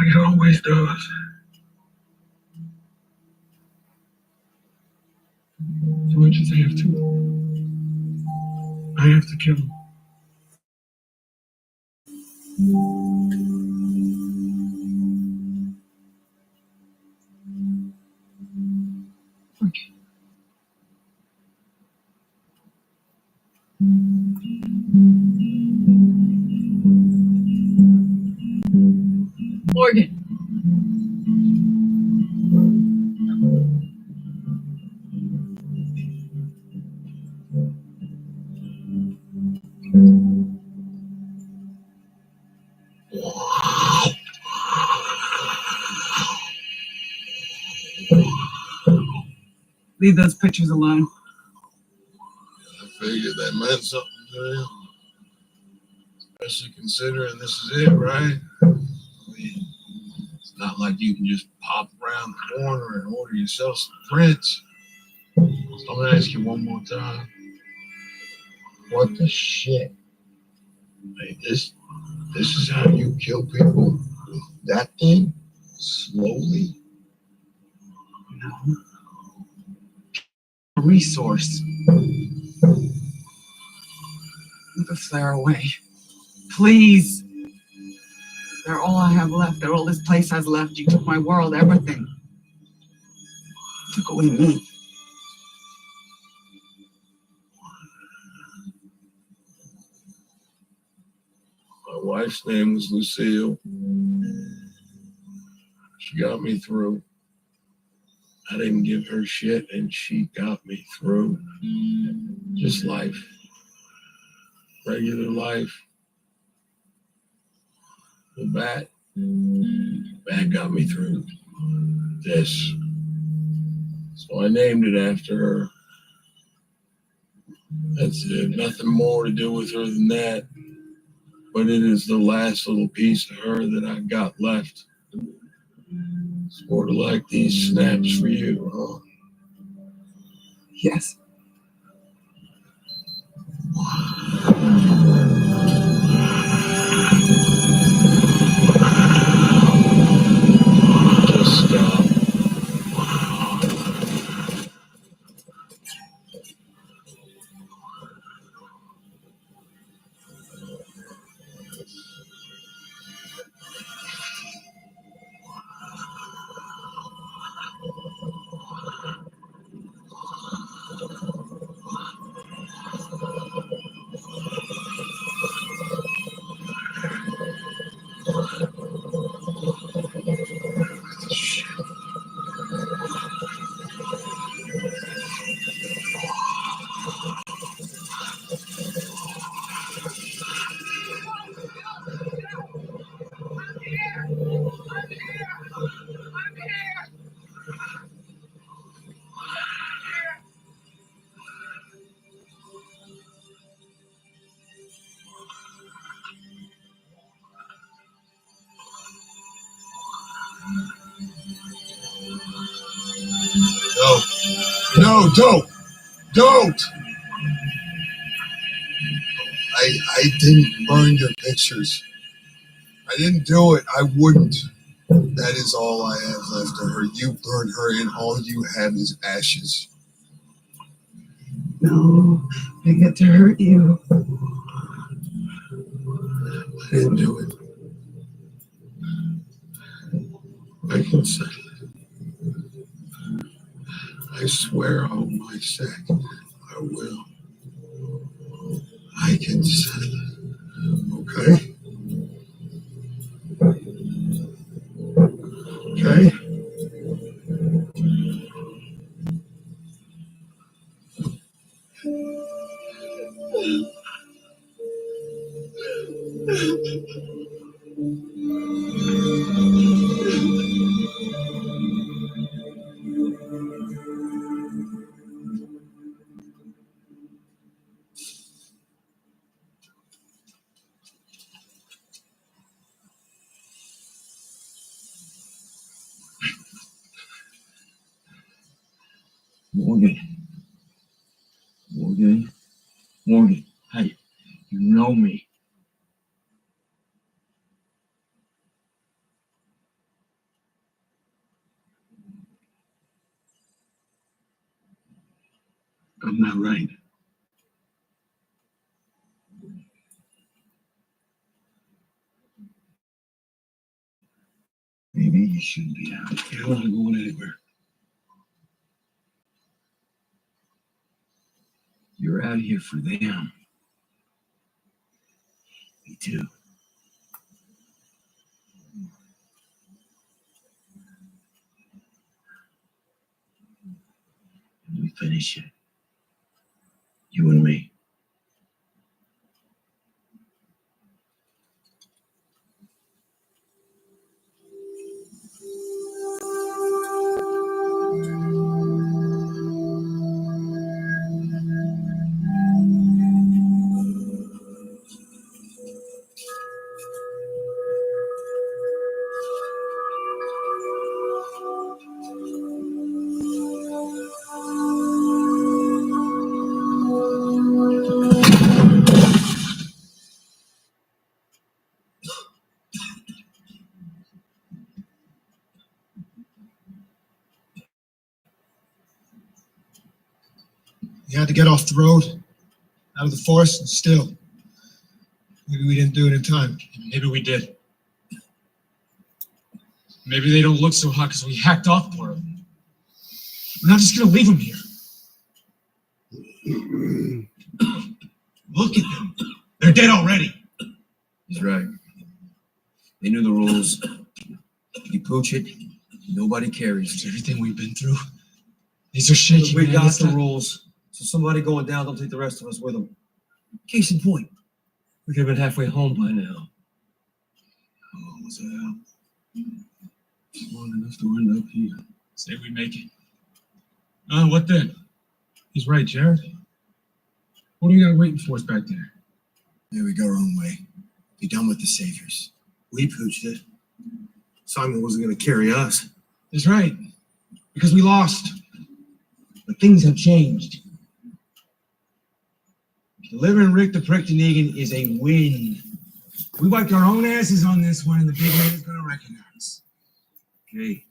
it always does. So I just have to. I have to kill him. Okay. Leave those pictures alone. I figured that meant something to you. Especially considering this is it, right? I mean, it's not like you can just pop around the corner and order yourself some prints. So I'm gonna ask you one more time. What the shit? Hey, this is how you kill people? With that thing? Slowly? No. A resource. Move the flare away. Please. They're all I have left. They're all this place has left. You took my world, everything. You took away me. My wife's name was Lucille. She got me through. I didn't give her shit, and she got me through. Just life. Regular life. The bat got me through this. So I named it after her. That's it. Nothing more to do with her than that. But it is the last little piece of her that I got left. Sort of like these snaps for you, huh? Yes. Just stop. No, don't. I didn't burn your pictures. I didn't do it. I wouldn't. That is all I have left of her. You burned her, and all you have is ashes. No, I get to hurt you. I didn't do it. I can settle it. I swear on my sack, I will. I can settle it. Okay? Okay? Morgan, hey, you know me. I'm not right. Maybe you shouldn't be out. I'm not going anywhere. You're out here for them. Me too. And we finish it. You and me. We had to get off the road, out of the forest, and still. Maybe we didn't do it in time. Maybe we did. Maybe they don't look so hot because we hacked off part of them. We're not just gonna leave them here. Look at them. They're dead already. He's right. They knew the rules. You pooch it, nobody carries. After everything we've been through, these are shaky. We man. got It's the not- rules. So somebody going down, don't take the rest of us with them. Case in point, we could have been halfway home by now. Oh, was that? Long enough to end up here. Say we make it. What then? He's right, Jared. What do you got waiting for us back there? There we go our own way. Be done with the saviors. We pooched it. Simon wasn't going to carry us. That's right. Because we lost. But things have changed. Delivering Rick the Prick to Negan is a win. We wiped our own asses on this one, and the big man is going to recognize. Okay.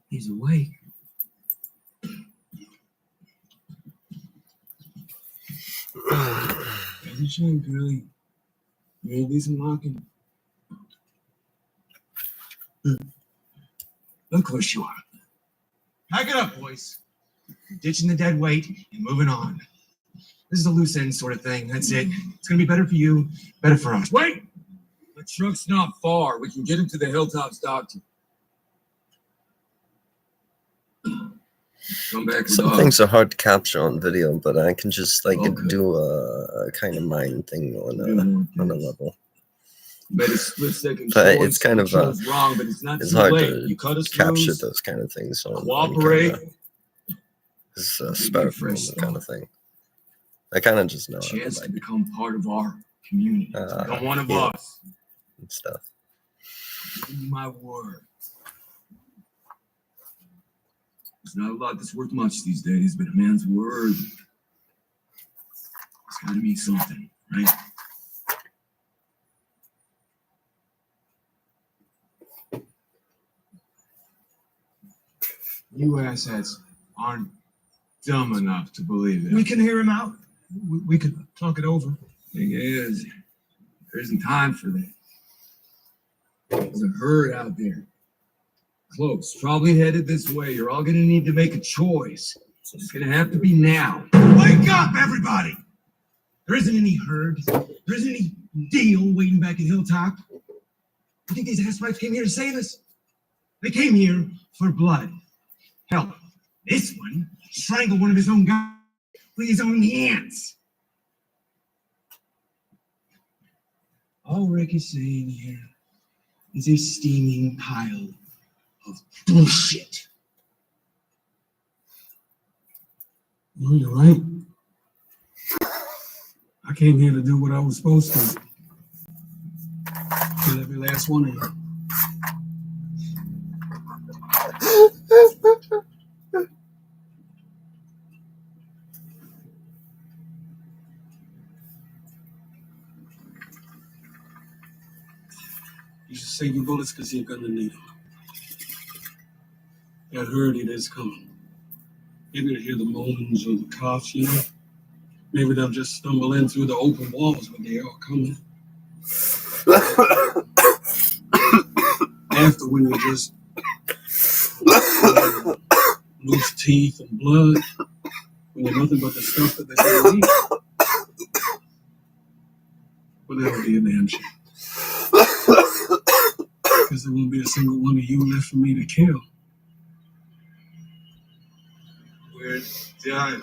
He's awake. As you should, Billy. Maybe some mocking. Of course you are. Pack it up, boys. We're ditching the dead weight and moving on. This is a loose end sort of thing. That's it. It's going to be better for you, better for us. Wait! The truck's not far. We can get him to the Hilltops doctor. Come back with Some dog. things are hard to capture on video, but I can just like Okay. do a kind of mind thing on a level. Made a split-second But choice. it's kind You of chose wrong, but it's not it's too hard late. to You cut us capture loose. those kind of things on Cooperate. camera. It's a spare kind of thing. I kind of just know it, Chance like, to become part of our community. Become one of yeah, us. and stuff. Give you my word. There's not a lot that's worth much these days, but a man's word, it's got to mean something, right? You asshats aren't dumb enough to believe it. We can hear him out. We could talk it over. Thing is, there isn't time for that. There's a herd out there. Close, probably headed this way. You're all gonna need to make a choice. It's gonna have to be now. Wake up, everybody! There isn't any herd. There isn't any deal waiting back at Hilltop. You think these asswipes came here to save us? They came here for blood. Hell, this one strangled one of his own guys with his own hands. All Rick is saying here is a steaming pile of bullshit. No, you're right. I came here to do what I was supposed to. Kill every last one of you. You should save your bullets because you're gonna need them. That herd it is coming. You're gonna hear the moans or the coughs, you know? Maybe they'll just stumble in through the open walls, but they are coming. After when you just loose teeth and blood, when you're nothing but the stuff that they're gonna eat. But that'll be a damn shame. Because there won't be a single one of you left for me to kill. We're done.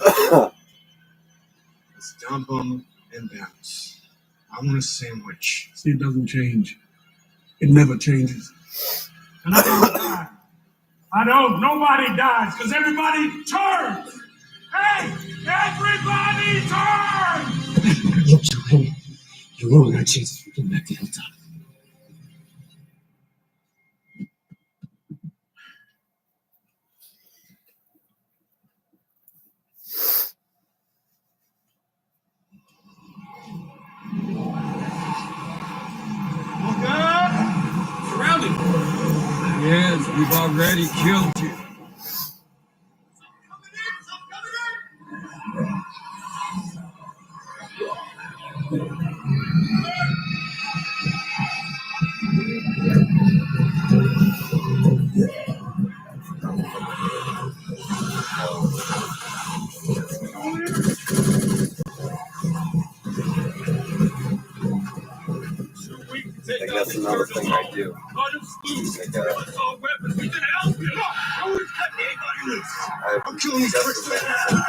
Let's dump them and bounce. I want a sandwich. See, it doesn't change. It never changes. And I don't die. I don't. Nobody dies because everybody turns. Hey, everybody turn! Look, Joanne, you're ruining our chances of getting back to Hilltop. Look up! Surrounded. Yes, we've already killed you. do. Like, I'm killing these pricks sometimes,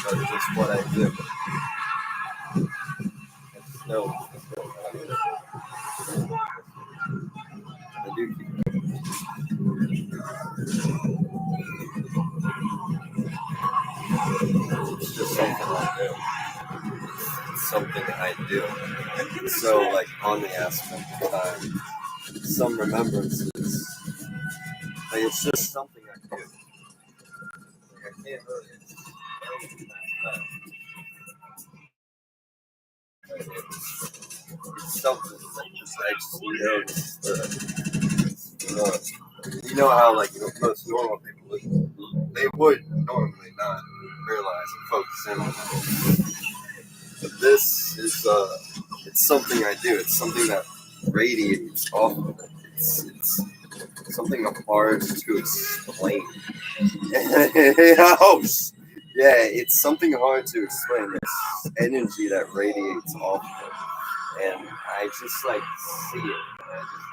but it's just what I do. No, I do keep it's just something I do. It's something I do. So, like, on the aspect of time, some remembrances, like, it's just something I do. Like, I can't really explain that. It's something that I just notice. You know how, like, most normal people they would normally not realize and focus in on that. But this is, it's something I do. It's something that radiates off of it. It's something hard to explain. It helps. Yeah, it's something hard to explain. This energy that radiates off of it. And I just, like, see it.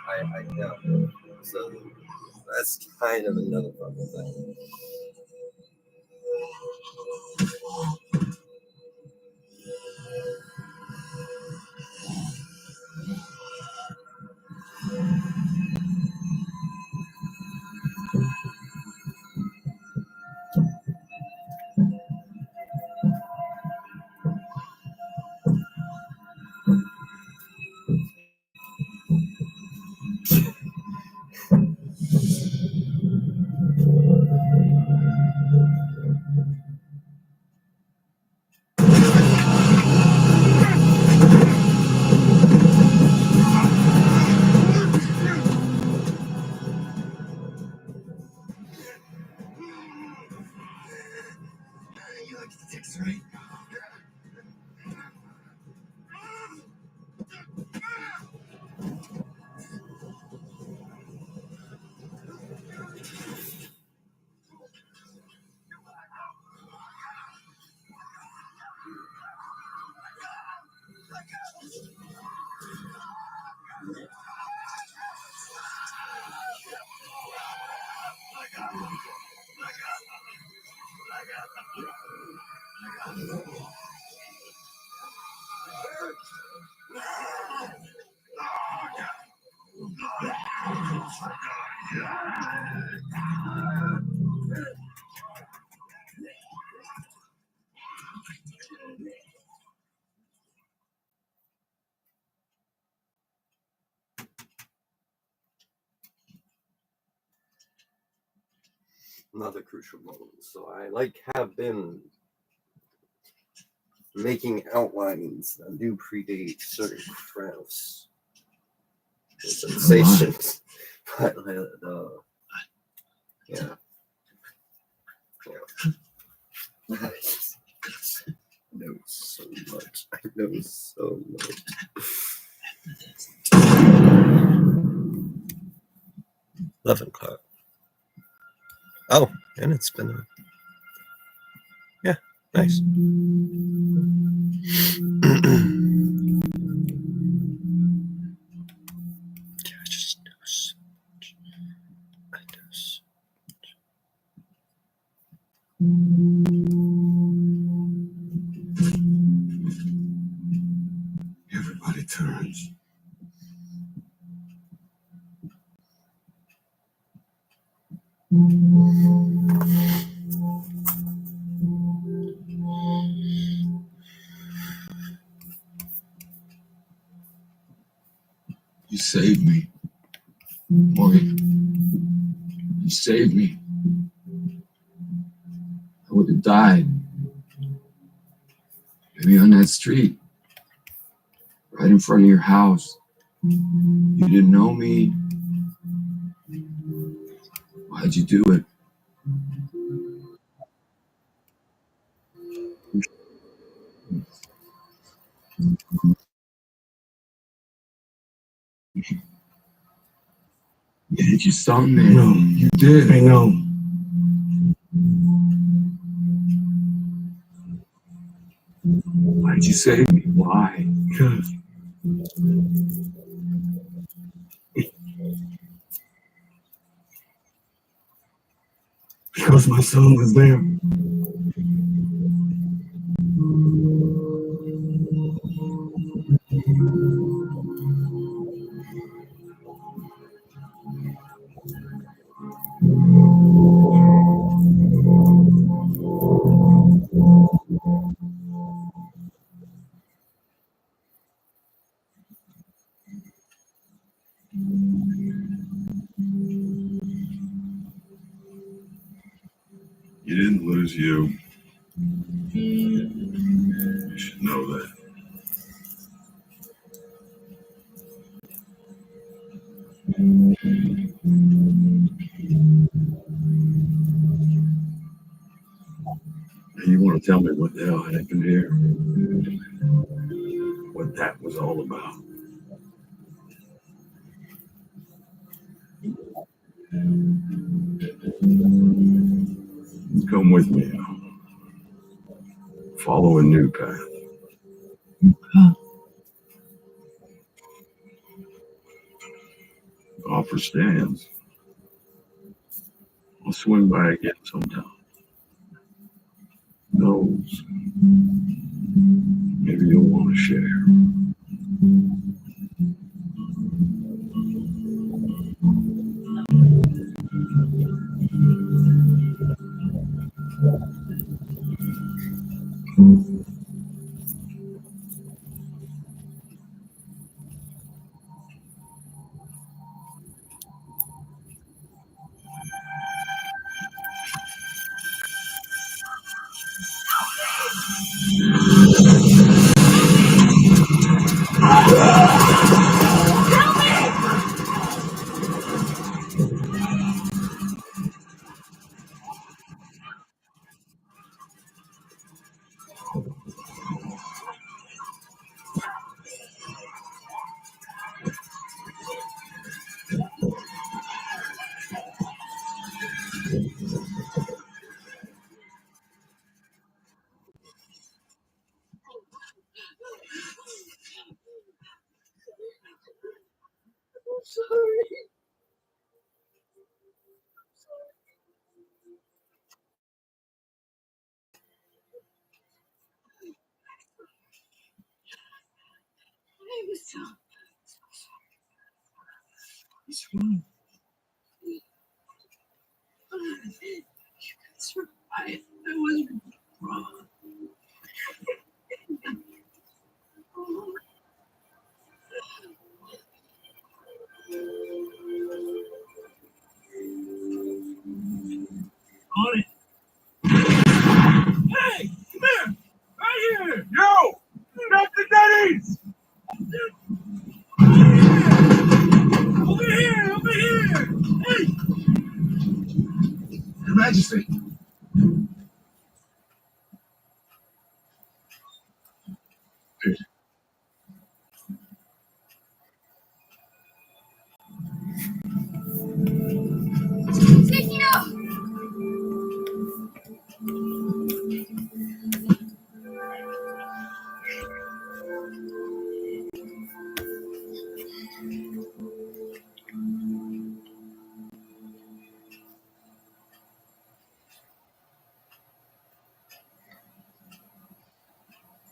I know. So that's kind of another fucking thing. Another crucial moment. So I have been making outlines that do predate certain crafts and sensations. But yeah. I know so much. I know so much. 11 o'clock. Oh, and it's been yeah, nice. I just know so much. I know so much. Everybody turns. You saved me. Morgan. You saved me. I would have died. Maybe on that street. Right in front of your house. You didn't know me. Why'd you do it? Did you something? No, you did. I know. Why'd you save me? Why? Because Because my son was there. You didn't lose you. You should know that. You want to tell me what the hell happened here? What that was all about? Come with me. Follow a new path. Offer stands. I'll swing by again sometime. Knows. Maybe you'll want to share. What's wrong? You could survive. I was wrong. On it. Hey, come here! Right here! Yo! Back to Denny's! Over here! Over here! Hey! Your Majesty.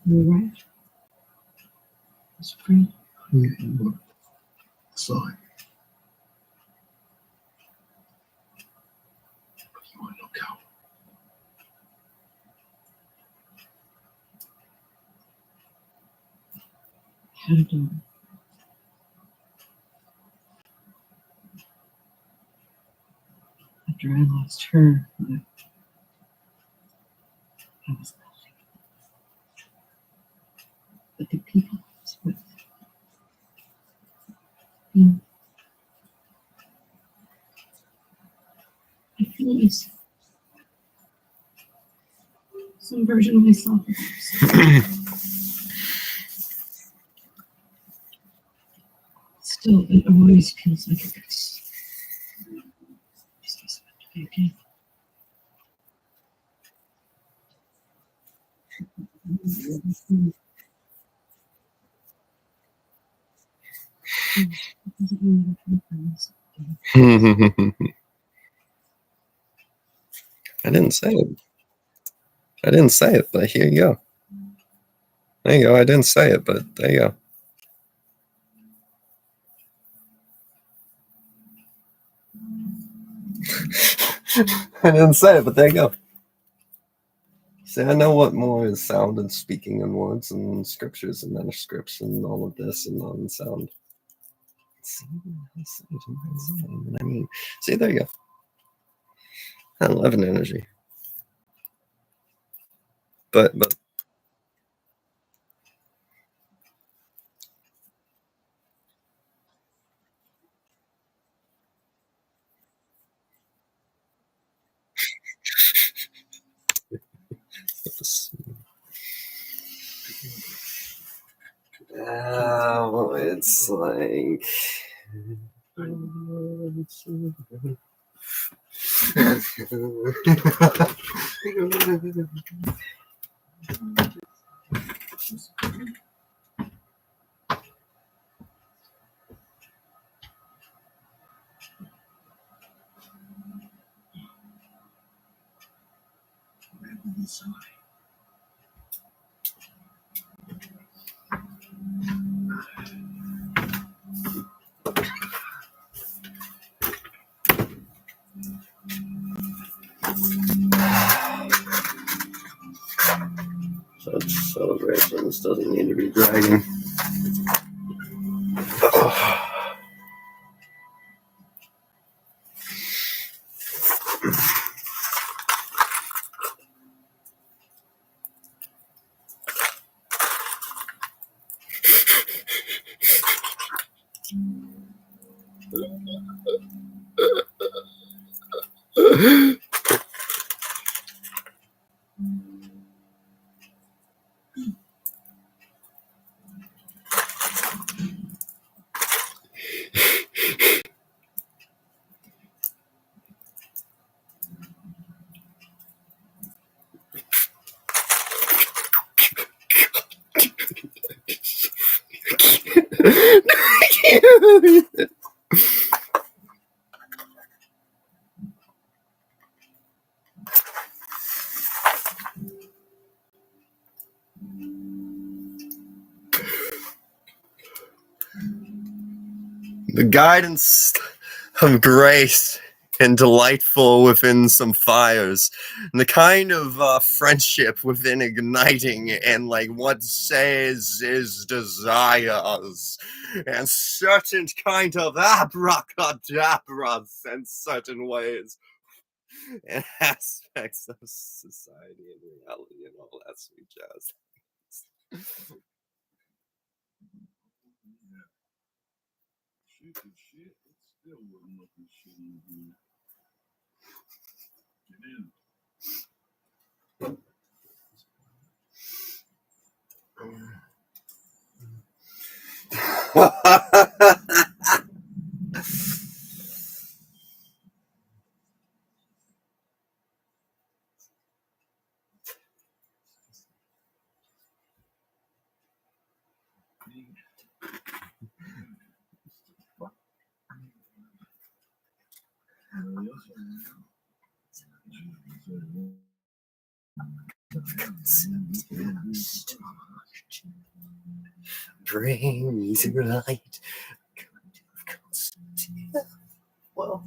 You're right. It's free. Yeah, look. Saw it. You want to look out. Had a daughter. After I lost her, I was nothing. But the people I was with, you, I feel you. Some version of myself. Still, it always feels like it's okay. I didn't say it. I didn't say it, but here you go. There you go. I didn't say it, but there you go. I didn't say it, but there you go. See, I know what more is sound and speaking and words and scriptures and manuscripts and all of this and on sound. I mean, see, there you go. 11 energy. But it's like such celebrations doesn't need to be dragging. The guidance of grace and delightful within some fires, and the kind of friendship within igniting, and like what says is desires, and certain kind of abracadabras in certain ways, and aspects of society and reality and all that sweet jazz. Bring me to light. Well,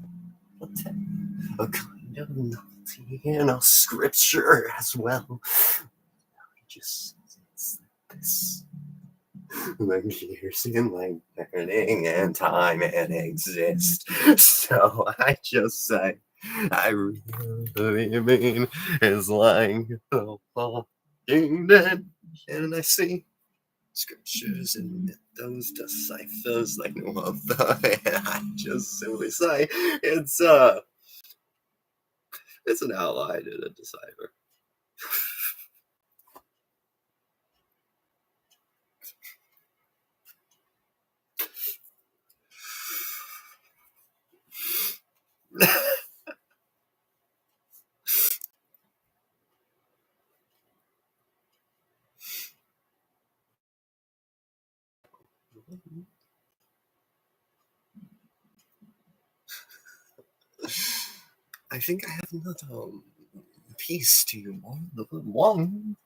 a kind of naughty in a scripture as well. Just this. Like years in like learning and time and exist. So I just say, I really mean is like the walking dead, and I see scriptures and those deciphers like no other, and I just simply say it's an ally to the decipher. I think I have another Peace to you, Mom. Mom.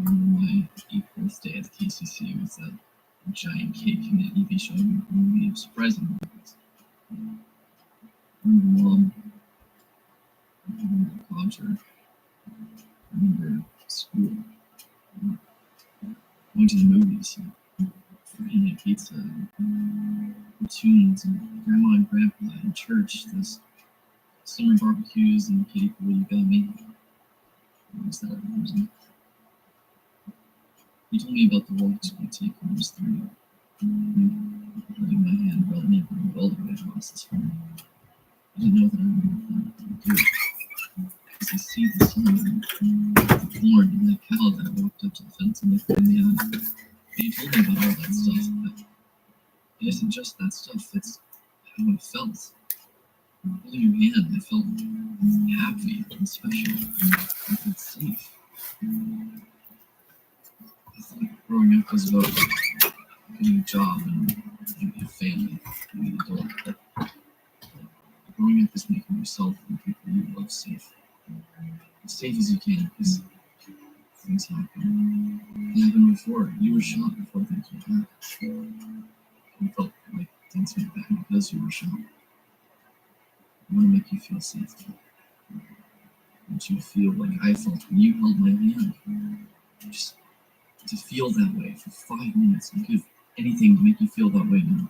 My 8th birthday at KCC was a giant cake and an EV showing me a surprising moments. I remember Mom, I remember Roger, I remember school, going to the movies, eating pizza, tunes, and Grandma and Grandpa in church, those summer barbecues and kiddie pool you got me. What was that? He told me about the walks we take when I was 3. Holding my hand while me going all the way across this farm. I didn't know that I would do it. Because I see the sun and the corn and that cow that I walked up to the fence and looked in the eye. And he told me about all that stuff, but it isn't just that stuff, it's how I felt. Holding your hand, I felt happy and special. I felt safe. I thought growing up was about getting a job and having a family, being an adult. But growing up is making yourself and the people you love safe. As safe as you can, because things happen. It happened before. You were shot before things went bad. You felt like things went bad because you were shot. I want to make you feel safe. I want you to feel like I felt when you held my hand. Just to feel that way for 5 minutes. I'd give anything to make you feel that way now.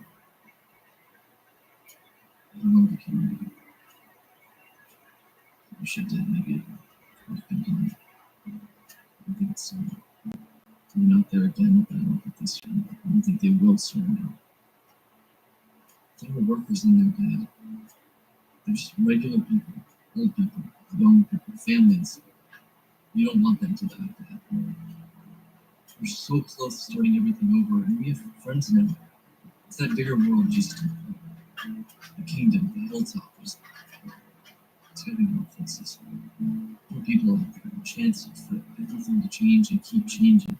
I don't know if you can do it. I wish I did. Maybe it would have been done. I think it's coming out there again, but I don't think they surrender. I don't think they will surrender. They were workers in their dad. They're just regular people, old people, young people, families. You don't want them to die, Dad. We're so close to starting everything over, and we have friends now. It's that bigger world, just the kingdom, the hilltop. It's getting more places. More people out there, chances for everything to change and keep changing.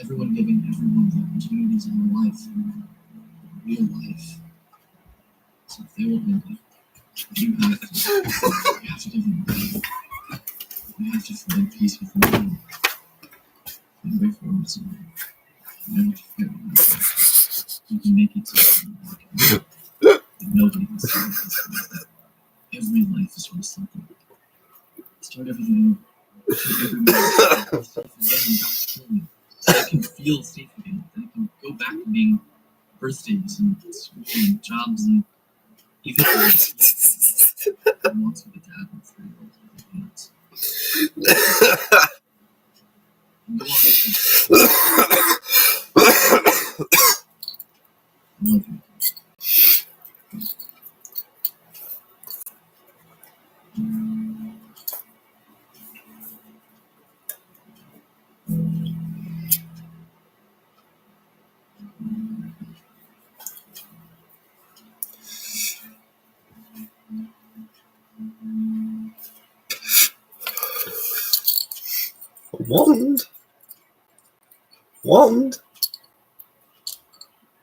Everyone giving everyone the opportunities in their life, real life. So if they won't live it, you have to give them life. You have to find peace with them. And wait for them to you don't have to fear them. You can make it to nobody can start this. Every life is worth something. Start everything over. Start everyone yourself again and back to me. So I can feel safe again. I can go back to being a birthday was in school and jobs and he wants me to have 3 years. Love you. Wand? Wand?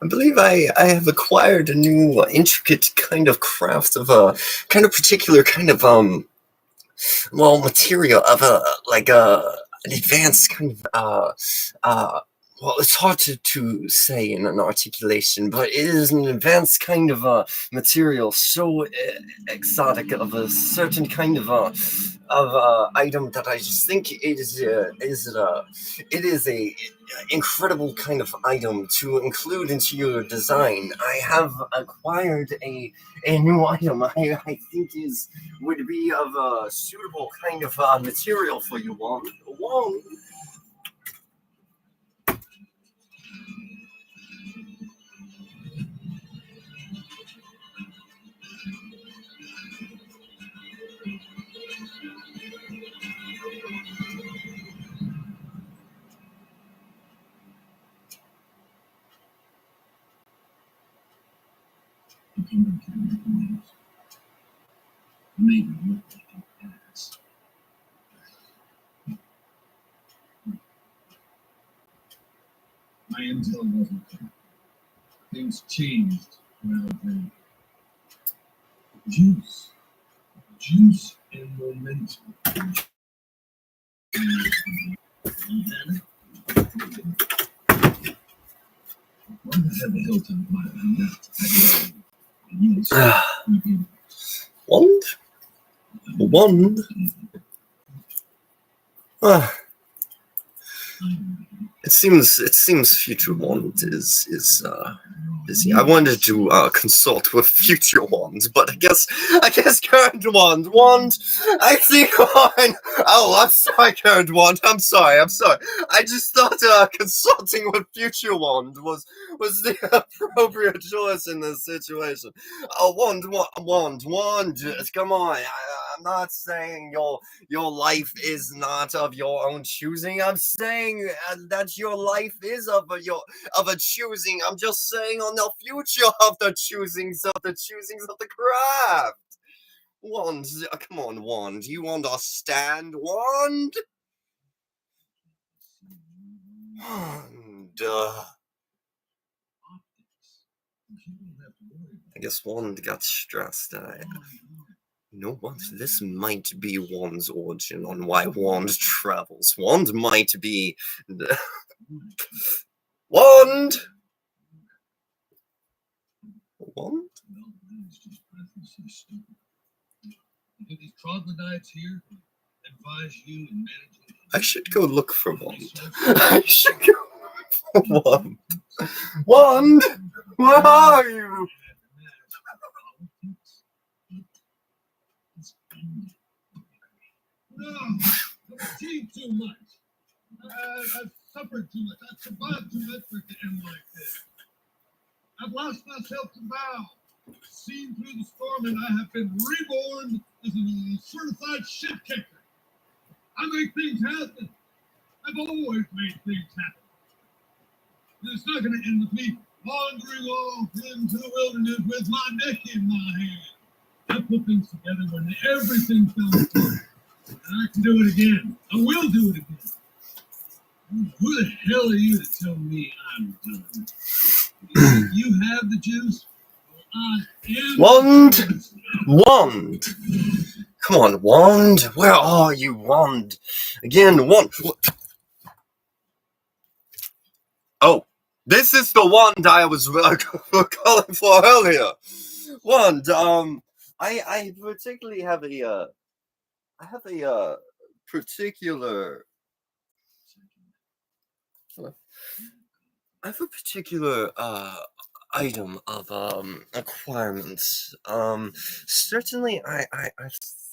I believe I have acquired a new intricate kind of craft of a kind of particular kind of well, material of an advanced kind of well, it's hard to say in an articulation, but it is an advanced kind of material, so exotic of a certain kind of item that I just think it is a incredible kind of item to include into your design. I have acquired a new item I think would be of a suitable kind of material for you, Wand. Wand. Made me look like an ass. My intel wasn't there. Things changed when I was there. Juice and momentum. Why the hell did my Wand? Wand? It seems Future Wand is busy. I wanted to consult with Future Wand, but I guess Current Wand. I think on. Oh, I'm sorry, Current Wand. I'm sorry. I just thought consulting with Future Wand was the appropriate choice in this situation. Oh, Wand. Come on. I'm not saying your life is not of your own choosing. I'm saying that your life is of a choosing. I'm just saying on the future of the choosings of the craft. Wand, come on, Wand. You understand, Wand? Wand. I guess Wand got stressed. You know what? This might be Wand's origin on why Wand travels. Wand might be Wand! Wand? These troglodytes here advise you in managing. I should go look for Wand. I should go look for Wand. Wand! Where are you? No, I've achieved too much. I've suffered too much. I've survived too much for it to end like this. I've lost myself to vow, seen through the storm, and I have been reborn as a certified shit kicker. I make things happen. I've always made things happen. And it's not going to end with me wandering off into the wilderness with my neck in my hand. I put things together when everything fell apart. And I can do it again. I will do it again. Who the hell are you to tell me I'm done? You have the juice. Well, I am. Wand! Come on, Wand. Where are you, Wand? Again, Wand. Oh, this is the Wand I was calling for earlier. Wand, I particularly have a particular item of acquirements. Certainly, I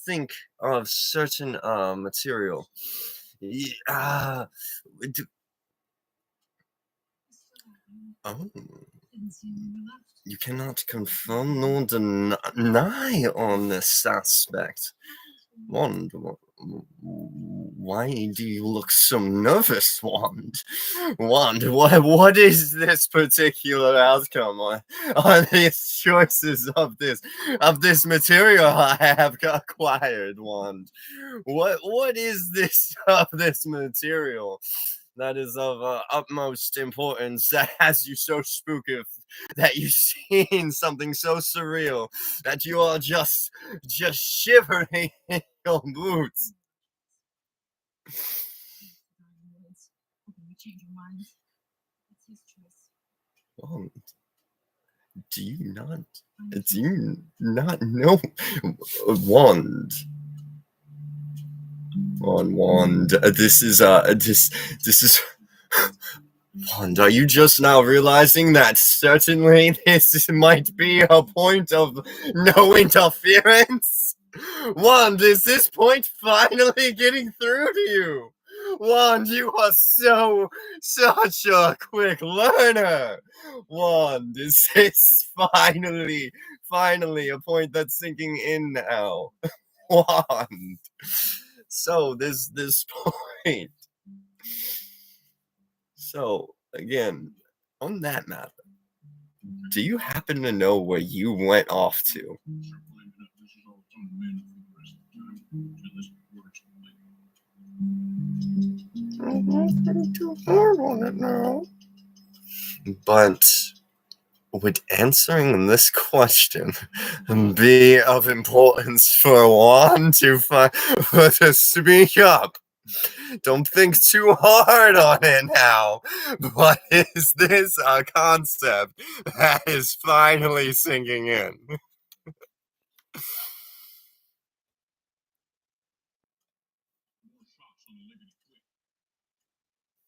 think of certain material. Do, oh, you cannot confirm nor deny on this aspect. Wand, why do you look so nervous, Wand? Wand, what is this particular outcome? Are these choices of this material I have acquired, Wand? What is this of this material that is of utmost importance that has you so spooked, that you've seen something so surreal that you are just shivering in your boots? Wand, do you not know? Wand, Wand, this is Wand, are you just now realizing that certainly this might be a point of no interference? Wand, is this point finally getting through to you? Wand, you are such a quick learner. Wand, is this finally a point that's sinking in now? Wand. So this point. So again, on that matter, do you happen to know where you went off to? Too hard on it now. But would answering this question be of importance for Juan to speak up? Don't think too hard on it now. But is this a concept that is finally sinking in?